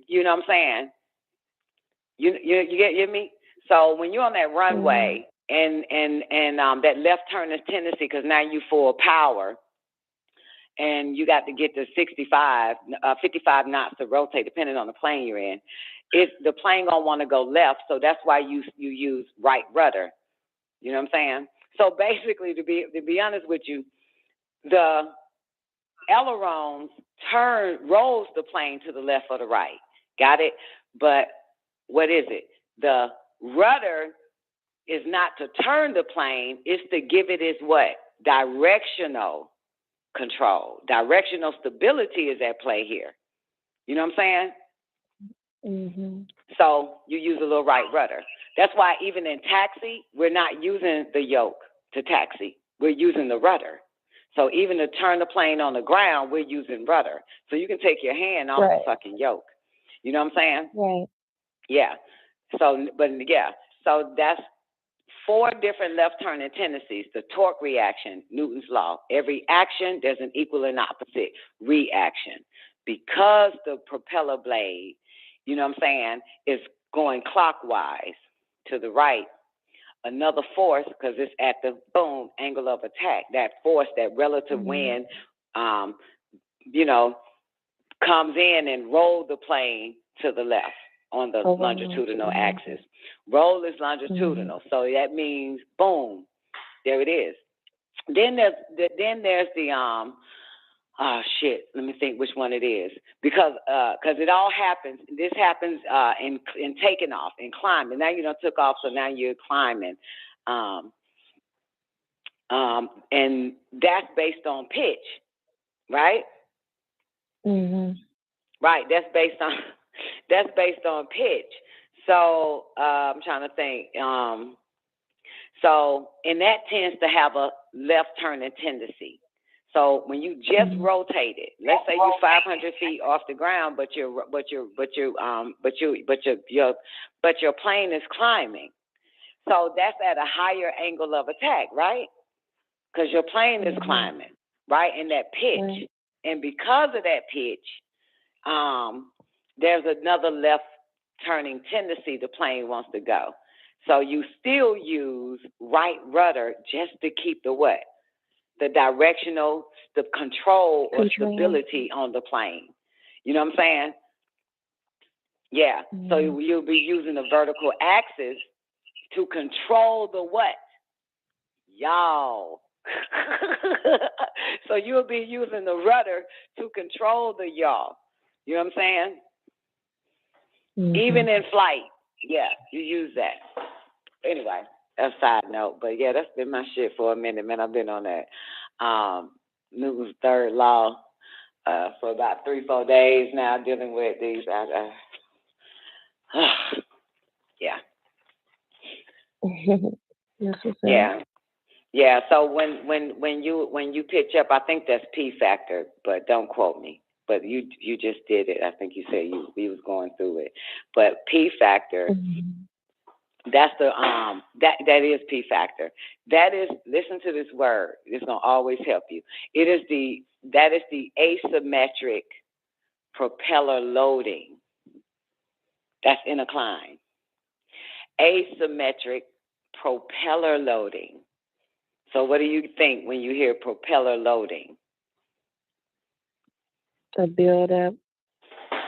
You know what I'm saying? You get me? So when you're on that runway and that left turning tendency, because now you full power, and you got to get to 55 knots to rotate, depending on the plane you're in. The plane gonna want to go left, so that's why you use right rudder. You know what I'm saying? So basically, to be honest with you, the ailerons rolls the plane to the left or the right. Got it? But what is it? The rudder is not to turn the plane, it's to give it its what? Directional control. Directional stability is at play here. You know what I'm saying? Mm-hmm. So you use a little right rudder. That's why even in taxi, we're not using the yoke to taxi. We're using the rudder. So even to turn the plane on the ground, we're using rudder. So you can take your hand off the fucking yoke. You know what I'm saying? Right. Yeah. So that's 4 different left turning tendencies. The torque reaction, Newton's law. Every action, there's an equal and opposite reaction. Because the propeller blade, you know what I'm saying, is going clockwise to the right, another force, because it's at the boom angle of attack, that force, that relative wind, comes in and rolls the plane to the left on the longitudinal axis. Roll is longitudinal, so that means boom, there it is. Then there's the let me think which one it is, because it all happens. This happens in taking off and climbing. Now you done took off, so now you're climbing, and that's based on pitch, right? Mm-hmm. Right. That's based on pitch. So I'm trying to think. So and that tends to have a left turning tendency. So when you just rotate it, let's say you're 500 feet off the ground, but your plane is climbing. So that's at a higher angle of attack, right? Because your plane is climbing, right? In that pitch, and because of that pitch, there's another left turning tendency the plane wants to go. So you still use right rudder just to keep the what? The directional, the control or stability on the plane. You know what I'm saying? Yeah. So you'll be using the vertical axis to control the what? Yaw. So you'll be using the rudder to control the yaw. You know what I'm saying? Even in flight, yeah, you use that. Anyway, that's a side note, but yeah, that's been my shit for a minute, man. I've been on that Newton's third law for about 3-4 days now, dealing with these. Yeah. Yeah. So when you pitch up, I think that's P factor, but don't quote me. But you just did it. I think you said you was going through it. But P factor. That's the that is P factor. That is, listen to this word. It's gonna always help you. That is the asymmetric propeller loading. That's in a climb. Asymmetric propeller loading. So what do you think when you hear propeller loading? A build up.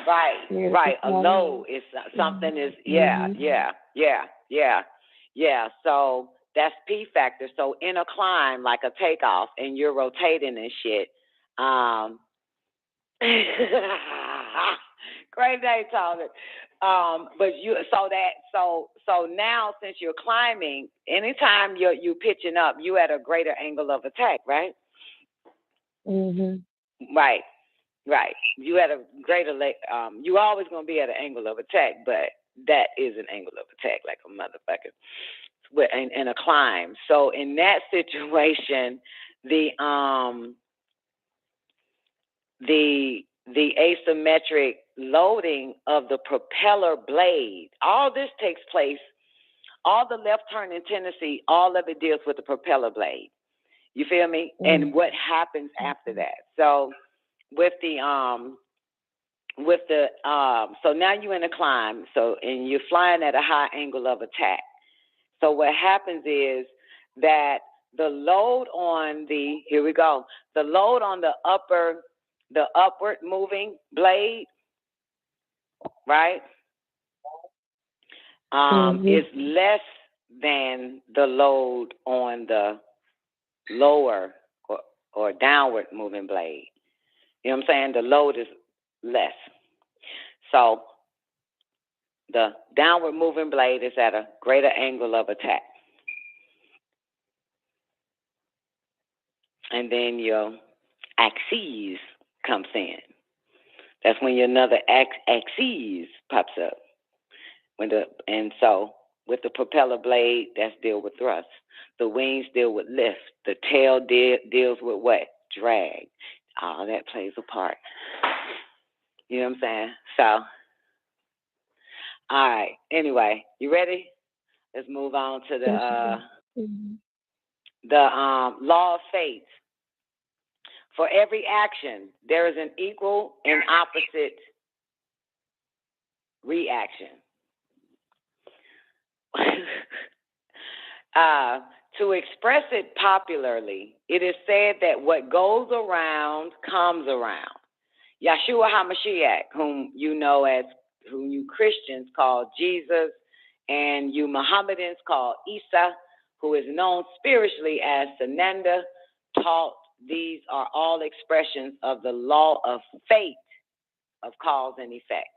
Right. A load is something is yeah. So that's P factor. So in a climb, like a takeoff, and you're rotating and shit. Great day, talking. But so now since you're climbing, anytime you pitching up, you at a greater angle of attack, right? Right. You at a greater, you always going to be at an angle of attack, but that is an angle of attack, like a motherfucker, in a climb. So in that situation, the asymmetric loading of the propeller blade. All this takes place, all the left turning tendency, all of it deals with the propeller blade. You feel me? And what happens after that. So with the so now you're in a climb, and you're flying at a high angle of attack. So what happens is that the load on the load on the upward moving blade, right, is less than the load on the lower or downward moving blade. You know what I'm saying? The load is less. So the downward moving blade is at a greater angle of attack. And then your axis comes in. That's when your another axis pops up. So with the propeller blade, that's deal with thrust. The wings deal with lift. The tail deals with what? Drag. All that plays a part. You know what I'm saying? So, all right. Anyway, you ready? Let's move on to the law of fate. For every action, there is an equal and opposite reaction. To express it popularly, it is said that what goes around comes around. Yeshua HaMashiach, whom you Christians call Jesus, and you Mohammedans call Isa, who is known spiritually as Sananda, taught these are all expressions of the law of fate, of cause and effect.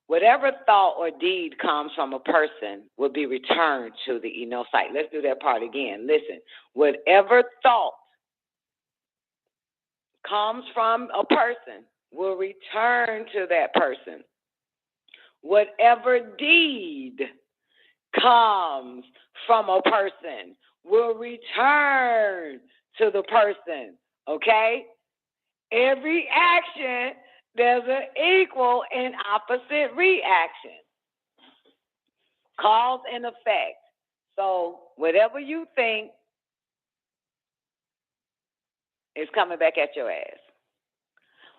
Whatever thought or deed comes from a person will be returned to the site. Let's do that part again. Listen, whatever thought comes from a person will return to that person. Whatever deed comes from a person will return to the person, okay? Every action, there's an equal and opposite reaction. Cause and effect. So whatever you think is coming back at your ass.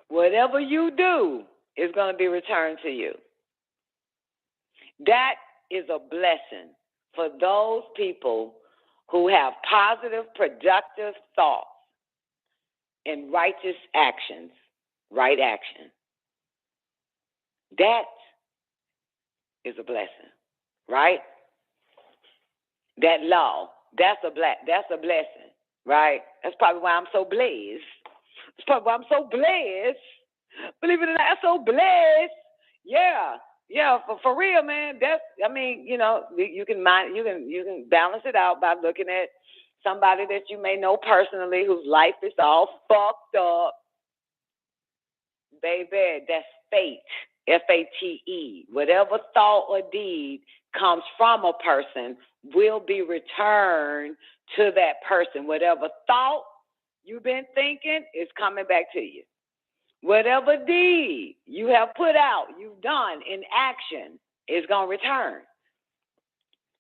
Whatever you do is going to be returned to you. That is a blessing for those people who have positive, productive thoughts and righteous actions, right action. That is a blessing, right? That law, that's a blessing, right? That's probably why I'm so blessed. That's probably why I'm so blessed. Believe it or not, I'm so blessed. Yeah, for real, man. You can balance it out by looking at somebody that you may know personally whose life is all fucked up. Baby, that's fate. F-A-T-E. Whatever thought or deed comes from a person will be returned to that person. Whatever thought you've been thinking is coming back to you. Whatever deed you have put out, you've done in action, is gonna return.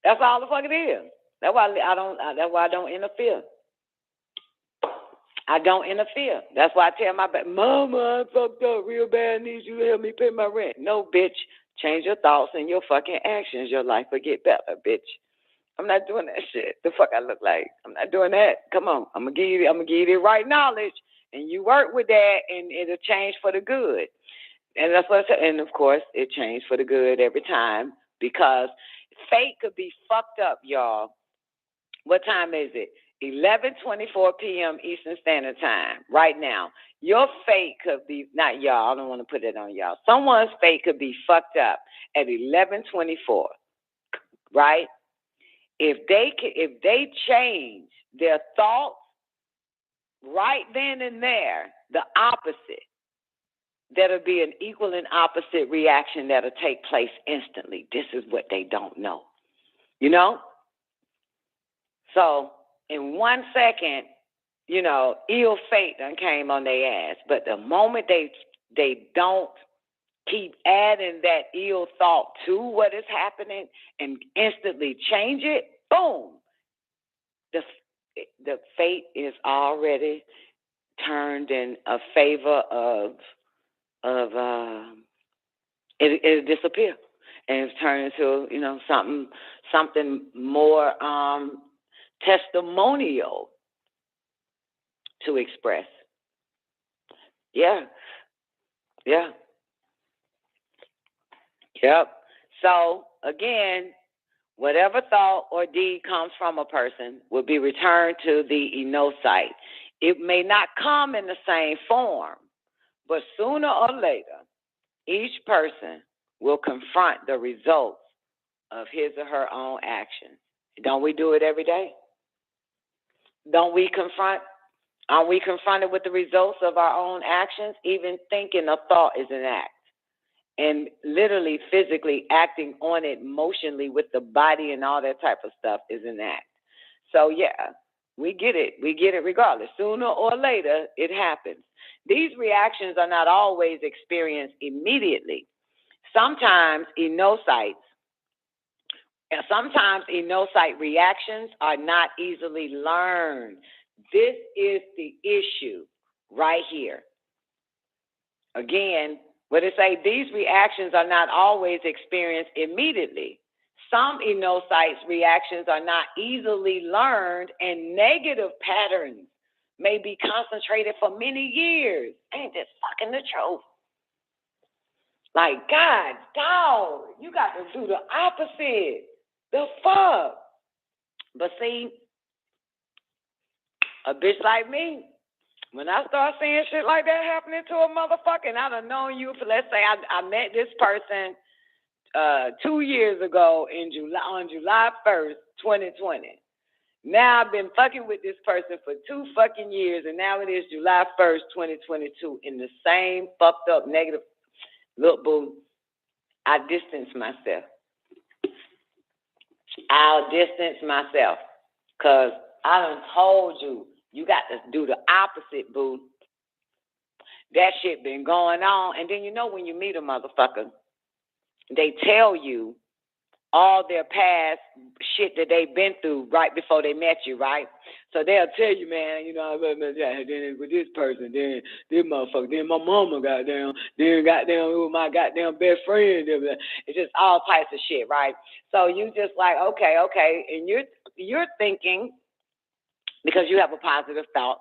That's all the fuck it is. That's why I don't interfere. I don't interfere. That's why I tell my mama, I fucked up real bad. I need you to help me pay my rent. No, bitch. Change your thoughts and your fucking actions. Your life will get better, bitch. I'm not doing that shit. The fuck I look like? I'm not doing that. Come on. I'm gonna give you the right knowledge, and you work with that, and it'll change for the good. And that's what I said. And of course, it changed for the good every time, because fate could be fucked up, y'all. What time is it? 11:24 p.m. Eastern Standard Time right now. Your fate could be, not y'all, I don't want to put it on y'all. Someone's fate could be fucked up at 11:24, right? If they change their thoughts right then and there, the opposite, that'll be an equal and opposite reaction that'll take place instantly. This is what they don't know, you know? So in 1 second, ill fate done came on their ass. But the moment they don't keep adding that ill thought to what is happening and instantly change it, boom, the fate is already turned in a favor of it'll disappear, and it's turned into something more testimonial to express. Yeah. Yep. So again, whatever thought or deed comes from a person will be returned to the enocyte. It may not come in the same form, but sooner or later, each person will confront the results of his or her own actions. Don't we do it every day? Aren't we confronted with the results of our own actions? Even thinking a thought is an act. And literally, physically acting on it emotionally with the body and all that type of stuff is an act. So, yeah, we get it. We get it regardless. Sooner or later, it happens. These reactions are not always experienced immediately. Sometimes enocyte reactions are not easily learned. This is the issue right here. Again, what it say, these reactions are not always experienced immediately. Some enocytes reactions are not easily learned, and negative patterns may be concentrated for many years. Ain't this fucking the truth? Like, God, dog, you got to do the opposite. The fuck? But see, a bitch like me, when I start seeing shit like that happening to a motherfucker, and I done known you for, let's say I met this person 2 years ago on July 1st, 2020. Now I've been fucking with this person for 2 fucking years, and now it is July 1st, 2022, in the same fucked up negative. Look, boo, I distance myself. I'll distance myself, because I done told you, you got to do the opposite, boo. That shit been going on. And then when you meet a motherfucker, they tell you all their past shit that they've been through right before they met you, right? So they'll tell you, man, then with this person, then this motherfucker, then my mama then with my goddamn best friend. It's just all types of shit, right? So you just like, okay, and you're thinking, because you have a positive thought,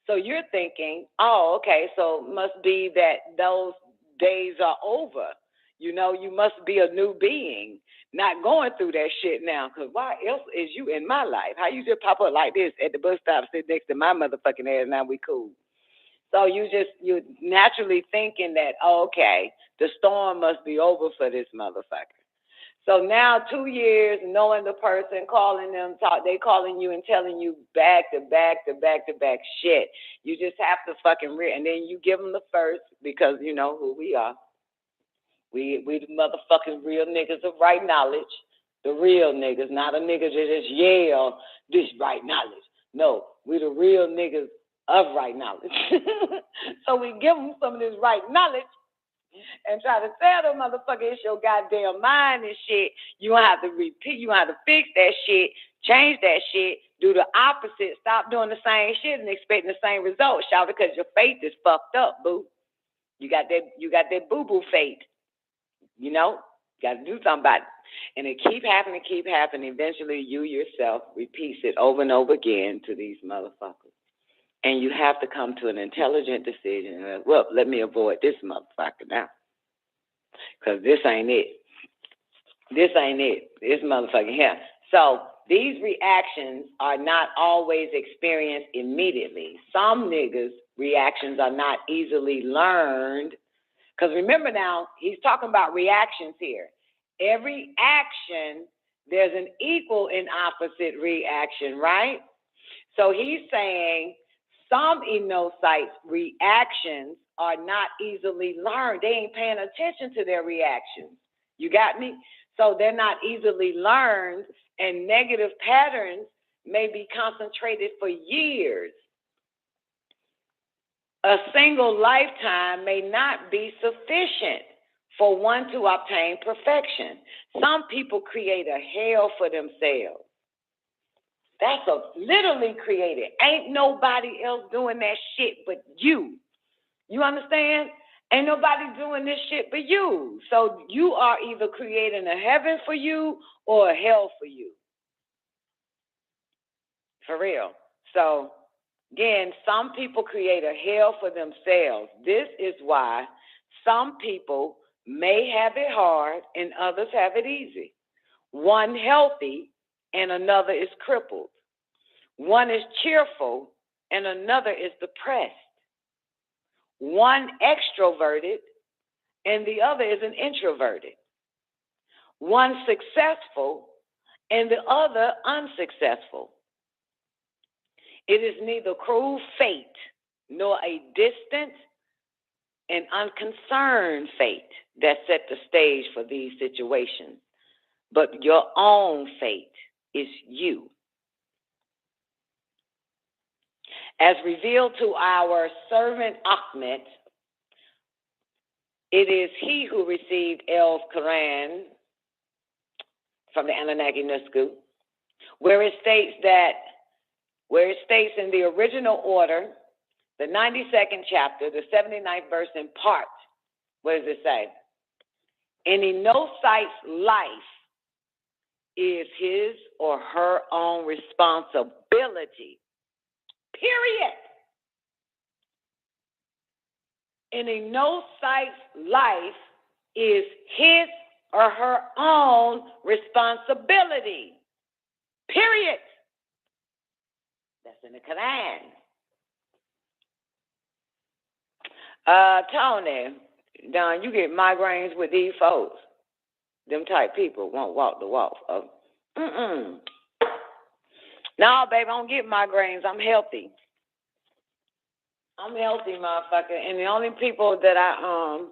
so you're thinking, oh, okay, so must be that those days are over. You must be a new being, not going through that shit now, because why else is you in my life? How you just pop up like this at the bus stop, sit next to my motherfucking ass, now we cool? So you're naturally thinking that, oh, okay, the storm must be over for this motherfucker. So now 2 years, knowing the person, calling them, they calling you and telling you back to back shit. You just have to fucking and then you give them the first, because you know who we are. We the motherfucking real niggas of right knowledge. The real niggas, not a nigga that just yell this right knowledge. No, we the real niggas of right knowledge. So we give them some of this right knowledge and try to tell the motherfucker it's your goddamn mind and shit. You don't have to repeat, you don't have to fix that shit, change that shit, do the opposite, stop doing the same shit and expecting the same results, shout, because your faith is fucked up, boo. You got that boo-boo faith. Got to do something about it. And it keep happening. Eventually you yourself repeats it over and over again to these motherfuckers. And you have to come to an intelligent decision. Well, let me avoid this motherfucker now, because this ain't it. This motherfucker here. So these reactions are not always experienced immediately. Some niggas' reactions are not easily learned. Because remember now, he's talking about reactions here. Every action, there's an equal and opposite reaction, right? So he's saying some enocytes' reactions are not easily learned. They ain't paying attention to their reactions. You got me? So they're not easily learned, and negative patterns may be concentrated for years. A single lifetime may not be sufficient for one to obtain perfection. Some people create a hell for themselves. That's literally created. Ain't nobody else doing that shit but you. You understand? Ain't nobody doing this shit but you. So you are either creating a heaven for you or a hell for you. For real. So, again, some people create a hell for themselves. This is why some people may have it hard and others have it easy. One healthy and another is crippled. One is cheerful and another is depressed. One extroverted and the other is an introverted. One successful and the other unsuccessful. It is neither cruel fate nor a distant and unconcerned fate that set the stage for these situations, but your own fate is you. As revealed to our servant Ahmed, it is he who received El KORAN from the Anunnaki Nusku, where it states in the original order, the 92nd chapter, the 79th verse in part, what does it say? Any no-sight's life is his or her own responsibility. Period. Any no-sight's life is his or her own responsibility. Period. That's in the Quran. Tony, Don, you get migraines with these folks. Them type people won't walk the walk. No, baby, I don't get migraines. I'm healthy. I'm healthy, motherfucker. And the only people that I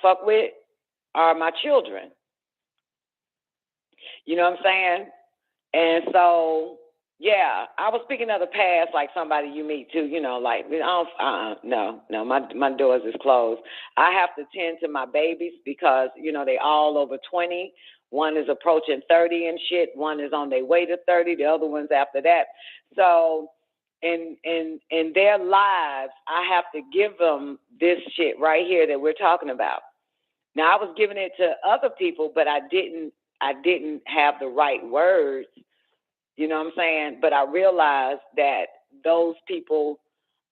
fuck with are my children. You know what I'm saying? And so, yeah, I was speaking of the past, like somebody you meet too, like, no, my doors is closed. I have to tend to my babies because, they all over 20. One is approaching 30 and shit. One is on their way to 30. The other one's after that. So in their lives, I have to give them this shit right here that we're talking about. Now, I was giving it to other people, but I didn't have the right words. You know what I'm saying? But I realized that those people,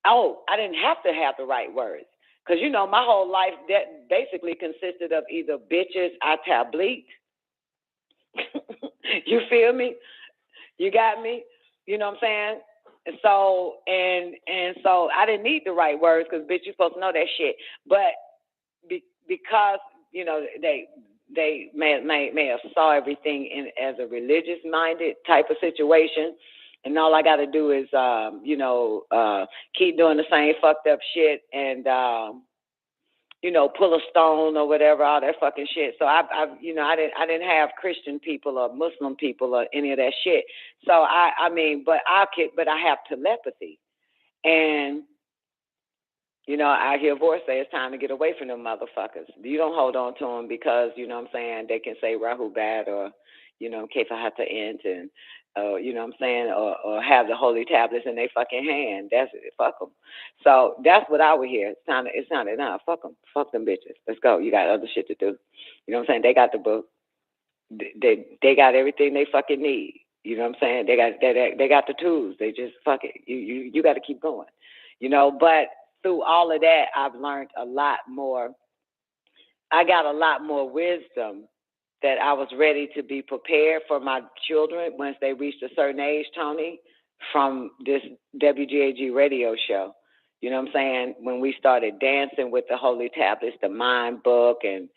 I didn't have to have the right words. Because, my whole life that basically consisted of either bitches, I tablet. You feel me? You got me? You know what I'm saying? And so, and so I didn't need the right words because, bitch, you're supposed to know that shit. But because, they may have saw everything as a religious-minded type of situation, and all I got to do is, keep doing the same fucked up shit and, pull a stone or whatever, all that fucking shit. So I didn't have Christian people or Muslim people or any of that shit. So I have telepathy, and I hear a voice say it's time to get away from them motherfuckers. You don't hold on to them because, they can say Rahu bad or, Kefahata int and, or have the holy tablets in their fucking hand. That's it. Fuck them. So that's what I would hear. It's time to fuck them. Fuck them bitches. Let's go. You got other shit to do. You know what I'm saying? They got the book. They got everything they fucking need. You know what I'm saying? They got the tools. They just fuck it. You got to keep going. But through all of that, I've learned a lot more. I got a lot more wisdom that I was ready to be prepared for my children once they reached a certain age, Tony, from this WGAG radio show. You know what I'm saying? When we started dancing with the holy tablets, the mind book, and,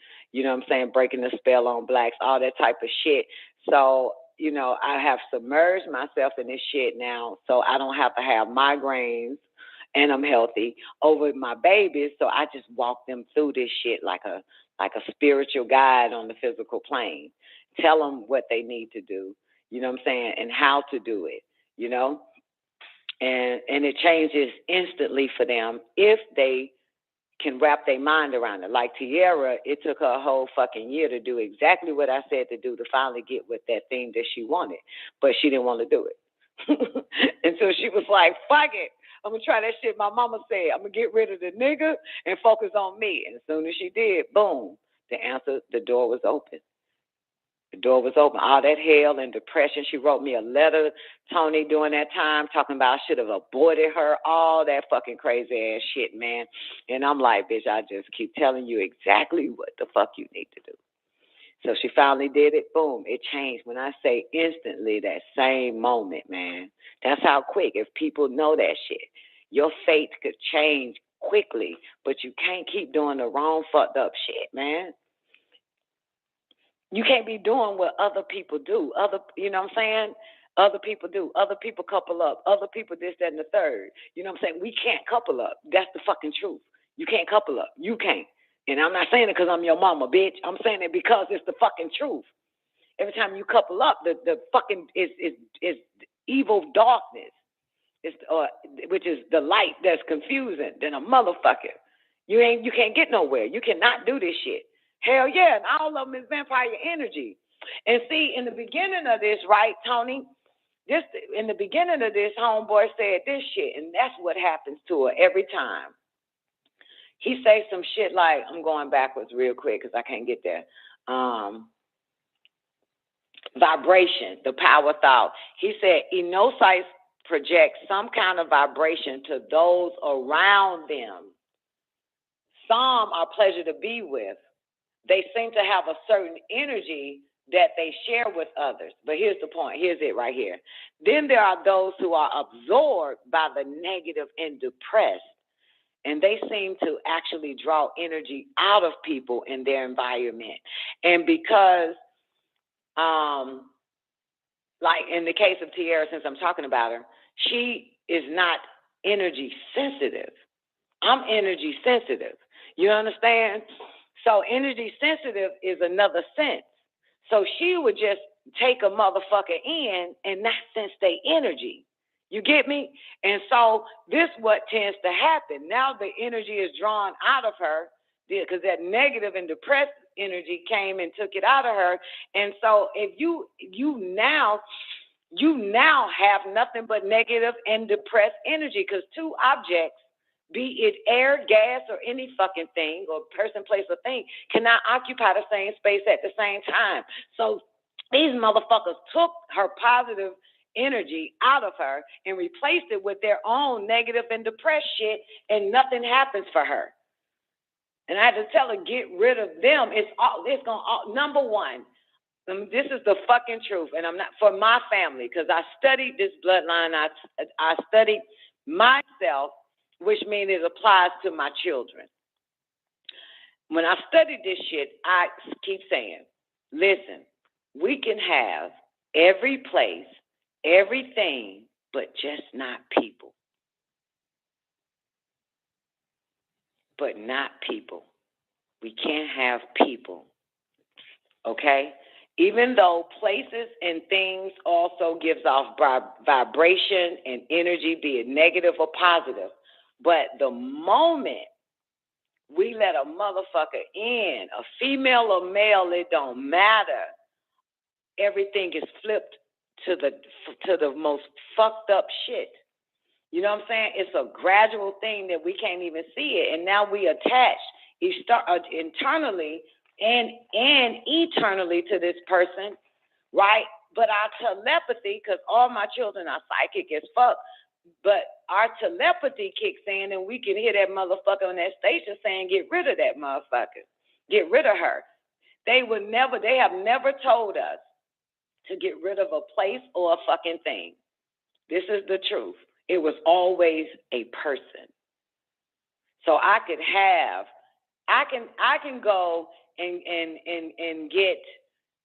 breaking the spell on blacks, all that type of shit. So, I have submerged myself in this shit now, so I don't have to have migraines. And I'm healthy over my babies, so I just walk them through this shit like a spiritual guide on the physical plane. Tell them what they need to do, you know what I'm saying, and how to do it, and it changes instantly for them if they can wrap their mind around it. Like Tiara, it took her a whole fucking year to do exactly what I said to do to finally get with that thing that she wanted, but she didn't want to do it. And so she was like, fuck it. I'm going to try that shit my mama said. I'm going to get rid of the nigga and focus on me. And as soon as she did, boom, the door was open. The door was open. All that hell and depression. She wrote me a letter, Tony, during that time, talking about I should have aborted her, all that fucking crazy ass shit, man. And I'm like, bitch, I just keep telling you exactly what the fuck you need to do. So she finally did it. Boom, it changed. When I say instantly, that same moment, man. That's how quick. If people know that shit, your fate could change quickly, but you can't keep doing the wrong fucked up shit, man. You can't be doing what other people do. You know what I'm saying? Other people do. Other people couple up. Other people this, that, and the third. You know what I'm saying? We can't couple up. That's the fucking truth. You can't couple up. You can't. And I'm not saying it because I'm your mama, bitch. I'm saying it because it's the fucking truth. Every time you couple up, the fucking is evil darkness. It's which is the light that's confusing than a motherfucker. You can't get nowhere. You cannot do this shit. Hell yeah, and all of them is vampire energy. And see, in the beginning of this, right, Tony? In the beginning of this, homeboy said this shit, and that's what happens to her every time. He say some shit like, I'm going backwards real quick because I can't get there. Vibration, the power thought. He said, enocytes project some kind of vibration to those around them. Some are pleasure to be with. They seem to have a certain energy that they share with others. But here's the point. Here's it right here. Then there are those who are absorbed by the negative and depressed, and they seem to actually draw energy out of people in their environment. And because, like in the case of Tiara, since I'm talking about her, she is not energy sensitive. I'm energy sensitive. You understand? So energy sensitive is another sense. So she would just take a motherfucker in and not sense their energy. You get me? And so this what tends to happen. Now the energy is drawn out of her because that negative and depressed energy came and took it out of her. And so if you now have nothing but negative and depressed energy, because two objects, be it air, gas, or any fucking thing, or person, place, or thing, cannot occupy the same space at the same time. So these motherfuckers took her positive energy out of her and replaced it with their own negative and depressed shit, and nothing happens for her. And I had to tell her, get rid of them. Number one, this is the fucking truth, and I'm not for my family, because I studied this bloodline. I studied myself, which means it applies to my children. When I studied this shit, I keep saying, listen, we can have every place, everything, but just not people. But not people. We can't have people. Okay? Even though places and things also gives off vibration and energy, be it negative or positive. But the moment we let a motherfucker in, a female or male, it don't matter. Everything is flipped to the most fucked up shit. You know what I'm saying? It's a gradual thing that we can't even see it. And now we attach internally and eternally to this person, right? But our telepathy, because all my children are psychic as fuck, but our telepathy kicks in and we can hear that motherfucker on that station saying, get rid of that motherfucker. Get rid of her. They have never told us to get rid of a place or a fucking thing. This is the truth. It was always a person. So I can go and get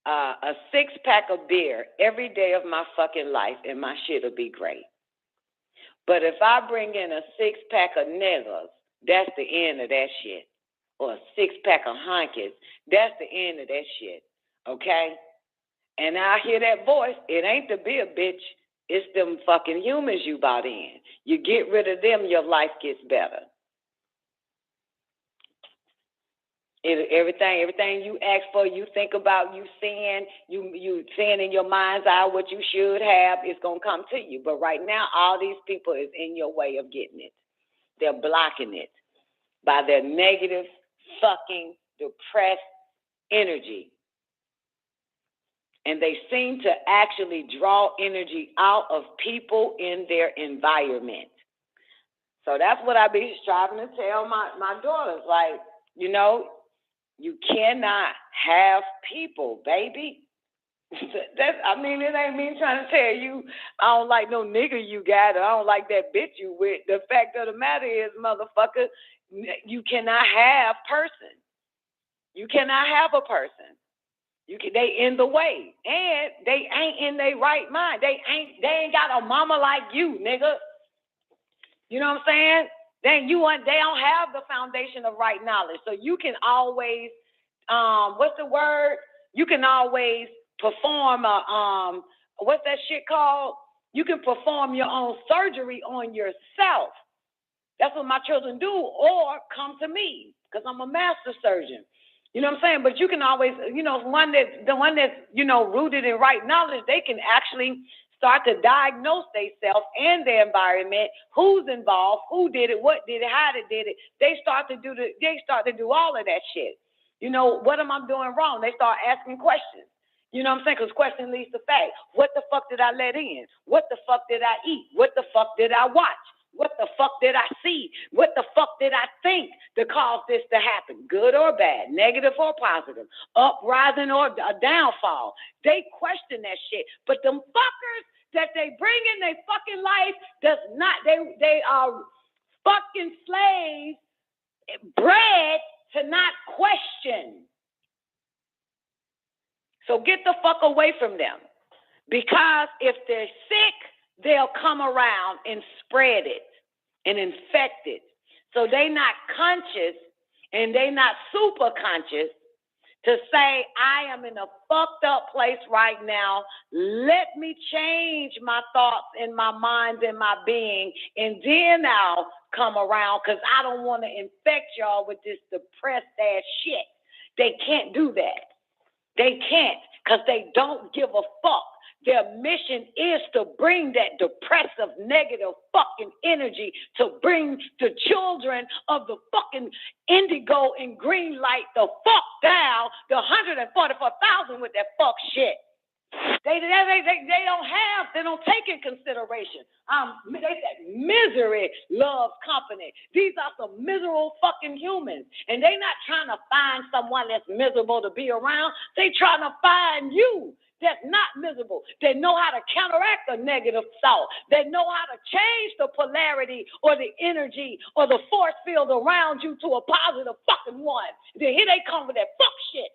a 6-pack of beer every day of my fucking life and my shit'll be great. But if I bring in a 6-pack of niggas, that's the end of that shit. Or a 6-pack of honkies, that's the end of that shit. Okay? And I hear that voice. It ain't the beer, bitch. It's them fucking humans you bought in. You get rid of them, your life gets better. Everything you ask for, you think about, you seeing in your mind's eye what you should have, it's gonna come to you. But right now, all these people is in your way of getting it. They're blocking it by their negative, fucking, depressed energy. And they seem to actually draw energy out of people in their environment. So that's what I be striving to tell my daughters. Like, you know, you cannot have people, baby. It ain't me trying to tell you I don't like no nigga you got, or I don't like that bitch you with. The fact of the matter is, motherfucker, you cannot have person. You cannot have a person. They in the way, and they ain't in their right mind. They ain't got a mama like you, nigga. You know what I'm saying? They don't have the foundation of right knowledge. So you can always, what's the word? You can always perform what's that shit called? You can perform your own surgery on yourself. That's what my children do, or come to me, because I'm a master surgeon. You know what I'm saying? But you can always, the one that's rooted in right knowledge, they can actually start to diagnose themselves and their environment, who's involved, who did it, what did it, how they did it. They start to do all of that shit. What am I doing wrong? They start asking questions. You know what I'm saying? Because question leads to fact. What the fuck did I let in? What the fuck did I eat? What the fuck did I watch? What the fuck did I see? What the fuck did I think to cause this to happen? Good or bad, negative or positive, uprising or a downfall. They question that shit. But them fuckers that they bring in their fucking life does not, they are fucking slaves bred to not question. So get the fuck away from them. Because if they're sick, they'll come around and spread it and infect it. So they not conscious and they not super conscious to say, I am in a fucked up place right now. Let me change my thoughts and my mind and my being, and then I'll come around, because I don't want to infect y'all with this depressed ass shit. They can't do that. They can't, because they don't give a fuck. Their mission is to bring that depressive, negative fucking energy, to bring the children of the fucking indigo and green light the fuck down, the 144,000 with that fuck shit. They don't take in consideration. They said misery loves company. These are some miserable fucking humans. And they not trying to find someone that's miserable to be around. They trying to find you that's not miserable. They know how to counteract a negative thought. They know how to change the polarity or the energy or the force field around you to a positive fucking one. Then here they come with that fuck shit.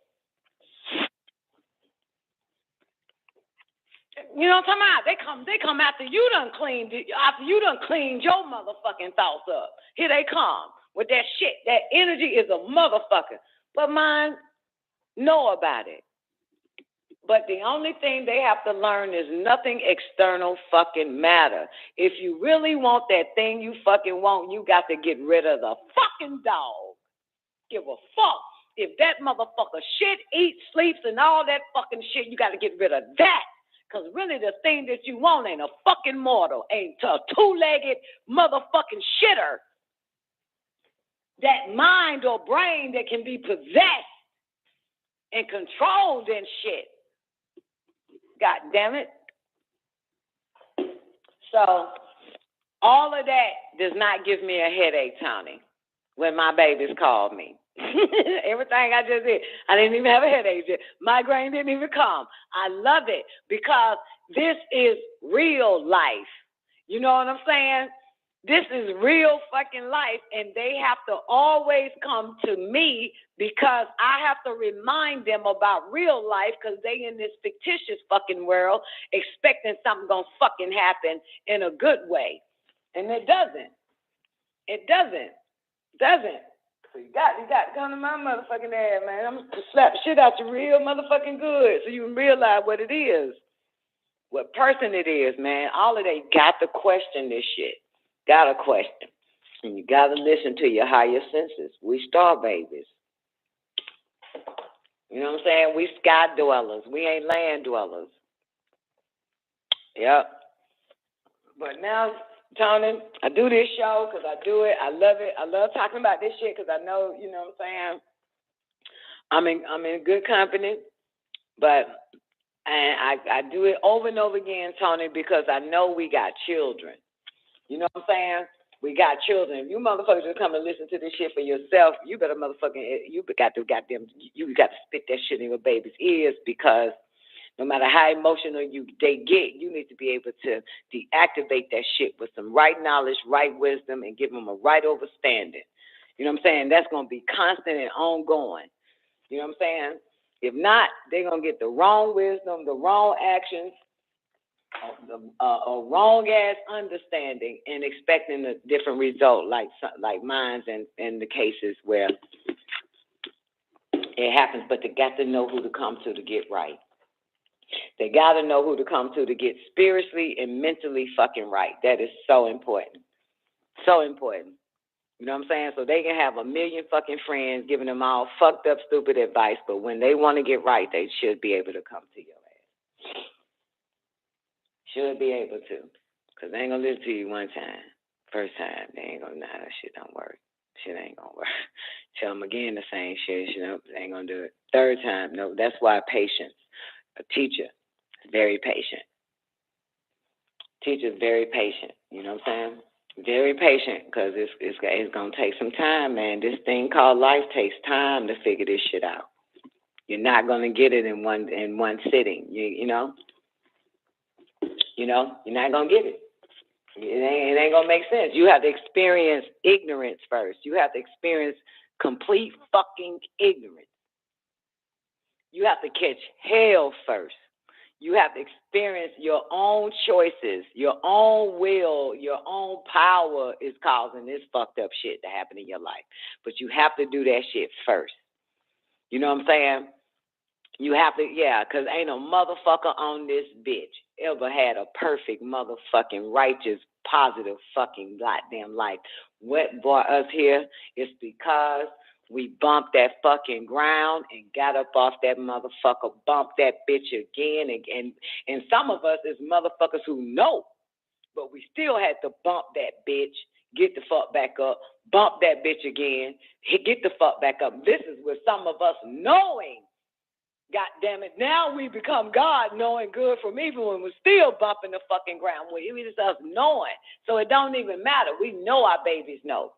You know what I'm talking about? They come after you done cleaned your motherfucking thoughts up. Here they come with that shit. That energy is a motherfucker. But mine know about it. But the only thing they have to learn is nothing external fucking matter. If you really want that thing you fucking want, you got to get rid of the fucking dog. Give a fuck. If that motherfucker shit, eats, sleeps, and all that fucking shit, you got to get rid of that. Because really the thing that you want ain't a fucking mortal, ain't a two-legged motherfucking shitter. That mind or brain that can be possessed and controlled and shit. God damn it. So all of that does not give me a headache, Tony, when my babies called me. Everything I just did, I didn't even have a headache. Migraine didn't even come. I love it because this is real life. You know what I'm saying? This is real fucking life, and they have to always come to me because I have to remind them about real life because they in this fictitious fucking world expecting something gonna fucking happen in a good way. And it doesn't. It doesn't. So you got to come to my motherfucking ass, man. I'm gonna slap the shit out you real motherfucking good so you can realize what it is. What person it is, man. All of that, you got to question this shit. Got to question. And you got to listen to your higher senses. We star babies. You know what I'm saying? We sky dwellers. We ain't land dwellers. Yep. But now, Tony, I do this show because I do it. I love it. I love talking about this shit because I know, you know what I'm saying? I'm in good company, but I do it over and over again, Tony, because I know we got children. You know what I'm saying? We got children. If you motherfuckers just come and listen to this shit for yourself, you better you got to spit that shit in your baby's ears, because no matter how emotional they get, you need to be able to deactivate that shit with some right knowledge, right wisdom, and give them a right overstanding. You know what I'm saying? That's going to be constant and ongoing. You know what I'm saying? If not, they're going to get the wrong wisdom, the wrong actions, a wrong-ass understanding, and expecting a different result, like mine's in the cases where it happens. But they got to know who to come to get right. They got to know who to come to get spiritually and mentally fucking right. That is so important. So important. You know what I'm saying? So they can have a million fucking friends giving them all fucked up, stupid advice, but when they want to get right, they should be able to come to your ass. Should be able to. Because they ain't going to listen to you one time. First time, they ain't going to, nah, that shit don't work. Shit ain't going to work. Tell them again the same shit, you know, they ain't going to do it. Third time, no, that's why patience. A teacher is very patient. Teacher's very patient, you know what I'm saying? Very patient, because it's going to take some time, man. This thing called life takes time to figure this shit out. You're not going to get it in one sitting, you know? You know, you're not going to get it. It ain't going to make sense. You have to experience ignorance first. You have to experience complete fucking ignorance. You have to catch hell first. You have to experience your own choices, your own will, your own power is causing this fucked up shit to happen in your life. But you have to do that shit first. You know what I'm saying? You have to, yeah, because ain't no motherfucker on this bitch ever had a perfect motherfucking righteous, positive fucking goddamn life. What brought us here is because we bumped that fucking ground and got up off that motherfucker, bumped that bitch again. And some of us is motherfuckers who know, but we still had to bump that bitch, get the fuck back up, bump that bitch again, get the fuck back up. This is with some of us knowing. God damn it, now we become God, knowing good from evil, when we're still bumping the fucking ground. It is us knowing. So it don't even matter. We know our babies know.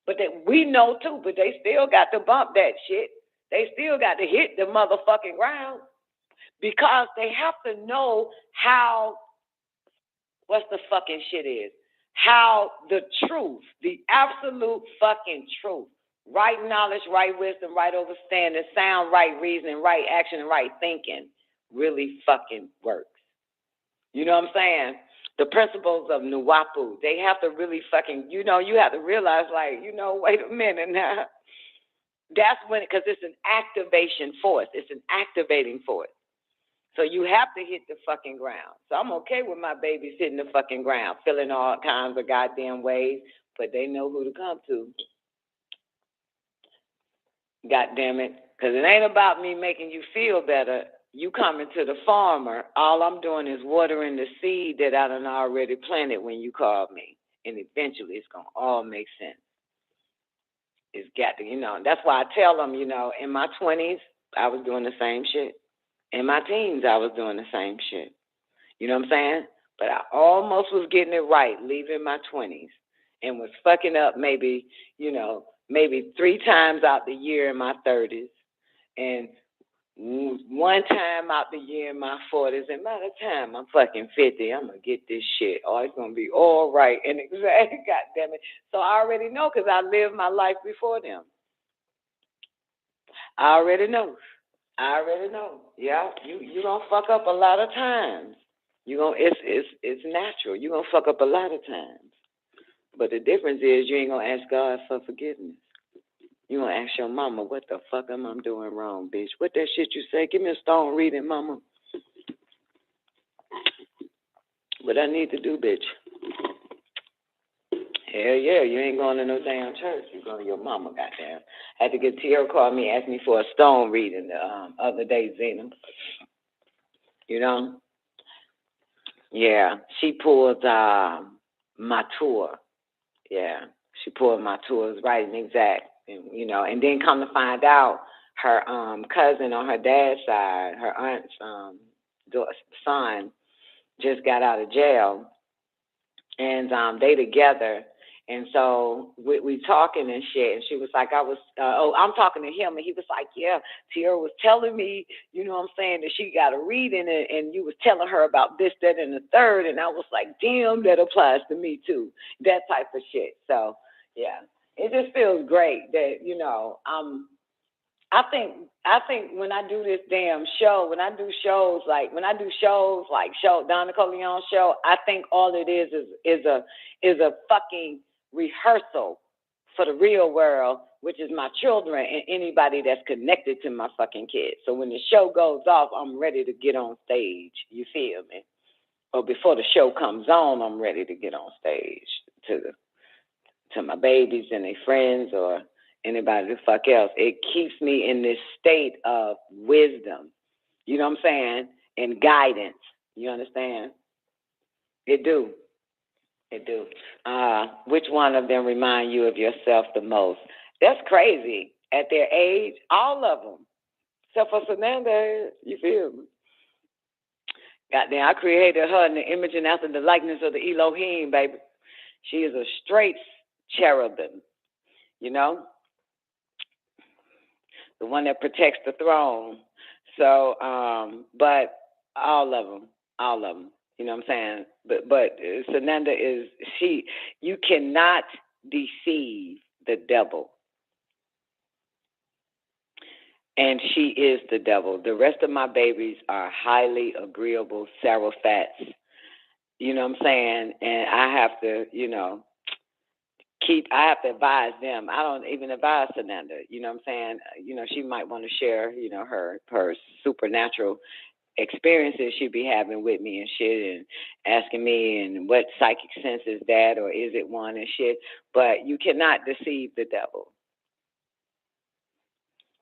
But we know too, but they still got to bump that shit. They still got to hit the motherfucking ground, because they have to know how, what's the fucking shit is, how the truth, the absolute fucking truth, right knowledge, right wisdom, right understanding, sound right reasoning, right action, and right thinking really fucking works. You know what I'm saying? The principles of Nuwapu, they have to really fucking, you know, you have to realize, like, you know, wait a minute now. That's when, because it's an activation force. It's an activating force. So you have to hit the fucking ground. So I'm okay with my babies hitting the fucking ground, feeling all kinds of goddamn ways, but they know who to come to. God damn it. Because it ain't about me making you feel better. You coming to the farmer, all I'm doing is watering the seed that I done already planted when you called me. And eventually it's going to all make sense. It's got to, you know, that's why I tell them, you know, in my 20s, I was doing the same shit. In my teens, I was doing the same shit. You know what I'm saying? But I almost was getting it right, leaving my 20s, and was fucking up maybe, you know, maybe 3 times out the year in my 30s, and 1 time out the year in my 40s, and by the time I'm fucking 50, I'm going to get this shit. Oh, it's going to be all right and exactly, God damn it. So I already know, because I lived my life before them. I already know. Yeah, you going to fuck up a lot of times. It's natural. You're going to fuck up a lot of times. But the difference is you ain't going to ask God for forgiveness. You gonna ask your mama, what the fuck am I doing wrong, bitch? What that shit you say? Give me a stone reading, mama. What I need to do, bitch. Hell yeah, you ain't going to no damn church. You going to your mama, goddamn. Had to get Tierra called me, asked me for a stone reading the other day, Zena. You know? Yeah, she pulled Matur. Yeah, she pulled Matur's right and exact. And, you know, and then come to find out, her cousin on her dad's side, her aunt's son, just got out of jail, and they together. And so we talking and shit, and she was like, I'm talking to him, and he was like, yeah, Tierra was telling me, you know what I'm saying, that she got a reading, and you was telling her about this, that, and the third, and I was like, damn, that applies to me too, that type of shit. So, yeah, it just feels great that, you know, I think when I do this damn show, when I do shows like Don Nicoleon's show, I think all it is a fucking rehearsal for the real world, which is my children and anybody that's connected to my fucking kids. So when the show goes off, I'm ready to get on stage. You feel me? Or before the show comes on, I'm ready to get on stage to my babies and their friends or anybody the fuck else. It keeps me in this state of wisdom, you know what I'm saying, and guidance. You understand? It do. Which one of them remind you of yourself the most? That's crazy. At their age, all of them. Except for Fernanda, you feel me? Goddamn, I created her in the image and after the likeness of the Elohim, baby. She is a straight cherubim, you know? The one that protects the throne. So, but all of them, you know what I'm saying? But Sananda you cannot deceive the devil. And she is the devil. The rest of my babies are highly agreeable Seraphats. You know what I'm saying? And I have to, you know, I have to advise them. I don't even advise Sananda. You know what I'm saying? You know, she might want to share, you know, her supernatural experiences she be having with me and shit, and asking me and what psychic sense is that, or is it one and shit. But you cannot deceive the devil.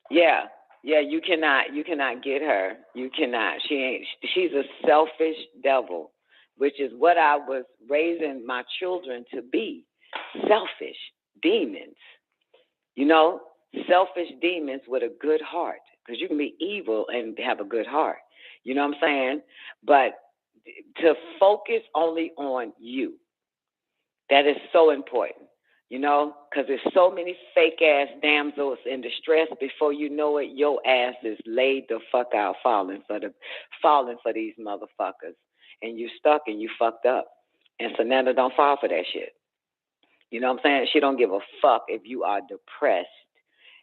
Yeah, you cannot get her. You cannot. She's a selfish devil, which is what I was raising my children to be. Selfish demons. You know, selfish demons with a good heart. Because you can be evil and have a good heart. You know what I'm saying? But to focus only on you, that is so important. You know, because there's so many fake-ass damsels in distress. Before you know it, your ass is laid the fuck out falling for these motherfuckers. And you stuck and you fucked up. And Sananda don't fall for that shit. You know what I'm saying? She don't give a fuck if you are depressed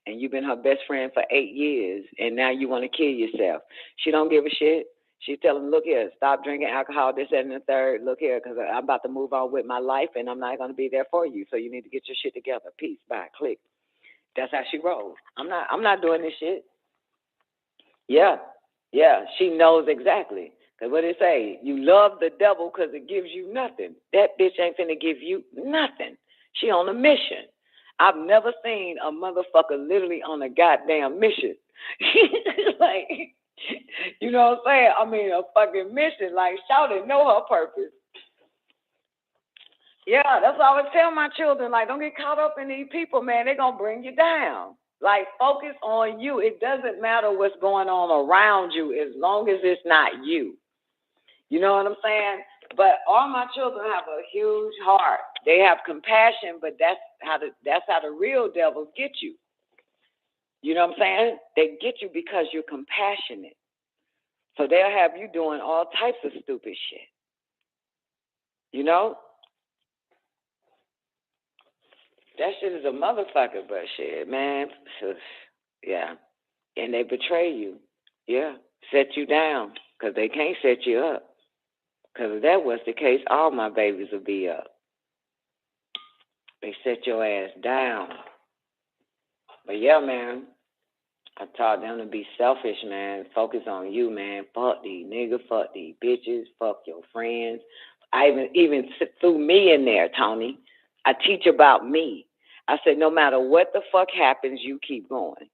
and you've been her best friend for 8 years and now you want to kill yourself. She don't give a shit. She's telling them, look here, stop drinking alcohol, this, that, and the third. Look here, because I'm about to move on with my life and I'm not going to be there for you. So you need to get your shit together. Peace, bye, click. That's how she rolls. I'm not doing this shit. Yeah, she knows exactly. Because what they say, you love the devil because it gives you nothing. That bitch ain't finna give you nothing. She on a mission. I've never seen a motherfucker literally on a goddamn mission. Like, you know what I'm saying? I mean, a fucking mission. Like, Shawty know her purpose. Yeah, that's what I always tell my children. Like, don't get caught up in these people, man. They're going to bring you down. Like, focus on you. It doesn't matter what's going on around you as long as it's not you. You know what I'm saying? But all my children have a huge heart. They have compassion, but that's how the real devils get you. You know what I'm saying? They get you because you're compassionate. So they'll have you doing all types of stupid shit. You know? That shit is a motherfucker, but shit, man. Yeah. And they betray you. Yeah. Set you down because they can't set you up. Because if that was the case, all my babies would be up. They set your ass down. But yeah, man, I taught them to be selfish, man. Focus on you, man. Fuck these niggas, fuck these bitches, fuck your friends. I even threw me in there, Tony. I teach about me. I said, no matter what the fuck happens, you keep going.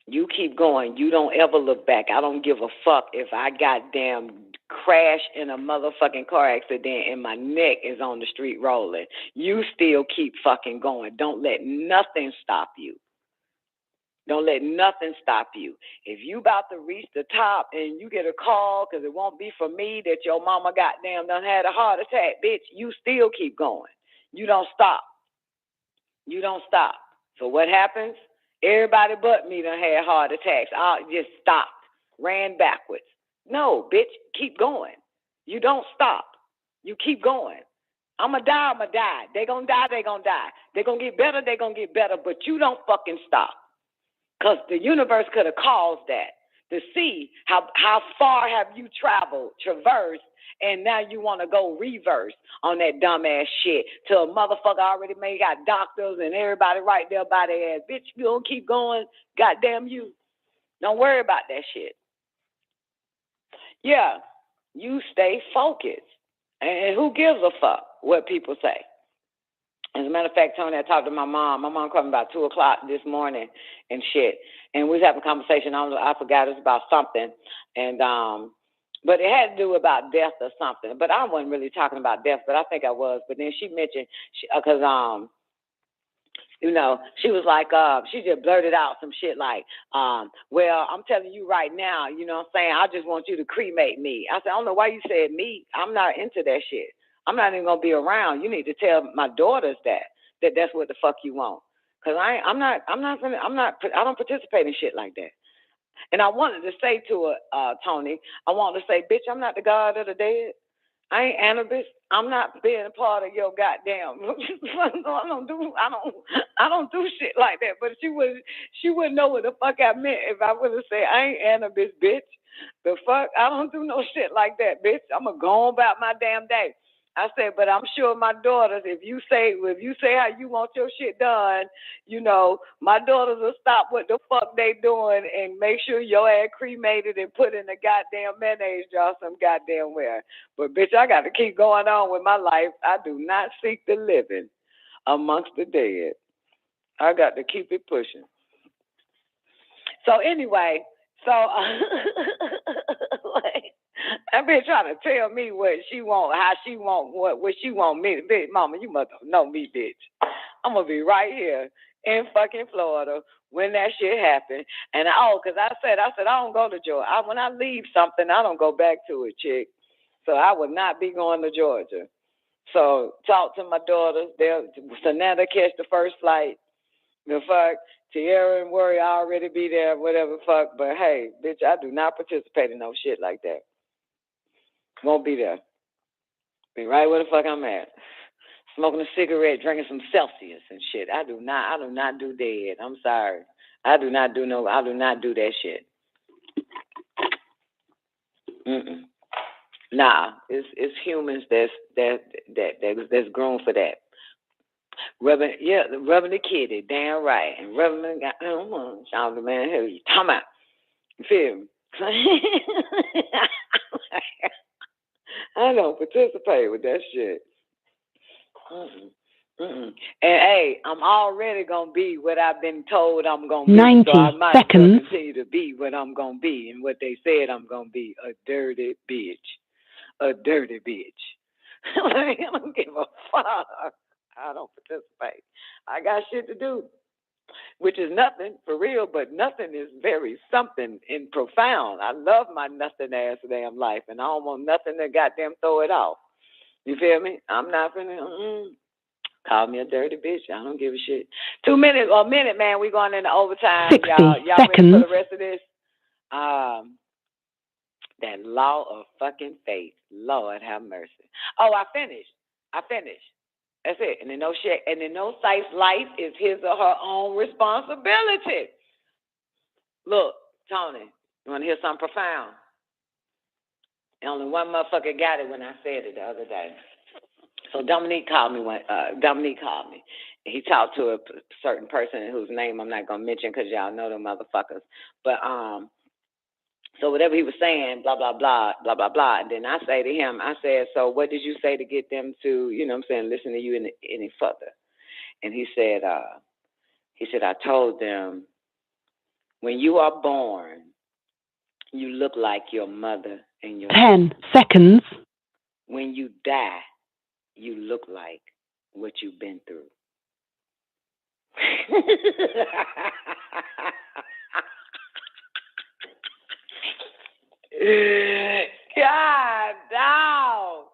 You keep going. You don't ever look back. I don't give a fuck if I goddamn crash in a motherfucking car accident and my neck is on the street rolling. You still keep fucking going. Don't let nothing stop you. Don't let nothing stop you. If you about to reach the top and you get a call, because it won't be for me, that your mama goddamn done had a heart attack, bitch, you still keep going. You don't stop. You don't stop. So what happens? Everybody but me done had heart attacks. I just stopped, ran backwards. No, bitch, keep going. You don't stop. You keep going. I'm going to die, I'm going to die. They going to die, they going to die. They going to get better, they going to get better. But you don't fucking stop. Because the universe could have caused that. To see how far have you traversed, and now you want to go reverse on that dumbass shit till a motherfucker already got doctors and everybody right there by their ass. Bitch, you don't keep going, goddamn you. Don't worry about that shit. Yeah, you stay focused. And who gives a fuck what people say? As a matter of fact, Tony, I talked to my mom. My mom called me about 2 o'clock this morning and shit. And we was having a conversation. I forgot it was about something. And but it had to do about death or something. But I wasn't really talking about death, but I think I was. But then she mentioned, because, you know, she was like, she just blurted out some shit like, well, I'm telling you right now, you know what I'm saying? I just want you to cremate me. I said, I don't know why you said me. I'm not into that shit. I'm not even gonna be around. You need to tell my daughters that's what the fuck you want. Cause I don't participate in shit like that. And I wanted to say to her, Tony, I wanted to say, bitch, I'm not the God of the dead. I ain't Anubis. I'm not being a part of your goddamn. I don't do shit like that. But she wouldn't know what the fuck I meant if I would have said I ain't Anubis, bitch. The fuck, I don't do no shit like that, bitch. I'm gonna go on about my damn day. I said, but I'm sure my daughters, if you say how you want your shit done, you know, my daughters will stop what the fuck they doing and make sure your ass cremated and put in a goddamn mayonnaise jar some goddamn where. But bitch, I got to keep going on with my life. I do not seek the living amongst the dead. I got to keep it pushing. So anyway, I've been trying to tell me what she want, how she want, what she want me to be. Mama, you must know me, bitch. I'm going to be right here in fucking Florida when that shit happened. And because I said I don't go to Georgia. When I leave something, I don't go back to it, chick. So I would not be going to Georgia. So talk to my daughters. Sonata catch the first flight. The fuck, Tierra and Worry already be there, whatever fuck. But hey, bitch, I do not participate in no shit like that. Won't be there. Be right where the fuck I'm at. Smoking a cigarette, drinking some Celsius and shit. I do not do dead. I'm sorry. I do not do that shit. Mm-mm. Nah, it's humans that's grown for that. Rubbing the kitty, damn right. And rubbing the shout the man, who you talking about? You feel me? I don't participate with that shit. Mm-mm. Mm-mm. And hey, I'm already gonna be what I've been told I'm gonna be. 90 so I might seconds. Well continue to be what I'm gonna be and what they said I'm gonna be, a dirty bitch. A dirty bitch. I don't give a fuck. I don't participate. I got shit to do. Which is nothing for real, but nothing is very something and profound. I love my nothing ass damn life, and I don't want nothing to goddamn throw it off. You feel me? I'm not finna call me a dirty bitch. I don't give a shit. 2 minutes or a minute, man. We going into overtime. 60 y'all seconds. Ready for the rest of this? That law of fucking faith. Lord have mercy. Oh, I finished. That's it. And in no shit. And in no sight, life is his or her own responsibility. Look, Tony, you want to hear something profound? And only one motherfucker got it when I said it the other day. So Dominique called me. And he talked to a certain person whose name I'm not gonna mention because y'all know them motherfuckers. But So whatever he was saying, blah, blah, blah, blah, blah, blah. And then I say to him, I said, so what did you say to get them to, you know what I'm saying, listen to you any further? And he said, I told them, when you are born, you look like your mother and your 10 seconds. When you die, you look like what you've been through. God, dog.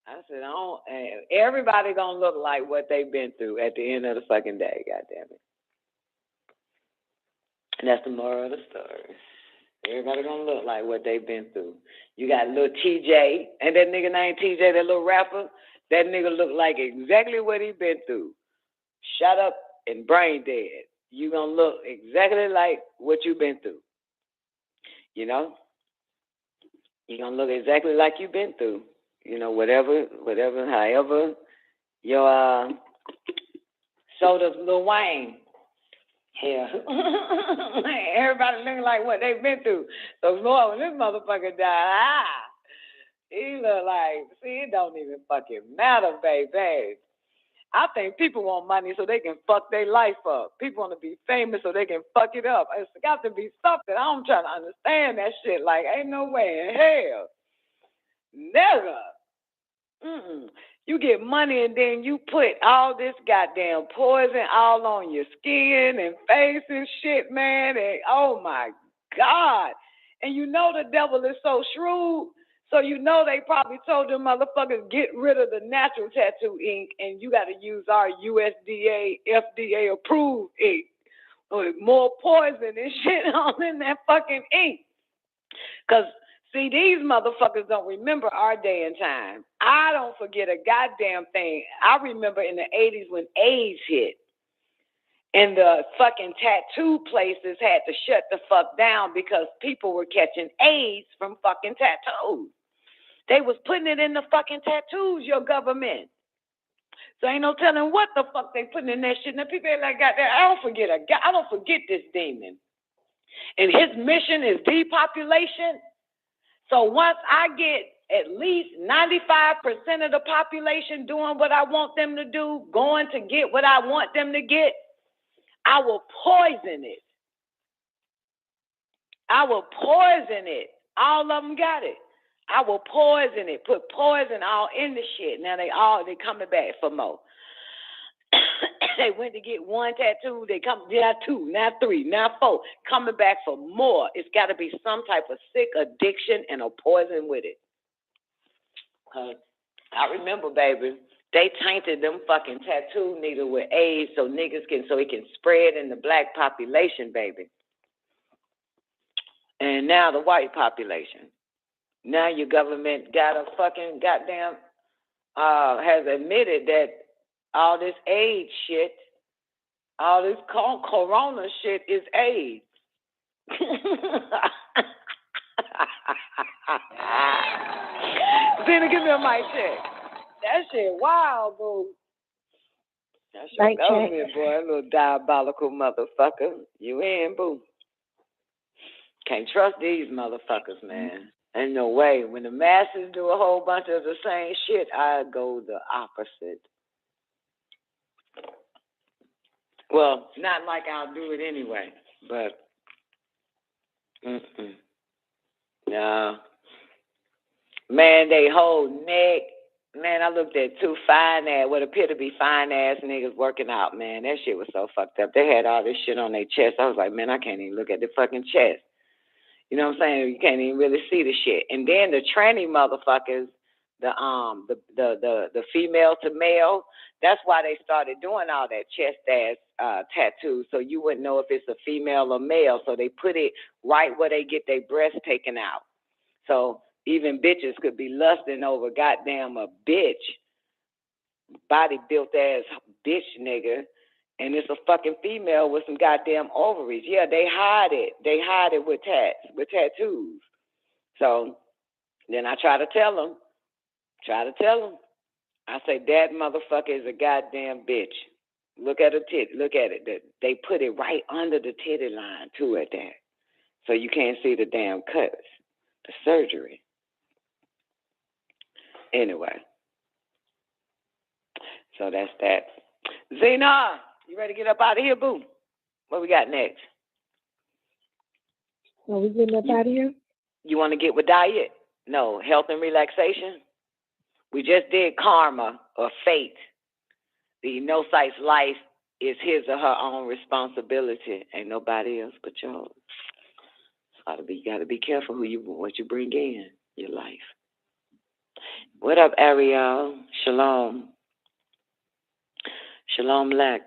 I said, everybody gonna look like what they've been through at the end of the fucking day, goddamn it. And that's the moral of the story. Everybody gonna look like what they've been through. You got little TJ, and that nigga named TJ, that little rapper, that nigga look like exactly what he been through. Shut up and brain dead. You gonna look exactly like what you've been through. You know? You gonna look exactly like you've been through. You know, whatever, however, your so does Lil Wayne. Yeah. Everybody looking like what they've been through. So Lord, when this motherfucker died, he look like, see, it don't even fucking matter, baby. I think people want money so they can fuck their life up. People want to be famous so they can fuck it up. It's got to be something. I'm trying to understand that shit. Like, ain't no way in hell. Never. You get money and then you put all this goddamn poison all on your skin and face and shit, man. And oh my God. And you know the devil is so shrewd. So you know they probably told them motherfuckers get rid of the natural tattoo ink and you got to use our USDA, FDA approved ink with more poison and shit on in that fucking ink. Because, see, these motherfuckers don't remember our day and time. I don't forget a goddamn thing. I remember in the 80s when AIDS hit and the fucking tattoo places had to shut the fuck down because people were catching AIDS from fucking tattoos. They was putting it in the fucking tattoos, your government. So ain't no telling what the fuck they putting in that shit. And the people ain't like, goddamn, I don't forget this demon. And his mission is depopulation. So once I get at least 95% of the population doing what I want them to do, going to get what I want them to get, I will poison it. I will poison it. All of them got it. I will poison it. Put poison all in the shit. Now they coming back for more. They went to get one tattoo. They come, now two, now three, now four. Coming back for more. It's got to be some type of sick addiction and a poison with it. I remember, baby, they tainted them fucking tattoo needle with AIDS so it can spread in the black population, baby. And now the white population. Now your government got a fucking goddamn has admitted that all this AIDS shit, all this corona shit is AIDS. Zena, give me a mic check. That shit wild, boo. That's your government, boy. A little diabolical motherfucker. You in, boo. Can't trust these motherfuckers, man. Ain't no way. When the masses do a whole bunch of the same shit, I go the opposite. Well, not like I'll do it anyway, but no. Man, they whole neck. Man, I looked at two what appear to be fine ass niggas working out, man. That shit was so fucked up. They had all this shit on their chest. I was like, man, I can't even look at the fucking chest. You know what I'm saying? You can't even really see the shit. And then the tranny motherfuckers, the female to male, that's why they started doing all that chest ass tattoos, so you wouldn't know if it's a female or male. So they put it right where they get their breasts taken out. So even bitches could be lusting over goddamn a bitch, body built ass bitch nigga, and it's a fucking female with some goddamn ovaries. Yeah, they hide it. They hide it with tattoos. So then I try to tell them. I say, that motherfucker is a goddamn bitch. Look at her tit. Look at it. They put it right under the titty line, too, at that. So you can't see the damn cuts, the surgery. Anyway, so that's that. Zena, you ready to get up out of here, boo? What we got next? Are we getting up out of here? You want to get with diet? No, health and relaxation. We just did karma or fate. The no-sight's life is his or her own responsibility. Ain't nobody else but yours. You gotta be careful what you bring in your life. What up, Ariel? Shalom. Shalom Lek.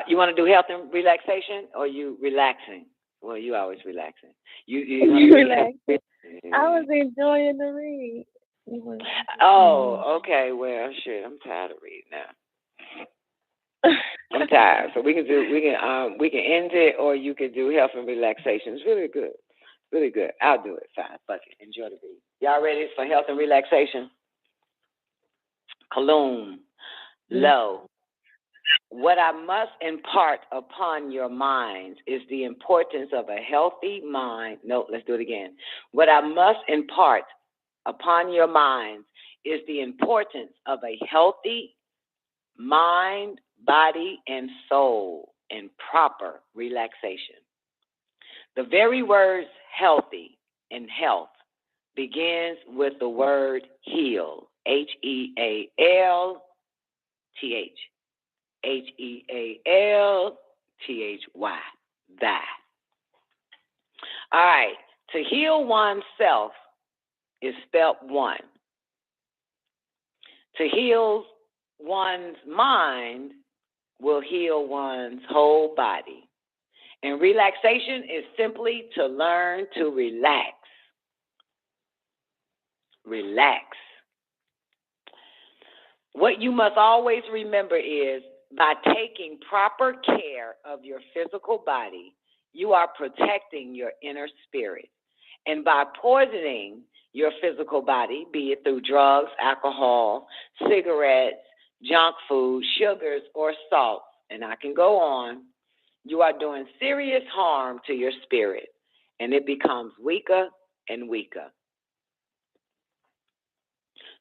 You want to do health and relaxation, or you relaxing? Well, you always relaxing. You relaxing. I was enjoying the read. Oh, okay. Well, shit, I'm tired of reading now. I'm tired. So we can end it, or you can do health and relaxation. It's really good. Really good. I'll do it. Fine. Fuck it. Enjoy the read. Y'all ready for health and relaxation? Kaloom. Lo. What I must impart upon your minds is the importance of a healthy mind. No, let's do it again. What I must impart upon your minds is the importance of a healthy mind, body, and soul in proper relaxation. The very words healthy and health begins with the word heal, Health. Healthy. Thy. All right. To heal oneself is spelt one. To heal one's mind will heal one's whole body. And relaxation is simply to learn to relax. Relax. What you must always remember is, by taking proper care of your physical body, you are protecting your inner spirit. And by poisoning your physical body, be it through drugs, alcohol, cigarettes, junk food, sugars, or salt, and I can go on, you are doing serious harm to your spirit, and it becomes weaker and weaker.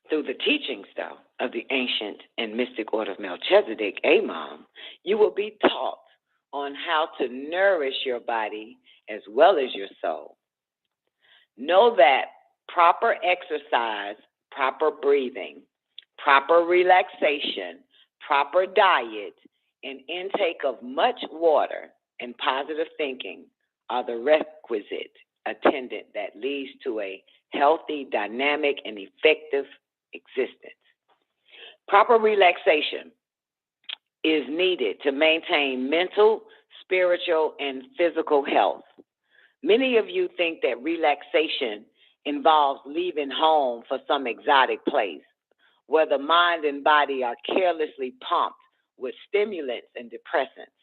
Through the teachings, though, of the ancient and mystic order of Melchizedek, Imam, you will be taught on how to nourish your body as well as your soul. Know that proper exercise, proper breathing, proper relaxation, proper diet, and intake of much water and positive thinking are the requisite attendant that leads to a healthy, dynamic, and effective existence. Proper relaxation is needed to maintain mental, spiritual, and physical health. Many of you think that relaxation involves leaving home for some exotic place where the mind and body are carelessly pumped with stimulants and depressants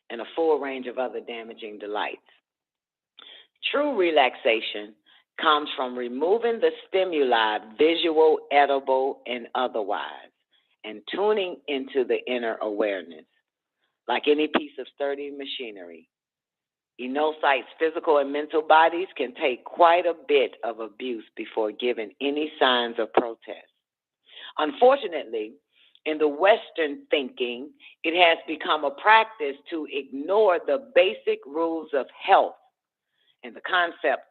and a full range of other damaging delights. True relaxation comes from removing the stimuli, visual, edible, and otherwise, and tuning into the inner awareness. Like any piece of sturdy machinery, Enosight's physical and mental bodies can take quite a bit of abuse before giving any signs of protest. Unfortunately, in the Western thinking, it has become a practice to ignore the basic rules of health and the concept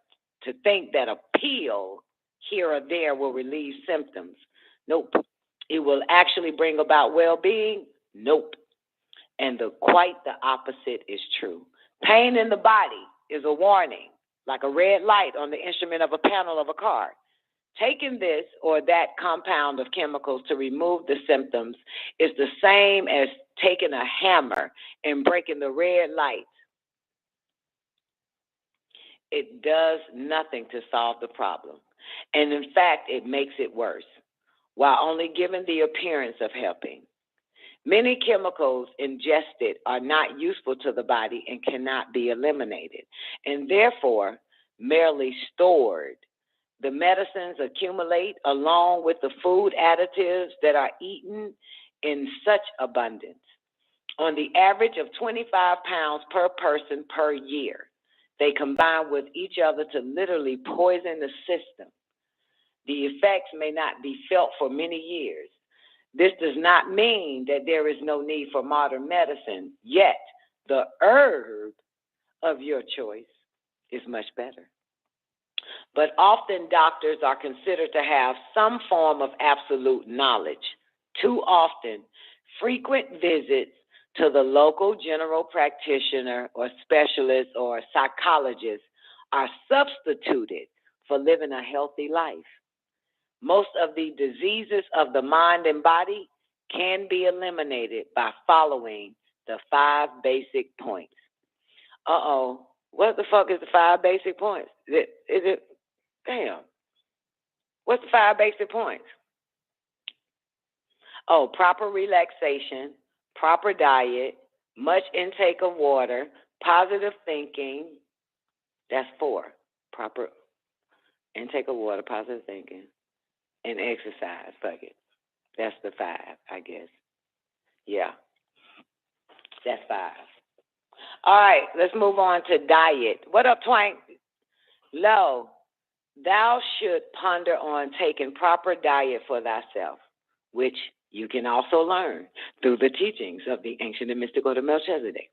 to think that a pill here or there will relieve symptoms. Nope. It will actually bring about well-being? Nope. And quite the opposite is true. Pain in the body is a warning, like a red light on the instrument of a panel of a car. Taking this or that compound of chemicals to remove the symptoms is the same as taking a hammer and breaking the red light. It does nothing to solve the problem. And in fact, it makes it worse, while only giving the appearance of helping. Many chemicals ingested are not useful to the body and cannot be eliminated, and therefore merely stored. The medicines accumulate along with the food additives that are eaten in such abundance. On the average of 25 pounds per person per year, They combine with each other to literally poison the system. The effects may not be felt for many years. This does not mean that there is no need for modern medicine, yet the herb of your choice is much better. But often doctors are considered to have some form of absolute knowledge. Too often, frequent visits to the local general practitioner or specialist or psychologist are substituted for living a healthy life. Most of the diseases of the mind and body can be eliminated by following the 5 basic points. What the fuck is the 5 basic points? Damn. What's the 5 basic points? Proper relaxation, proper diet, much intake of water, positive thinking. That's 4. Proper intake of water, positive thinking, and exercise. Fuck it. That's the 5, I guess. Yeah. That's 5. All right, let's move on to diet. What up, Twank? Lo, thou should ponder on taking proper diet for thyself, which you can also learn through the teachings of the ancient and mystical to Melchizedek.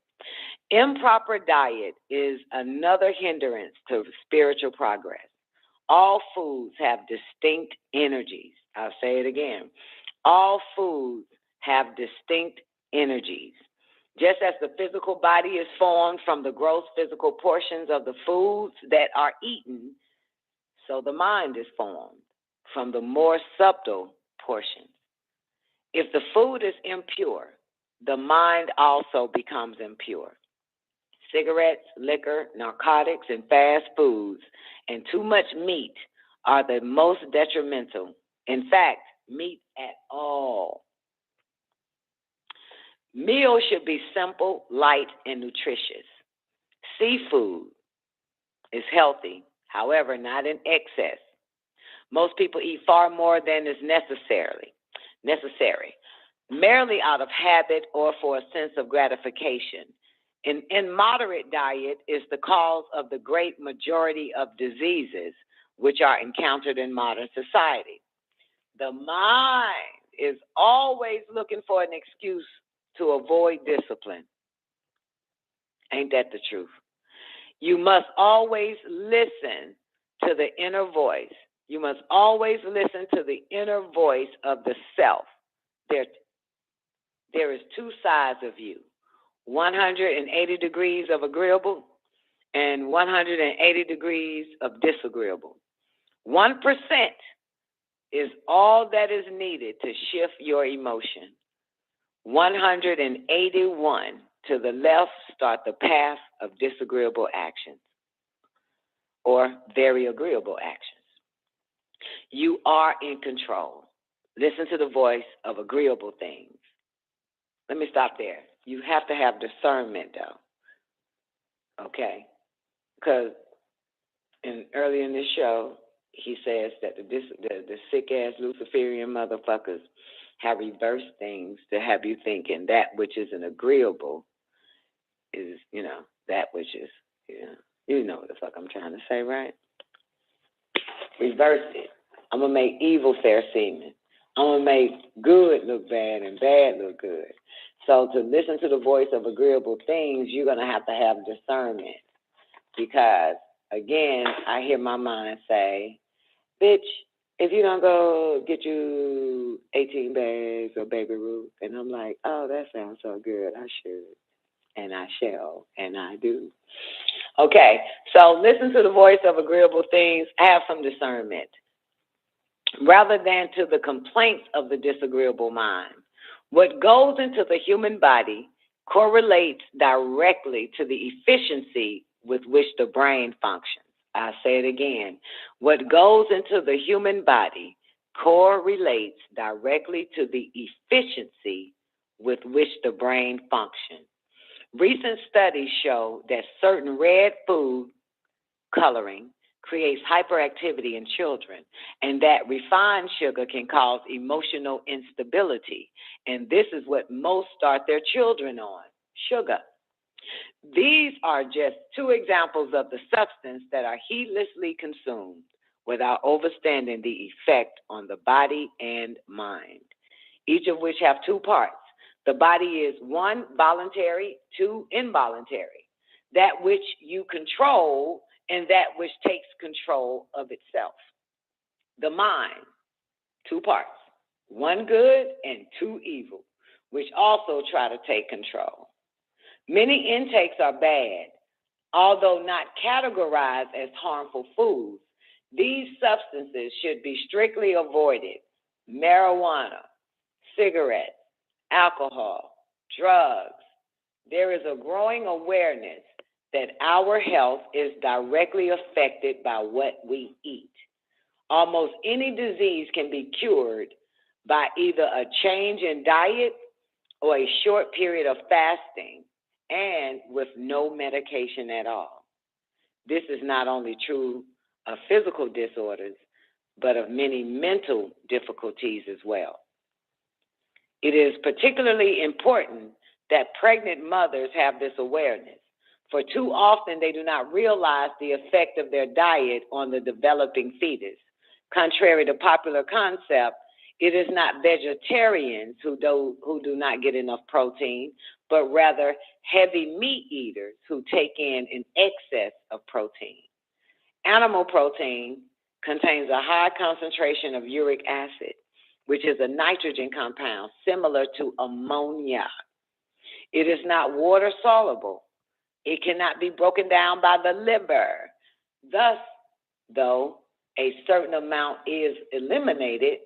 Improper diet is another hindrance to spiritual progress. All foods have distinct energies. I'll say it again. All foods have distinct energies. Just as the physical body is formed from the gross physical portions of the foods that are eaten, so the mind is formed from the more subtle portions. If the food is impure, the mind also becomes impure. Cigarettes, liquor, narcotics, and fast foods, and too much meat are the most detrimental. In fact, meat at all. Meals should be simple, light, and nutritious. Seafood is healthy, however, not in excess. Most people eat far more than is necessary, merely out of habit or for a sense of gratification. An moderate diet is the cause of the great majority of diseases which are encountered in modern society. The mind is always looking for an excuse to avoid discipline. Ain't that the truth? You must always listen to the inner voice. You must always listen to the inner voice of the self. There is 2 sides of you, 180 degrees of agreeable and 180 degrees of disagreeable. 1% is all that is needed to shift your emotion. 181 to the left start the path of disagreeable actions or very agreeable actions. You are in control. Listen to the voice of agreeable things. Let me stop there. You have to have discernment, though. Okay? Because early in this show, he says that the sick-ass Luciferian motherfuckers have reversed things to have you thinking that which is an agreeable is, that which is, you know what the fuck I'm trying to say, right? Reverse it. I'm going to make evil fair seeming. I'm going to make good look bad and bad look good. So to listen to the voice of agreeable things, you're going to have discernment. Because, again, I hear my mind say, bitch, if you don't go get you 18 bags of Baby Ruth, and I'm like, oh, that sounds so good, I should, and I shall, and I do. Okay, so listen to the voice of agreeable things, have some discernment. Rather than to the complaints of the disagreeable mind, what goes into the human body correlates directly to the efficiency with which the brain functions. I say it again. What goes into the human body correlates directly to the efficiency with which the brain functions. Recent studies show that certain red food coloring creates hyperactivity in children, and that refined sugar can cause emotional instability. And this is what most start their children on, sugar. These are just two examples of the substance that are heedlessly consumed without understanding the effect on the body and mind, each of which have two parts. The body is one, voluntary, two, involuntary, that which you control and that which takes control of itself. The mind, two parts, one good and two evil, which also try to take control. Many intakes are bad. Although not categorized as harmful foods, these substances should be strictly avoided. Marijuana, cigarettes, alcohol, drugs. There is a growing awareness that our health is directly affected by what we eat. Almost any disease can be cured by either a change in diet or a short period of fasting, and with no medication at all. This is not only true of physical disorders, but of many mental difficulties as well. It is particularly important that pregnant mothers have this awareness, for too often they do not realize the effect of their diet on the developing fetus. Contrary to popular concept, it is not vegetarians who do not get enough protein, but rather heavy meat eaters who take in an excess of protein. Animal protein contains a high concentration of uric acid, which is a nitrogen compound similar to ammonia. It is not water soluble. It cannot be broken down by the liver. Thus, though a certain amount is eliminated,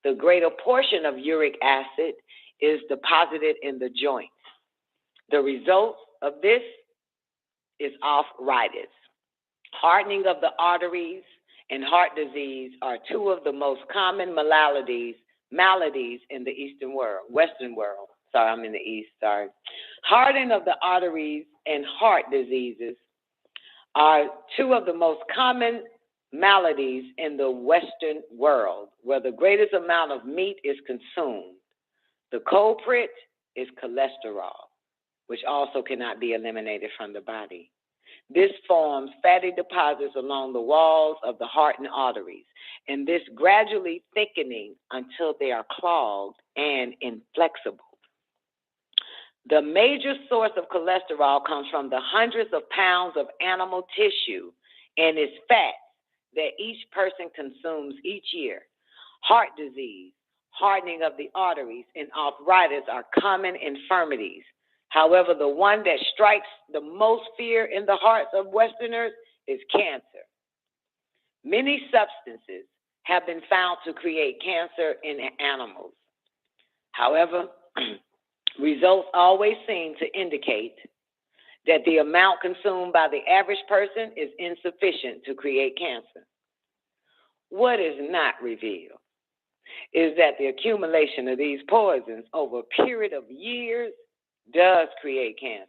the greater portion of uric acid is deposited in the joints. The result of this is arthritis. Hardening of the arteries and heart disease are two of the most common maladies in the Western world. Sorry, I'm in the East, sorry. Hardening of the arteries and heart diseases are two of the most common maladies in the Western world, where the greatest amount of meat is consumed. The culprit is cholesterol, which also cannot be eliminated from the body. This forms fatty deposits along the walls of the heart and arteries, and this gradually thickening until they are clogged and inflexible. The major source of cholesterol comes from the hundreds of pounds of animal tissue and its fat that each person consumes each year. Heart disease, hardening of the arteries, and arthritis are common infirmities. However, the one that strikes the most fear in the hearts of Westerners is cancer. Many substances have been found to create cancer in animals. However, results always seem to indicate that the amount consumed by the average person is insufficient to create cancer. What is not revealed is that the accumulation of these poisons over a period of years does create cancer.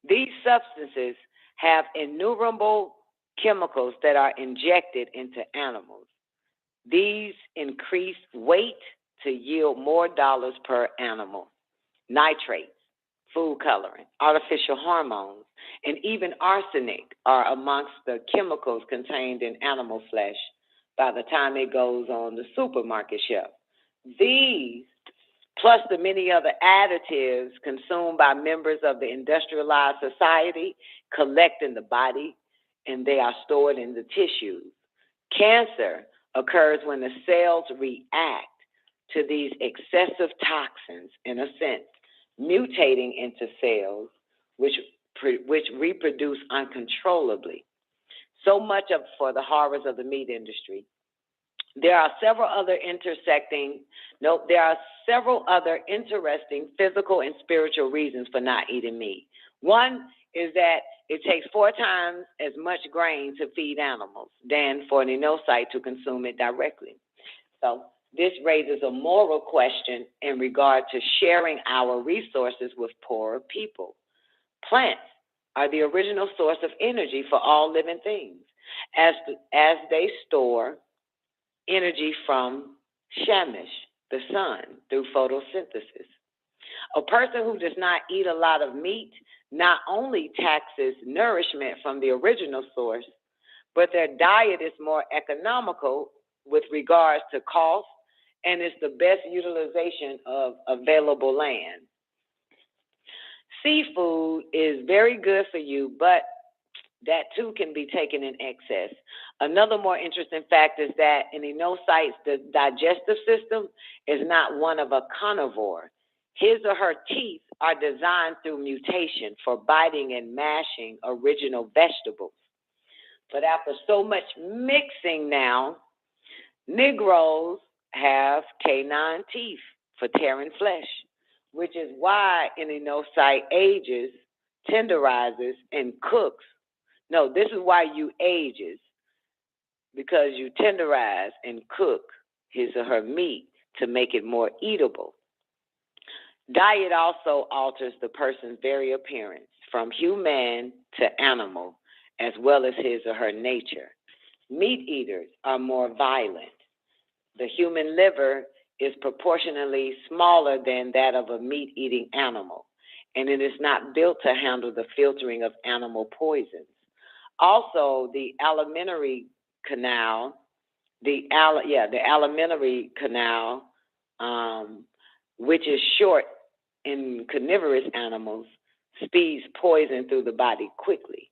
These substances have innumerable chemicals that are injected into animals. These increase weight to yield more dollars per animal. Nitrates, food coloring, artificial hormones, and even arsenic are amongst the chemicals contained in animal flesh by the time it goes on the supermarket shelf. These, plus the many other additives consumed by members of the industrialized society, collect in the body, and they are stored in the tissues. Cancer occurs when the cells react to these excessive toxins, in a sense, mutating into cells which reproduce uncontrollably. So much for the horrors of the meat industry. There are several other interesting physical and spiritual reasons for not eating meat. One is that it takes 4 times as much grain to feed animals than for an inocyte to consume it directly. So this raises a moral question in regard to sharing our resources with poorer people. Plants are the original source of energy for all living things, as they store energy from Shamish, the sun, through photosynthesis. A person who does not eat a lot of meat not only taxes nourishment from the original source, but their diet is more economical with regards to cost, and it's the best utilization of available land. Seafood is very good for you, but that too can be taken in excess. Another more interesting fact is that in enocytes, the digestive system is not one of a carnivore. His or her teeth are designed through mutation for biting and mashing original vegetables. But after so much mixing now, Negroes have canine teeth for tearing flesh, which is why an enocyte ages, tenderizes, and cooks. No, this is why you ages, because you tenderize and cook his or her meat to make it more eatable. Diet also alters the person's very appearance, from human to animal, as well as his or her nature. Meat eaters are more violent. The human liver is proportionally smaller than that of a meat-eating animal, and it is not built to handle the filtering of animal poisons. Also, the alimentary canal, alimentary canal, which is short in carnivorous animals, speeds poison through the body quickly.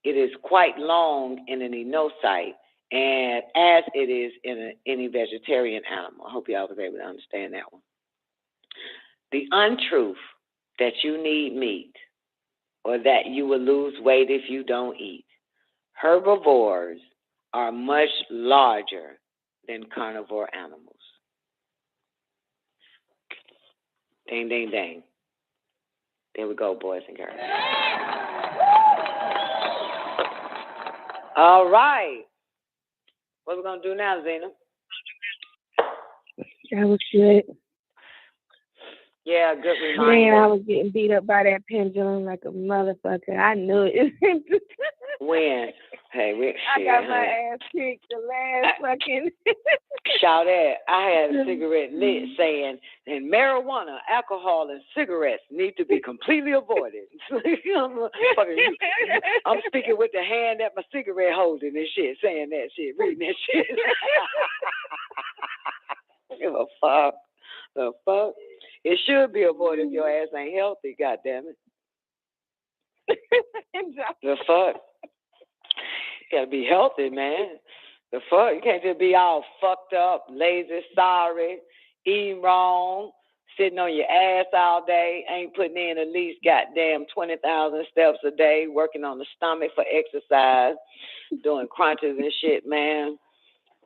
It is quite long in an enocyte, and as it is in any vegetarian animal. I hope y'all was able to understand that one. The untruth that you need meat or that you will lose weight if you don't eat. Herbivores are much larger than carnivore animals. Ding, ding, ding. There we go, boys and girls. All right. What we going to do now, Zena? That was good. Yeah, good reminder. Man, I was getting beat up by that pendulum like a motherfucker. I knew it. When? Hey, I got my ass kicked the last fucking. Shout out. I had a cigarette lit saying, and marijuana, alcohol, and cigarettes need to be completely avoided. I'm speaking with the hand that my cigarette holding and shit, saying that shit, reading that shit. Give a fuck. The fuck? It should be avoided if your ass ain't healthy, goddammit. The fuck? You gotta be healthy, man. The fuck? You can't just be all fucked up, lazy, sorry, eating wrong, sitting on your ass all day, ain't putting in at least goddamn 20,000 steps a day, working on the stomach for exercise, doing crunches and shit, man.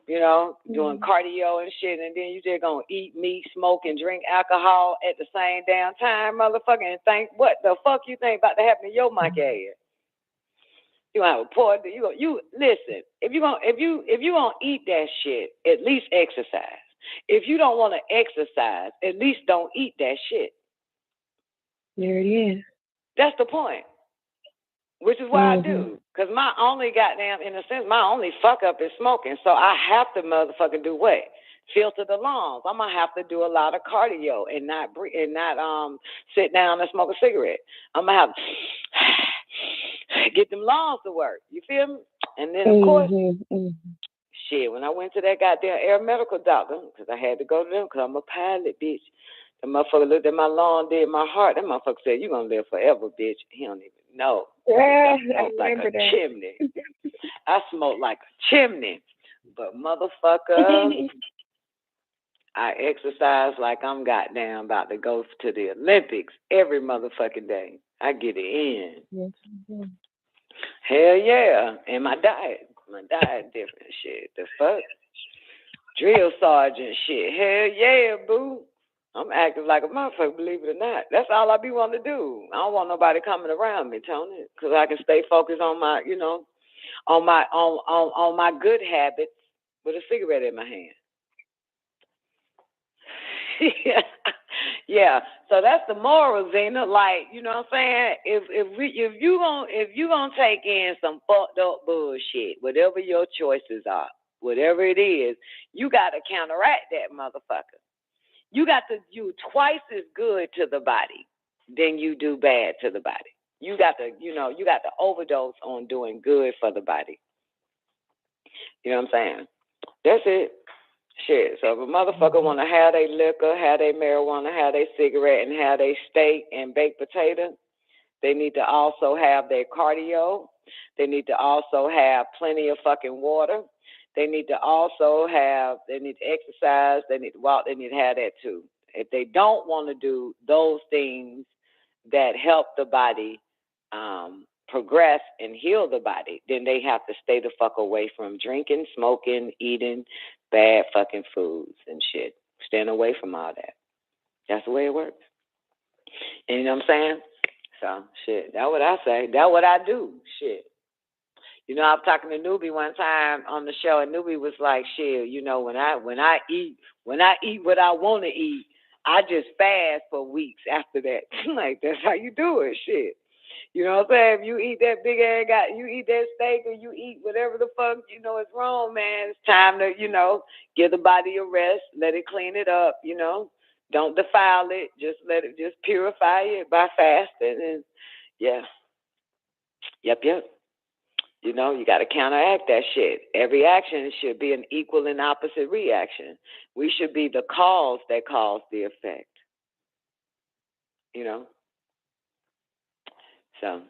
You know, doing cardio and shit, and then you just gonna eat meat, smoke, and drink alcohol at the same damn time, motherfucker, and think, what the fuck you think about to happen to your monkey ass? You gonna have a poor, you listen, if you gonna eat that shit, at least exercise. If you don't wanna exercise, at least don't eat that shit. There it is. That's the point. Which is what I do. Because my only goddamn, in a sense, my only fuck up is smoking. So I have to motherfucking do what? Filter the lungs. I'm going to have to do a lot of cardio and not sit down and smoke a cigarette. I'm going to have to get them lungs to work. You feel me? And then, of course, shit, when I went to that goddamn air medical doctor, because I had to go to them because I'm a pilot, bitch. The motherfucker looked at my lung, did my heart. That motherfucker said, you going to live forever, bitch. He don't even know. Yeah, I smoke like a chimney. I smoke like a chimney. But motherfucker, I exercise like I'm goddamn about to go to the Olympics every motherfucking day. I get it in. Hell yeah. And my diet different shit. The fuck? Drill sergeant shit. Hell yeah, boo. I'm active like a motherfucker, believe it or not. That's all I be wanting to do. I don't want nobody coming around me, Tony, because I can stay focused on my, on my good habits with a cigarette in my hand. Yeah. So that's the moral, Zena. Like, you know what I'm saying? If you gonna take in some fucked up bullshit, whatever your choices are, whatever it is, you got to counteract that motherfucker. You got to do twice as good to the body than you do bad to the body. You got to, overdose on doing good for the body. You know what I'm saying? That's it. Shit. So if a motherfucker want to have their liquor, have their marijuana, have their cigarette, and have their steak and baked potato, they need to also have their cardio. They need to also have plenty of fucking water. They need to also they need to exercise. They need to walk. They need to have that too. If they don't want to do those things that help the body progress and heal the body, then they have to stay the fuck away from drinking, smoking, eating bad fucking foods and shit. Staying away from all that. That's the way it works. And you know what I'm saying? So, shit, that's what I say. That's what I do. Shit. You know, I was talking to Newbie one time on the show, and Newbie was like, shit, you know, when I eat what I want to eat, I just fast for weeks after that. Like, that's how you do it, shit. You know what I'm saying? If you eat that big ass you eat that steak or you eat whatever the fuck, you know, it's wrong, man. It's time to, you know, give the body a rest, let it clean it up, you know. Don't defile it. Just let it purify it by fasting. And, yeah. Yep. You know, you got to counteract that shit. Every action should be an equal and opposite reaction. We should be the cause that caused the effect. You know? So,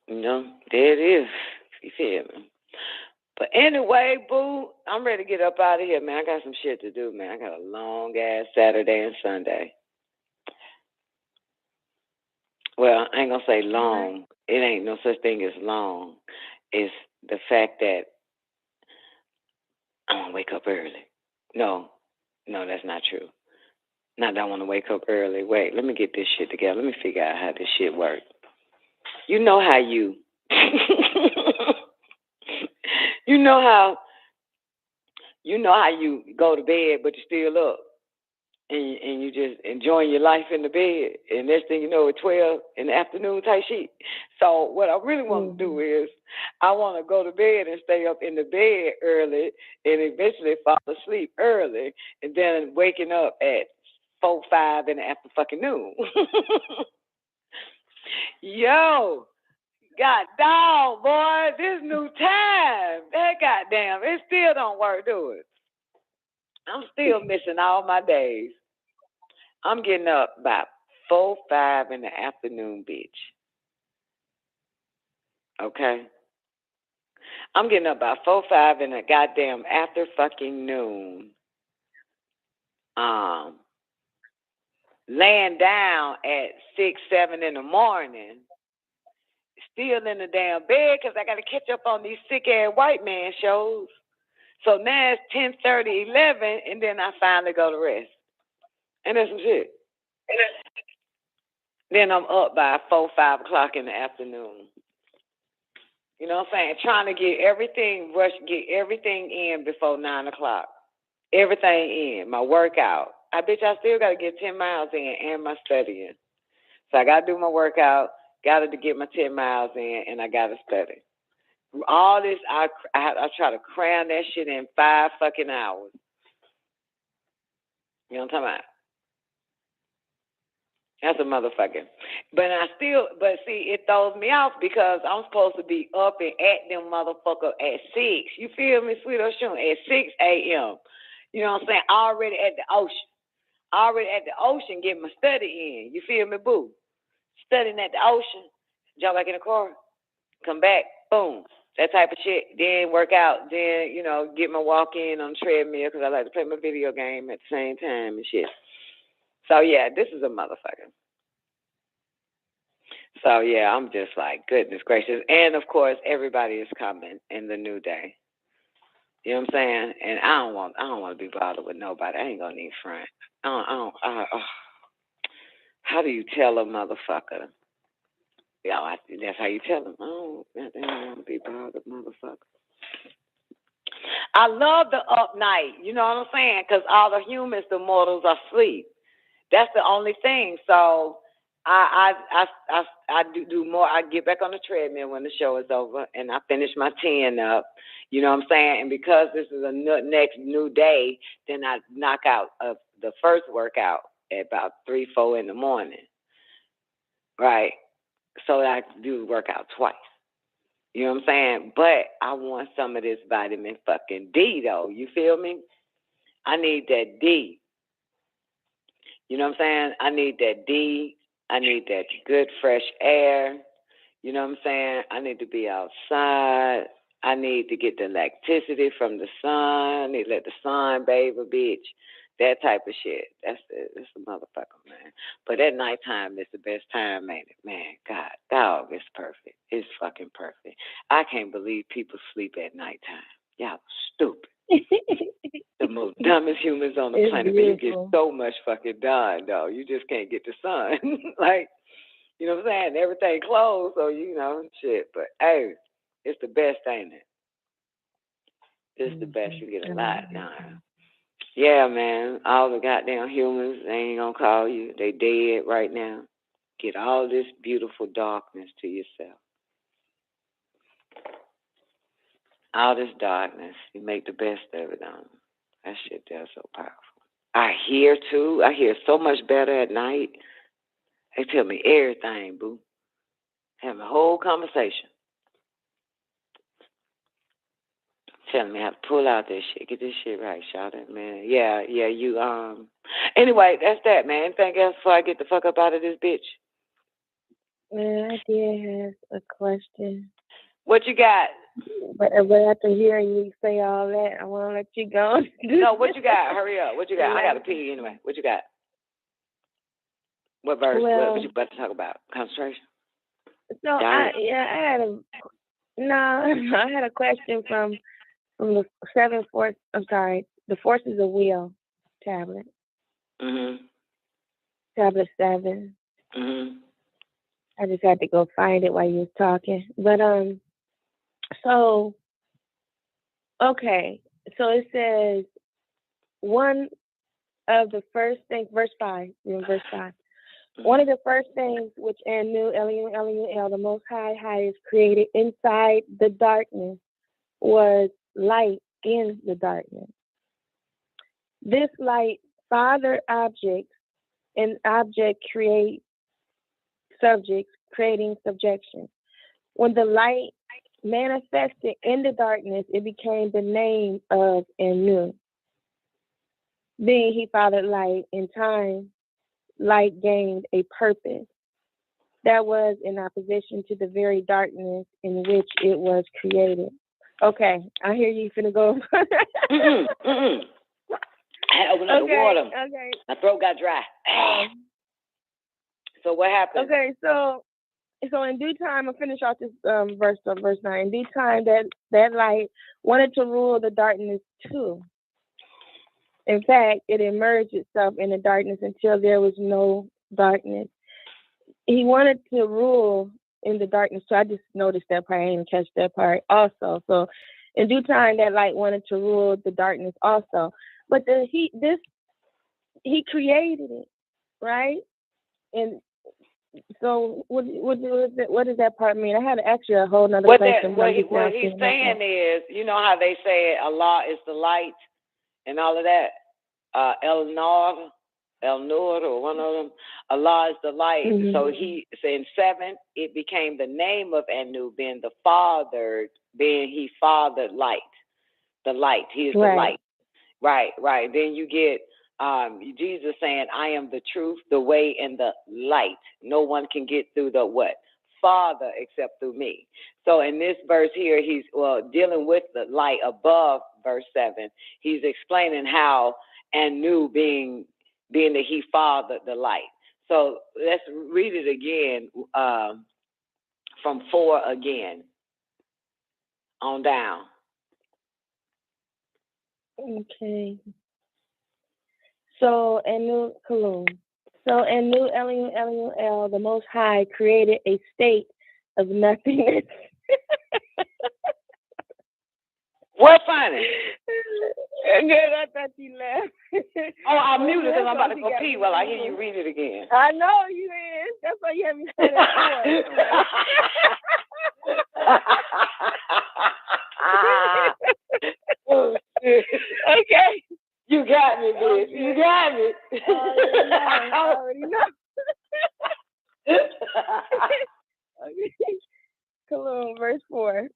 you know, there it is. You feel me? But anyway, boo, I'm ready to get up out of here, man. I got some shit to do, man. I got a long-ass Saturday and Sunday. Well, I ain't going to say long. It ain't no such thing as long. It's the fact that I want to wake up early. No, that's not true. Not that I want to wake up early. Wait, let me get this shit together. Let me figure out how this shit works. You know how you... You know how you go to bed, but you're still up, and you just enjoying your life in the bed, and next thing you know, it's 12 in the afternoon type shit. So what I really want to do is I want to go to bed and stay up in the bed early, and eventually fall asleep early, and then waking up at 4, 5 in the afternoon. Yo. God dog, boy, this new time. That goddamn, it still don't work, do it? I'm still missing all my days. I'm getting up about 4, 5 in the afternoon, bitch. Okay? I'm getting up about 4, 5 in the goddamn after fucking noon. Laying down at 6, 7 in the morning. Still in the damn bed because I got to catch up on these sick-ass white man shows. So now it's 10:30, 11, and then I finally go to rest. And that's some shit. Then I'm up by 4, 5 o'clock in the afternoon. You know what I'm saying? Trying to get everything in before 9 o'clock. Everything in. My workout. I still got to get 10 miles in and my studying. So I got to do my workout. Got to get my 10 miles in, and I got to study. All this, I try to cram that shit in 5 fucking hours. You know what I'm talking about? That's a motherfucker. But see, it throws me off because I'm supposed to be up and at them motherfucker at 6. You feel me, sweet ocean? At 6 a.m. You know what I'm saying? Already at the ocean, getting my study in. You feel me, boo? Studying at the ocean, jump back in the car, come back, boom, that type of shit. Then work out, then, you know, get my walk in on the treadmill because I like to play my video game at the same time and shit. So, yeah, this is a motherfucker. So, yeah, I'm just like, goodness gracious. And, of course, everybody is coming in the new day. You know what I'm saying? And I don't want to be bothered with nobody. I ain't going to need front. How do you tell a motherfucker? Yeah, that's how you tell them. Oh, I don't want to be bothered, motherfucker. I love the up night. You know what I'm saying? Because all the humans, the mortals, are asleep. That's the only thing. So I do more. I get back on the treadmill when the show is over, and I finish my 10 up. You know what I'm saying? And because this is a next new day, then I knock out the first workout at about 3, 4 in the morning. right? So that I can do the workout twice. You know what I'm saying? But I want some of this vitamin fucking D, though. You feel me? I need that D. You know what I'm saying? I need that D. I need that good fresh air. You know what I'm saying? I need to be outside. I need to get the electricity from the sun. I need to let the sun bathe a bitch. That type of shit. That's the motherfucker, man. But at nighttime is the best time, ain't it? Man, God, dog, it's perfect. It's fucking perfect. I can't believe people sleep at nighttime. Y'all stupid. The most dumbest humans on the planet. But you get so much fucking done, though. You just can't get the sun. Like, you know what I'm saying? Everything closed, so you know, shit. But hey, it's the best, ain't it? It's the best. You get a lot done. Yeah, man. All the goddamn humans, they ain't gonna call you. They dead right now. Get all this beautiful darkness to yourself. All this darkness, you make the best of it. That shit there so powerful. I hear too. I hear so much better at night. They tell me everything, boo. Having a whole conversation. Telling me how to pull out this shit. Get this shit right, shout it, man. Yeah, you, Anyway, that's that, man. Anything else before I get the fuck up out of this bitch? Man, I did have a question. What you got? But after hearing you say all that, I want to let you go. No, what you got? Hurry up. What you got? I got to pee anyway. What you got? What verse? Well, what you about to talk about? Concentration? So I had a question from the the Forces of Will tablet. Mm-hmm. Tablet 7. Mm-hmm. I just had to go find it while you was talking. But so it says one of the first things, verse 5, one of the first things which Anu, L, the Most High has created inside the darkness was light in the darkness. This light father objects, and object create subjects, creating subjection. When the light manifested in the darkness, it became the name of Anu. Being he fathered light, in time, light gained a purpose that was in opposition to the very darkness in which it was created. Okay, I hear you finna go. I had to open up the water. Okay. My throat got dry. So what happened? Okay, so in due time, I'll finish off this verse 9. In due time, that light wanted to rule the darkness too. In fact, it immersed itself in the darkness until there was no darkness. He wanted to rule in the darkness, so I just noticed that part. I didn't catch that part also. So in due time, that light wanted to rule the darkness also. But he created it, right? And so what does that part mean? I had to ask you a whole nother question. What he's saying is, you know how they say Allah is the light and all of that? El Nur, or one of them. Allah is the light. Mm-hmm. So he in 7, it became the name of Anu, being he fathered light. The light. He is the light. Right. Then you get Jesus saying, I am the truth, the way, and the light. No one can get through the what? Father except through me. So in this verse here, he's dealing with the light above verse 7. He's explaining how Anu being that he fathered the light. So let's read it again from 4 again on down. Okay. So Anu Kalum. So Anu L, the Most High created a state of nothingness. What funny? Good, I thought you laughed. Oh, I'm muted because I'm about to go pee while I hear you read it again. I know you is. That's why you have me say that. Okay. You got me, bitch. You got me. I already know. Shalom, verse 4.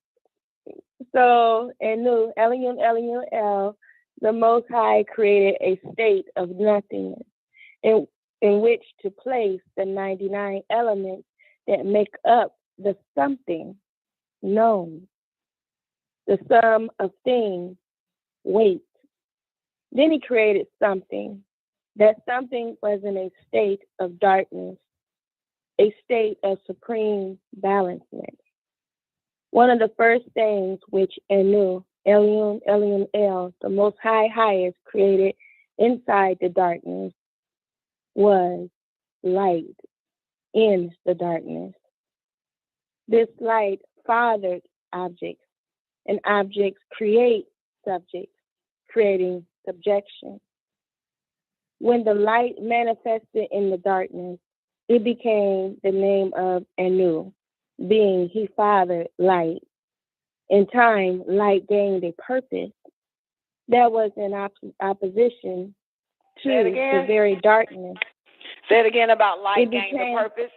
So, Anu, Elion, Elion, El, the Most High created a state of nothingness in which to place the 99 elements that make up the something known, the sum of things, weight. Then he created something. That something was in a state of darkness, a state of supreme balancement. One of the first things which Anu, Elion, Elion, El, the Most High Highest, created inside the darkness was light in the darkness. This light fathered objects, and objects create subjects, creating subjection. When the light manifested in the darkness, it became the name of Anu, being he fathered light. In time, light gained a purpose that was in opposition to the very darkness. Say it again about light gained a purpose.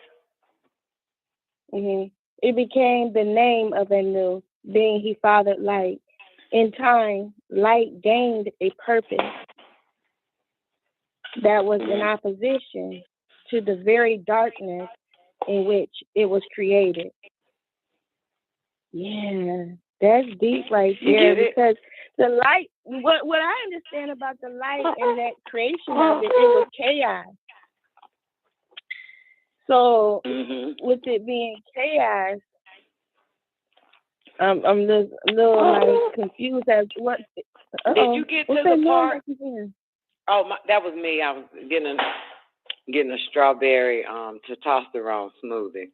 It became the name of Anu, being he fathered light. In time, light gained a purpose that was in opposition to the very darkness in which it was created. Yeah, that's deep right there, because the light, what I understand about the light and that creation of it was chaos. So with it being chaos, I'm just a little like confused as to what. Did you get to the part? Oh, that was me. I was getting a strawberry testosterone smoothie.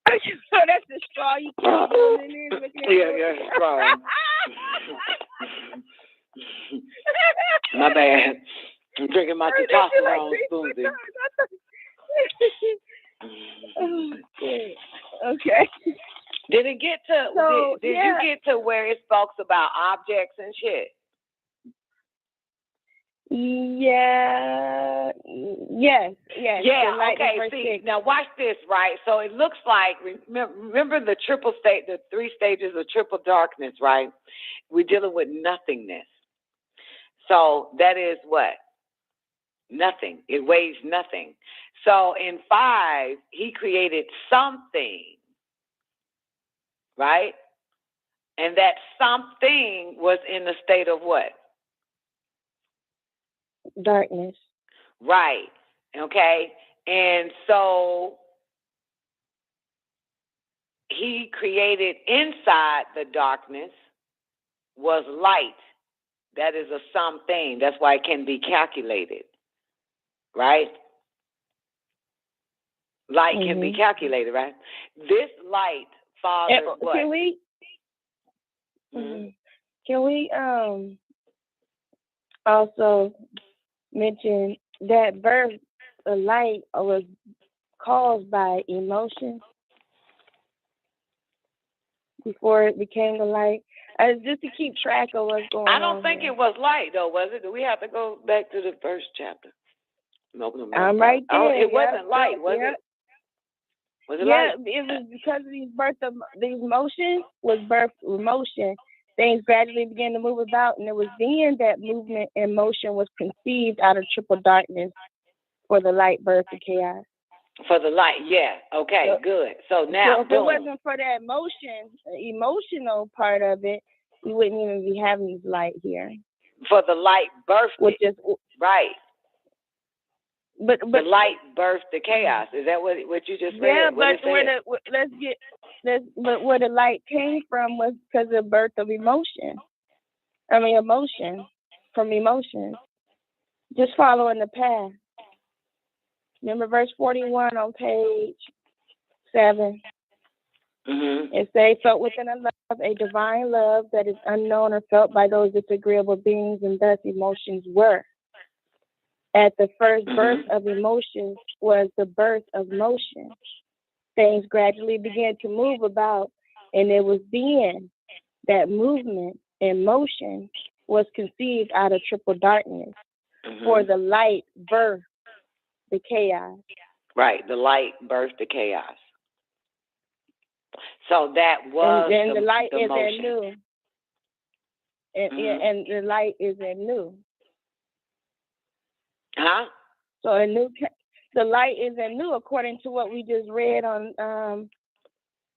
So that's the straw you keep doing in there. Yeah, straw. My bad. I'm drinking my testosterone smoothie. Okay. Did it get to? So, did you get to where it spoke about objects and shit? Yeah. Yes. Yeah. Okay. See, now watch this, right? So it looks like, remember the triple state, the 3 stages of triple darkness, right? We're dealing with nothingness. So that is what? Nothing. It weighs nothing. So in 5, he created something, right? And that something was in the state of what? Darkness. Right. Okay. And so he created inside the darkness was light. That is a something. That's why it can be calculated. Right? Light can be calculated, right? This light fathered what? Can we also mention that birth of light was caused by emotion before it became the light? Just to keep track of what's going on. I don't think it was light, though, was it? Do we have to go back to the first chapter? No. I'm right there. It wasn't light, was it? Was it light? Yeah, it was because of these motions was birth emotion. Things gradually began to move about, and it was then that movement and motion was conceived out of triple darkness for the light, birth, and chaos. For the light, yeah. Okay, good. So now, if it wasn't for that emotional part of it, we wouldn't even be having this light here. For the light birthed, which is right. But the light birthed the chaos. Is that what you just said? Yeah, but where the light came from was because of birth of emotion. Emotion from emotions. Just following the path. Remember verse 41 on page 7. It says, felt within a love, a divine love that is unknown or felt by those disagreeable beings, and thus emotions were. At the first birth of emotions was the birth of motion. Things gradually began to move about, and it was then that movement and motion was conceived out of triple darkness. For the light birthed the chaos. Right, the light birthed the chaos. So that was and the light is motion. in new. And the light is in new. Huh? So the light is in new according to what we just read on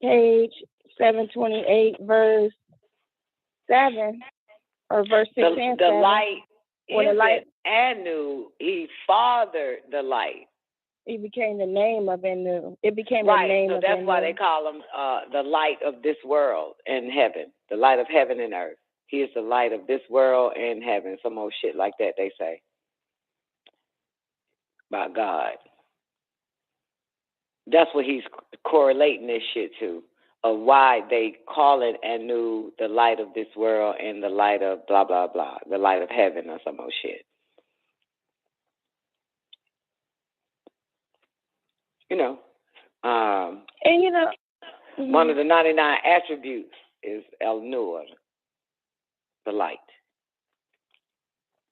page 728, verse 7, or verse 6 and 7. The light When the light and new, he fathered the light. It became the name of Anu. It became Right, the name so of that's Anu. why they call him the light of this world and heaven, the light of heaven and earth. He is the light of this world and heaven, some old shit like that they say. By God. That's what he's correlating this shit to, of why they call it Anu, the light of this world, and the light of blah, blah, blah, the light of heaven or some old shit. You know. And you know, one of the 99 attributes is El Nur, the light.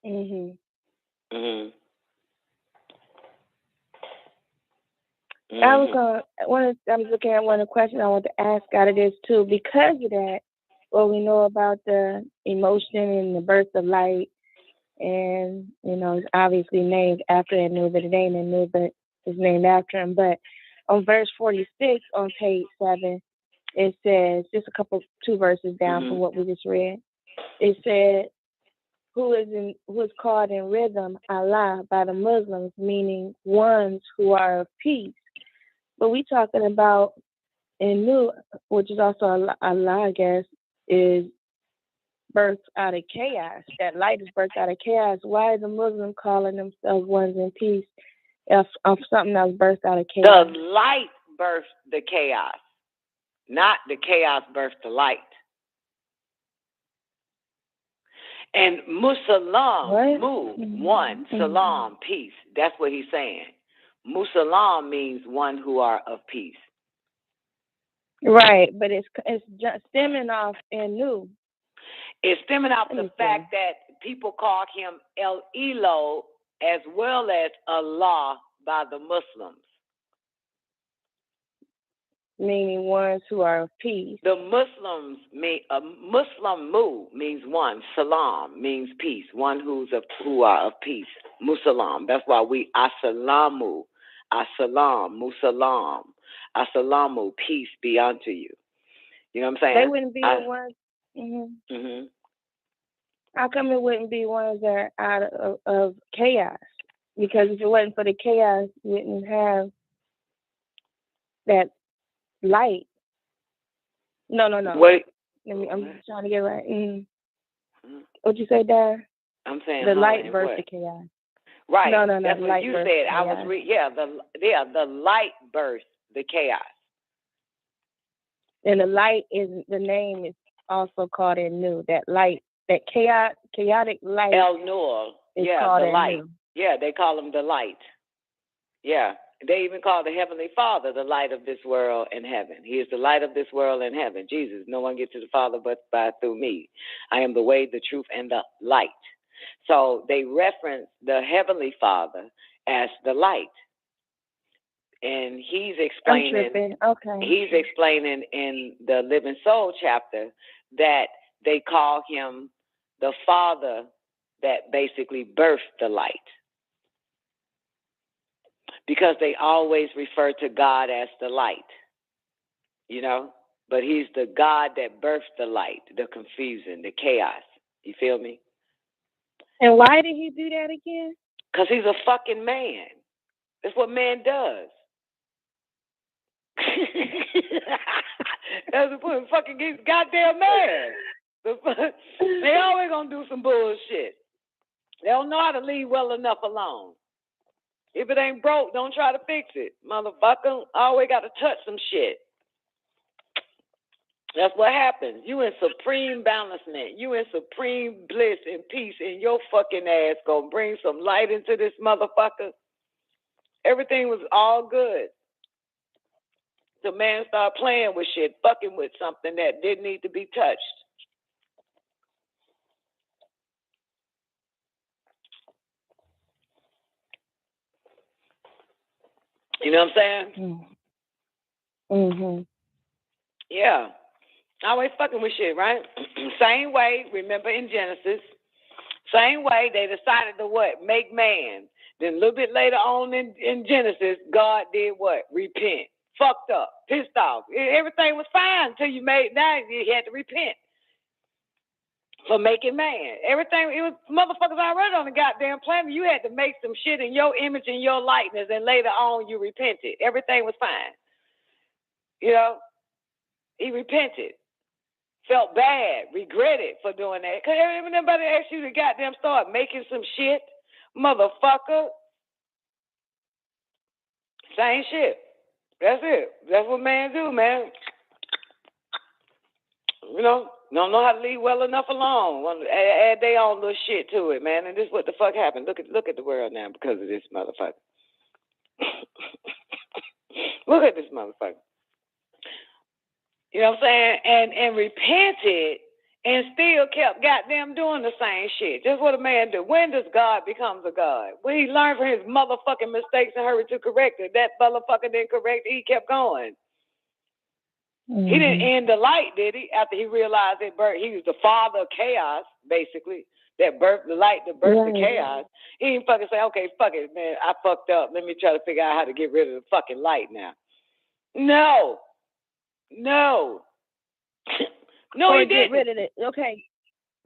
Mhm. Mhm. I was looking at one of the questions I want to ask out of this too. Because of that, what we know about the emotion and the birth of light, and you know, it's obviously named after Anu, but it ain't Anu, but it's named after him. But on verse 46 on page 7, it says, just two verses down from what we just read. It said, who is called in rhythm Allah by the Muslims, meaning ones who are of peace. But we talking about Anu, which is also Allah, I guess, is birthed out of chaos. That light is birthed out of chaos. Why is the Muslim calling themselves ones in peace if something else birthed out of chaos? The light birthed the chaos, not the chaos birthed the light. And Musalam, one, salam, peace. That's what he's saying. Musalam means one who are of peace. Right, but it's just stemming off Anu. It's stemming off the fact that people call him El Elo as well as Allah by the Muslims. Meaning ones who are of peace. The Muslims mean Muslim means one. Salam means peace. One who are of peace. Musalam. That's why we Assalamu, Assalam, Musalam, Assalamu. Peace be unto you. You know what I'm saying? They wouldn't be the ones. Mhm. How come it wouldn't be ones that are out of chaos? Because if it wasn't for the chaos, you wouldn't have that light. No. Wait. I'm just trying to get right. What'd you say, Dad? I'm saying the light versus the chaos. Right. No. That's the what light you versus said. chaos. I was the light burst the chaos. And the light the name is also called Anu. That light, that chaotic light. El Nur. Is called the light. Anu. Yeah, they call him the light. Yeah. They even call the Heavenly Father the light of this world and heaven. He is the light of this world and heaven. Jesus, no one gets to the Father but through me. I am the way, the truth, and the light. So they reference the Heavenly Father as the light. And he's explaining, he's explaining in the Living Soul chapter that they call him the Father that basically birthed the light. Because they always refer to God as the light, you know? But he's the God that birthed the light, the confusion, the chaos. You feel me? And why did he do that again? Because he's a fucking man. That's what man does. That's the point. Fucking goddamn man. They always gonna do some bullshit. They don't know how to leave well enough alone. If it ain't broke, don't try to fix it. Motherfucker, always got to touch some shit. That's what happens. You in supreme balancement. You in supreme bliss and peace, and your fucking ass gonna bring some light into this motherfucker. Everything was all good. The man started playing with shit, fucking with something that didn't need to be touched. You know what I'm saying? Mm-hmm. Yeah. Always fucking with shit, right? Same way, remember in Genesis, same way they decided to what? Make man. Then a little bit later on in Genesis, God did what? Repent. Fucked up. Pissed off. Everything was fine until you made that. You had to repent for making man. Everything, it was motherfuckers already on the goddamn planet. You had to make some shit in your image and your likeness, and later on you repented. Everything was fine. You know? He repented. Felt bad, regretted for doing that. Because everybody asked you to goddamn start making some shit, motherfucker. Same shit. That's it. That's what man do, man. You know, don't know how to leave well enough alone. Want to add their own little shit to it, man. And this is what the fuck happened. Look at the world now because of this motherfucker. Look at this motherfucker. You know what I'm saying? And repented and still kept goddamn doing the same shit. Just what a man do. When does God becomes a God? When he learned from his motherfucking mistakes and hurried to correct it. That motherfucker didn't correct it. He kept going. Mm-hmm. He didn't end the light, did he? After he realized that he was the father of chaos, basically. That birthed the light, that birthed the chaos. He didn't fucking say, okay, fuck it, man. I fucked up. Let me try to figure out how to get rid of the fucking light now. No. No, he didn't. Get rid of it. Okay.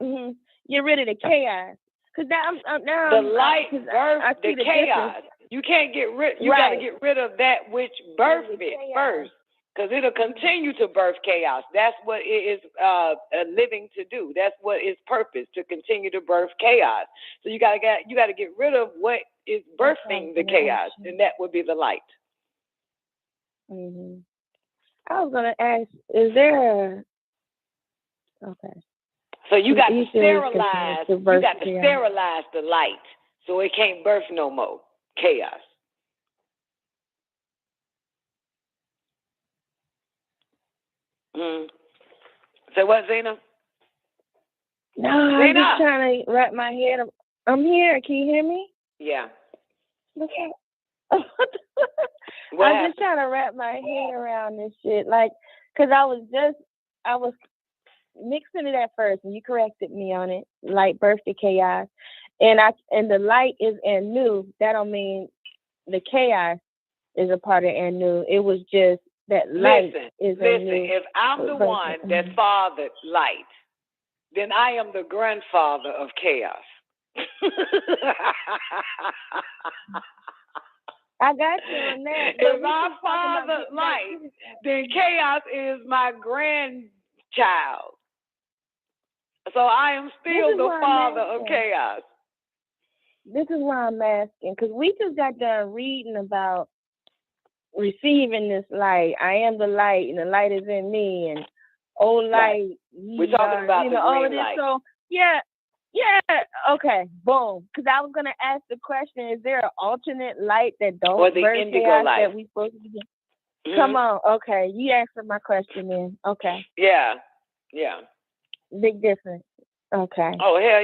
Mm-hmm. Get rid of the chaos. Because now the light birthed the chaos. Difference. You can't get rid. You got to get rid of that which birthed it first, because it'll continue to birth chaos. That's what it is living to do. That's what its purpose, to continue to birth chaos. So you got to get rid of what is birthing the chaos, and that would be the light. Mm-hmm. I was gonna ask, is there okay. So you got to sterilize. You got to sterilize the light, so it can't birth no more chaos. So what, Zena? No, I'm just trying to wrap my head. I'm here. Can you hear me? Yeah. Okay. I'm just trying to wrap my head around this shit, like, cause I was mixing it at first, and you corrected me on it. Light birth the chaos, and the light is Anu. That don't mean the chaos is a part of Anu. It was just that light is Anu. Listen, if I'm the one that fathered light, then I am the grandfather of chaos. I got you on that. If I father light, then chaos is my grandchild. So I am still the father of chaos. This is why I'm asking, because we just got done reading about receiving this light. I am the light, and the light is in me, and light. We're talking about the green all of this. light. So yeah, okay, boom. Because I was gonna ask the question: is there an alternate light that don't or the burn indigo chaos light that we supposed to be getting? Mm-hmm. Come on, okay, you answered my question then. Okay. Yeah. Big difference. Okay. Oh, hell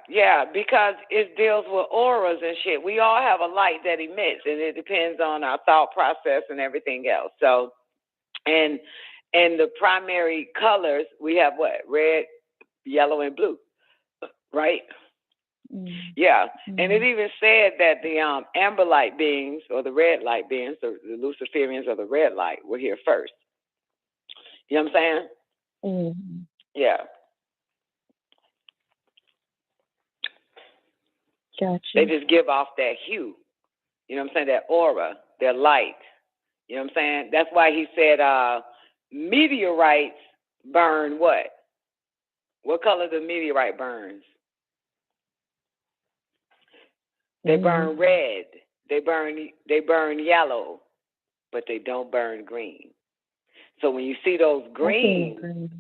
yeah, because it deals with auras and shit. We all have a light that emits, and it depends on our thought process and everything else. So, and the primary colors, we have what? Red, yellow, and blue, right? Mm-hmm. Yeah, and it even said that the amber light beings, or the red light beings, the Luciferians of the red light, were here first. You know what I'm saying? Mm-hmm. Yeah. Gotcha. They just give off that hue. You know what I'm saying? That aura, their light. You know what I'm saying? That's why he said meteorites burn what? What color the meteorite burns? They burn red. They burn yellow, but they don't burn green. So when you see those green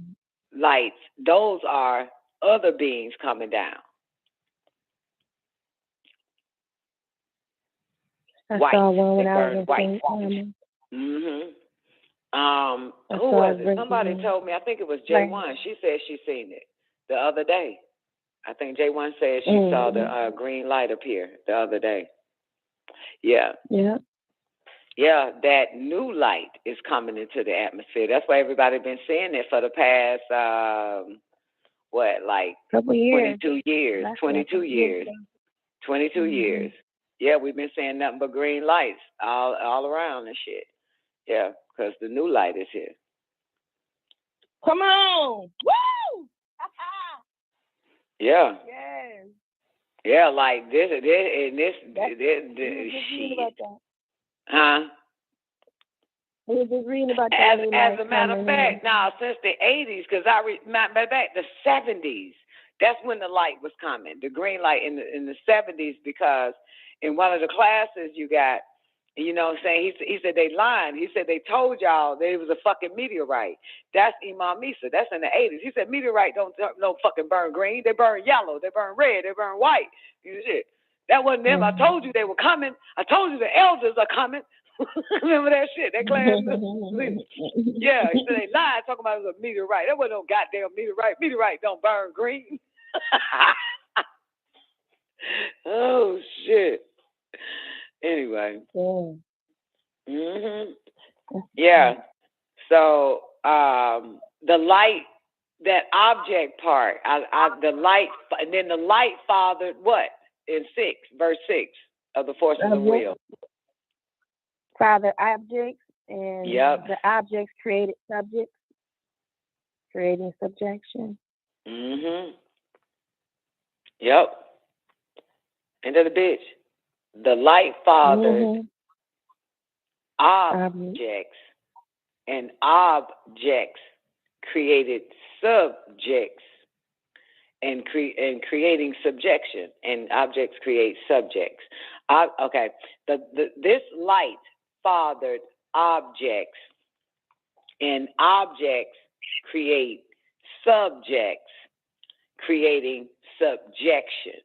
lights, those are other beings coming down. White. They burn white. Who was it? Somebody told me, I think it was J1. She said she seen it the other day. I think J1 said she saw the green light appear the other day. Yeah. Yeah. Yeah, that new light is coming into the atmosphere. That's why everybody's been saying it for the past, couple years. 22 years, That's 22 years, 22 years. Yeah, we've been saying nothing but green lights all around and shit. Yeah, because the new light is here. Come on. Woo! Yeah. Yes. Yeah, like this Shit. Huh? We were just reading about that. As a matter of fact, now since the 80s, because matter of fact, the 70s, that's when the light was coming, the green light in the 70s, because in one of the classes you got, you know what I'm saying, he said they lying. He said they told y'all that it was a fucking meteorite. That's Imam Isa. That's in the 80s. He said meteorite don't fucking burn green. They burn yellow. They burn red. They burn white. Shit. That wasn't them. I told you they were coming. I told you the elders are coming. Remember that shit? That class? Yeah, he said they lied talking about it was a meteorite. That wasn't no goddamn meteorite. Meteorite don't burn green. Oh, shit. Anyway. Yeah. So the light, that object part, the light, and then the light fathered what? In verse 6 of the forces of will. Father objects, and the objects created subjects, creating subjection. Yep. Into the bitch. The light fathered objects, and objects created subjects, and creating subjection, and objects create subjects. Okay, this light fathered objects, and objects create subjects, creating subjection.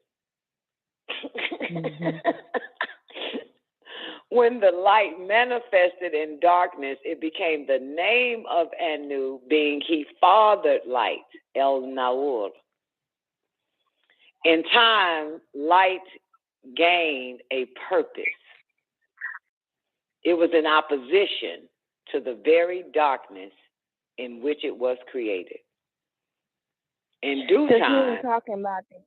When the light manifested in darkness, it became the name of Anu, being he fathered light, El Nawur. In time, light gained a purpose. It was in opposition to the very darkness in which it was created. In due time. You were talking about this.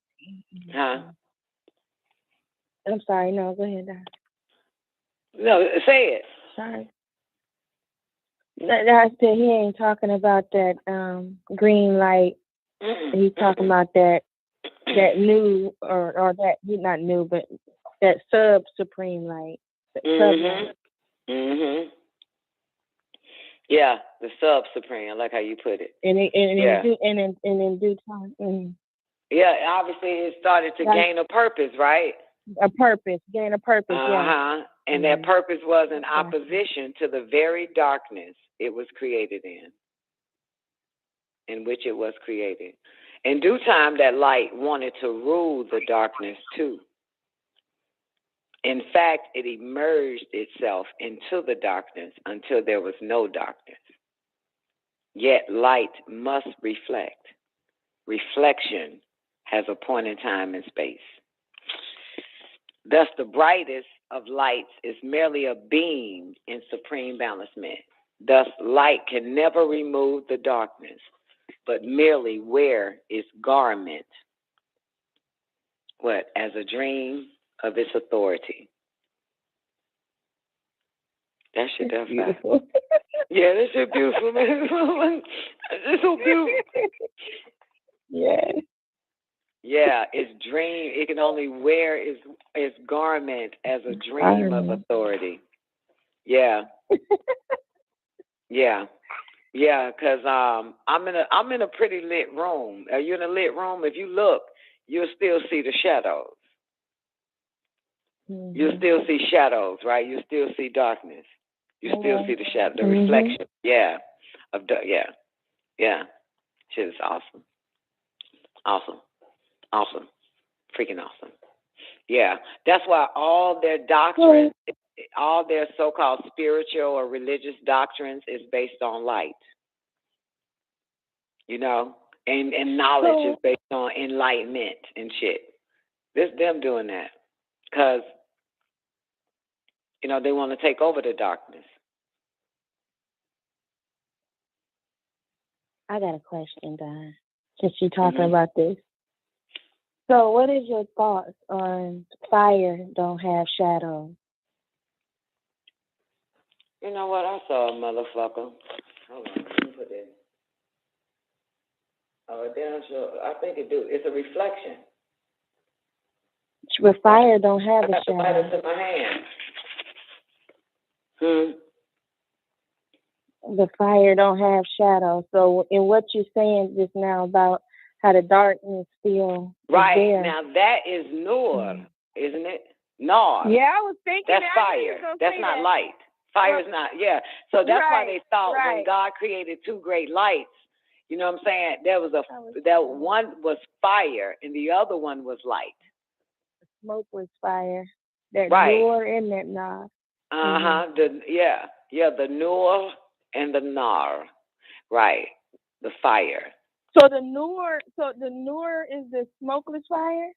Huh? I'm sorry. No, go ahead, Doc. No, say it. Sorry. I said he ain't talking about that green light. He's talking about that new or that not new, but that supreme light. Yeah, the supreme. I like how you put it. And in due time. Yeah, obviously it started to gain a purpose, right? Gain a purpose. Yeah. And that purpose was in opposition to the very darkness it was created in which it was created. In due time, that light wanted to rule the darkness too. In fact, it immersed itself into the darkness until there was no darkness. Yet light must reflect. Reflection has a point in time and space. Thus, the brightest of lights is merely a beam in supreme balancement. Thus, light can never remove the darkness, but merely wear its garment. What? As a dream of its authority. That shit does beautiful. Yeah, that shit beautiful, man. It's so beautiful. Yeah. Yeah, its dream. It can only wear its garment as a dream of authority. Yeah. Yeah. Yeah, because I'm in a pretty lit room. Are you in a lit room? If you look, you'll still see the shadows. You'll still see shadows, right? You still see darkness. You still see the shadow, the reflection. Yeah. Yeah. Shit is awesome. Awesome. Freaking awesome. Yeah. That's why all their doctrines, all their so-called spiritual or religious doctrines is based on light. You know? And knowledge is based on enlightenment and shit. This them doing that. Because You know, they want to take over the darkness. I got a question, Don, since you're talking about this. So what is your thoughts on fire don't have shadows? You know what? I saw a motherfucker. Hold on, let me put that. Oh, damn sure. I think it do. It's a reflection. But fire don't have I a got the shadow. lighters in my hand. The fire don't have shadow. So in what you're saying just now about how the darkness still Right. is there. Now that is Nur, isn't it? Nar. Yeah, I was thinking that's that. fire. That's not that. light. Fire is not, yeah. So that's why they thought when right. God created two great lights, you know what I'm saying? There was that one was fire and the other one was light. Smoke was fire. That right. Nur and that Nar. The Nur and the Nar. Right. The fire. So the Nur is the smokeless fire?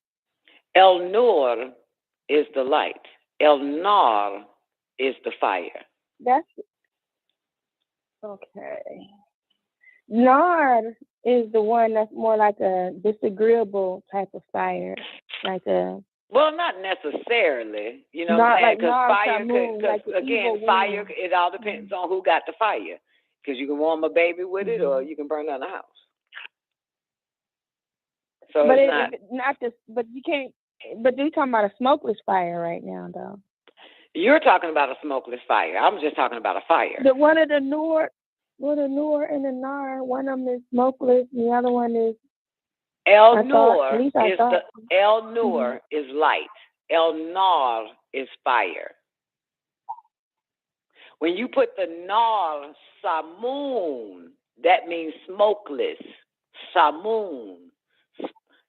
El Nur is the light. El Nar is the fire. That's okay. Nar is the one that's more like a disagreeable type of fire, like a. Well, not necessarily, you know not what I'm saying? Like because fire, Moon, like again, fire, it all depends on who got the fire. Because you can warm a baby with it, or you can burn down the house. So but it's not this. But you can't. But you're talking about a smokeless fire right now, though. You're talking about a smokeless fire. I'm just talking about a fire. One of the Nur and the Nar, one of them is smokeless, and the other one is. El Nur is light. El Nar is fire. When you put the Nar Samoon, that means smokeless. Samoon.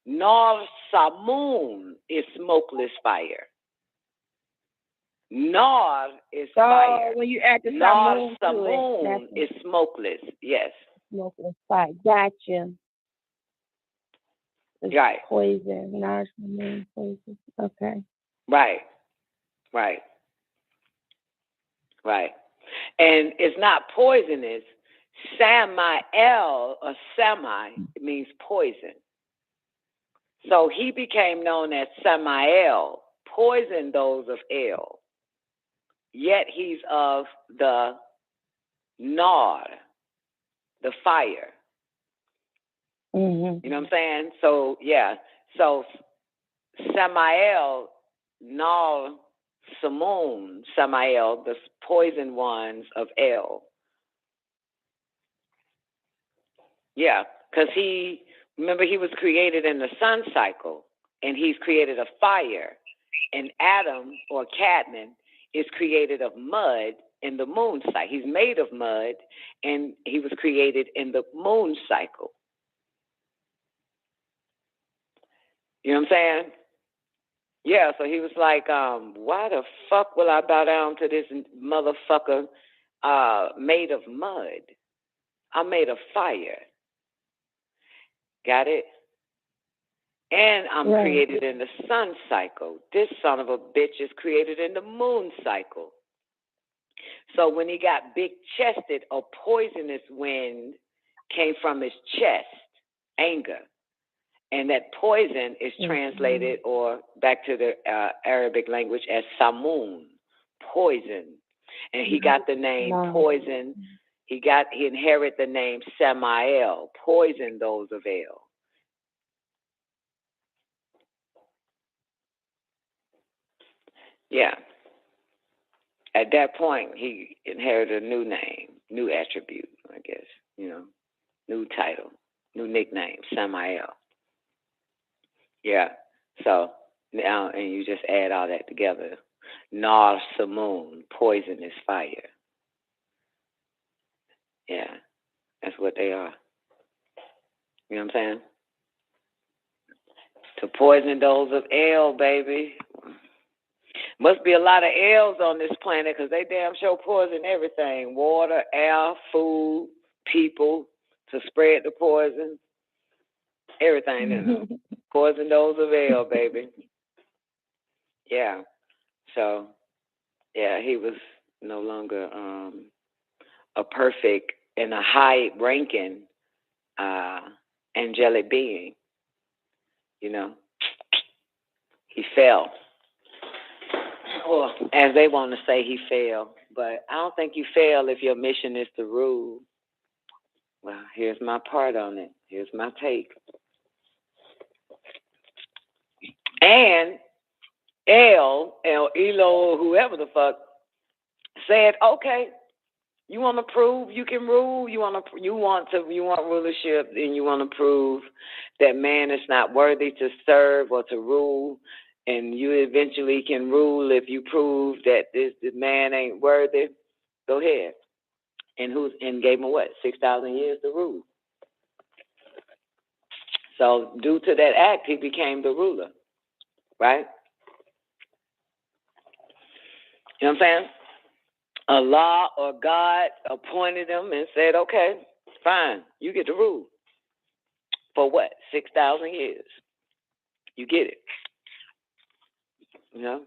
Nar Samoon is smokeless fire. Nar is fire. When you add the Nar Samoon is smokeless. Yes. Smokeless fire. Gotcha. It's right. Poison. Nar Samoon poison. Okay. Right. And it's not poisonous. Samael, or Sami, means poison. So he became known as Samael, poison those of El. Yet he's of the Nar, the fire. Mm-hmm. You know what I'm saying? So, yeah. So Samael, Nar, Samoon, Samael, the poison ones of El. Yeah, because remember he was created in the sun cycle, and he's created a fire. And Adam, or Cadman, is created of mud in the moon cycle. He's made of mud, and he was created in the moon cycle. You know what I'm saying? Yeah, so he was like, why the fuck will I bow down to this motherfucker made of mud? I'm made of fire. Got it? And I'm created in the sun cycle. This son of a bitch is created in the moon cycle. So when he got big-chested, a poisonous wind came from his chest, anger. And that poison is translated, or back to the Arabic language, as Samoon, poison. And he got the name poison. He inherited the name Samael, poison those of El. Yeah. At that point, he inherited a new name, new attribute, I guess, new title, new nickname, Samael. Yeah. So now, and you just add all that together. Nar Samoon, poisonous fire. Yeah. That's what they are. You know what I'm saying? To poison those of El, baby. Must be a lot of L's on this planet, because they damn sure poison everything. Water, air, food, people, to spread the poison. Everything in them. Poison those of El, baby. Yeah. So, Yeah, he was no longer a perfect and a high-ranking angelic being. You know, he fell. Or, as they want to say, he fell. But I don't think you fail if your mission is to rule. Well, here's my part on it. Here's my take. And Elo, whoever the fuck, said, okay, you want to prove you can rule, you want rulership, and you want to prove that man is not worthy to serve or to rule, and you eventually can rule if you prove that this man ain't worthy. Go ahead. And gave him what? 6,000 years to rule. So due to that act, he became the ruler, right? You know what I'm saying? Allah or God appointed him and said, okay, fine, you get to rule. For what? 6,000 years. You get it. You know?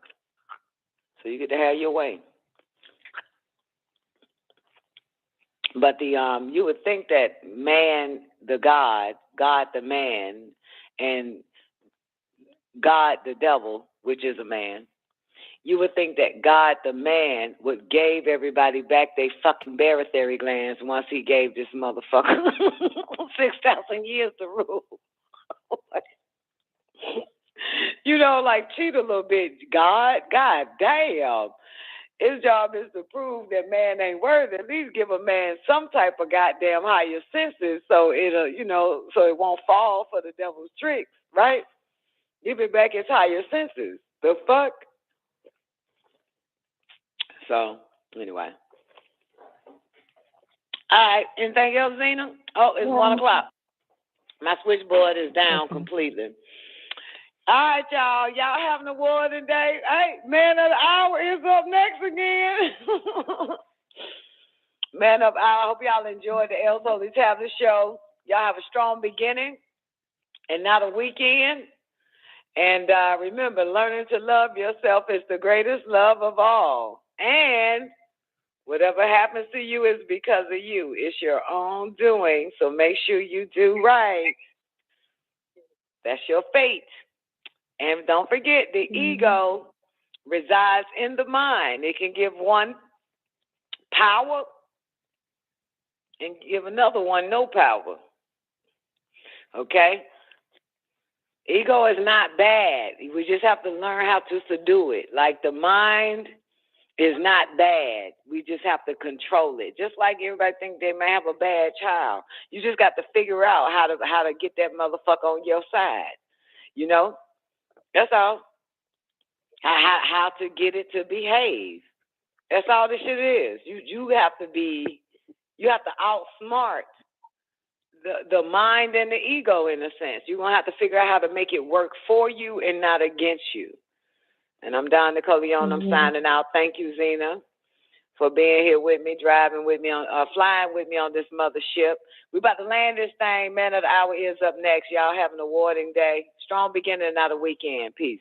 So you get to have your way. But you would think that man, the God the man, and God the devil, which is a man, you would think that God the man would gave everybody back their fucking barytheric glands once he gave this motherfucker 6,000 years to rule. You know, like cheat a little bit. God damn. His job is to prove that man ain't worthy. At least give a man some type of goddamn higher senses so it'll, so it won't fall for the devil's tricks, right? Give it back its higher senses. The fuck? So, anyway. All right. Anything else, Zena? Oh, it's 1 o'clock. My switchboard is down completely. All right, y'all. Y'all have an awarding day. Hey, Man of the Hour is up next again. Man of the Hour. I hope y'all enjoyed the L's Holy Tablet show. Y'all have a strong beginning and not a weekend. And remember, learning to love yourself is the greatest love of all. And whatever happens to you is because of you. It's your own doing. So make sure you do right. That's your fate. And don't forget, the ego resides in the mind. It can give one power and give another one no power. Okay? Ego is not bad. We just have to learn how to subdue it. Like the mind is not bad. We just have to control it. Just like everybody think they may have a bad child. You just got to figure out how to get that motherfucker on your side. You know? That's all. How to get it to behave. That's all this shit is. You have to outsmart the mind and the ego in a sense. You're going to have to figure out how to make it work for you and not against you. And I'm Don Nicoleone. I'm signing out. Thank you, Zena, for being here with me, driving with me, flying with me on this mothership. We're about to land this thing. Man of the Hour is up next. Y'all have an awarding day. Strong beginning, not a weekend. Peace.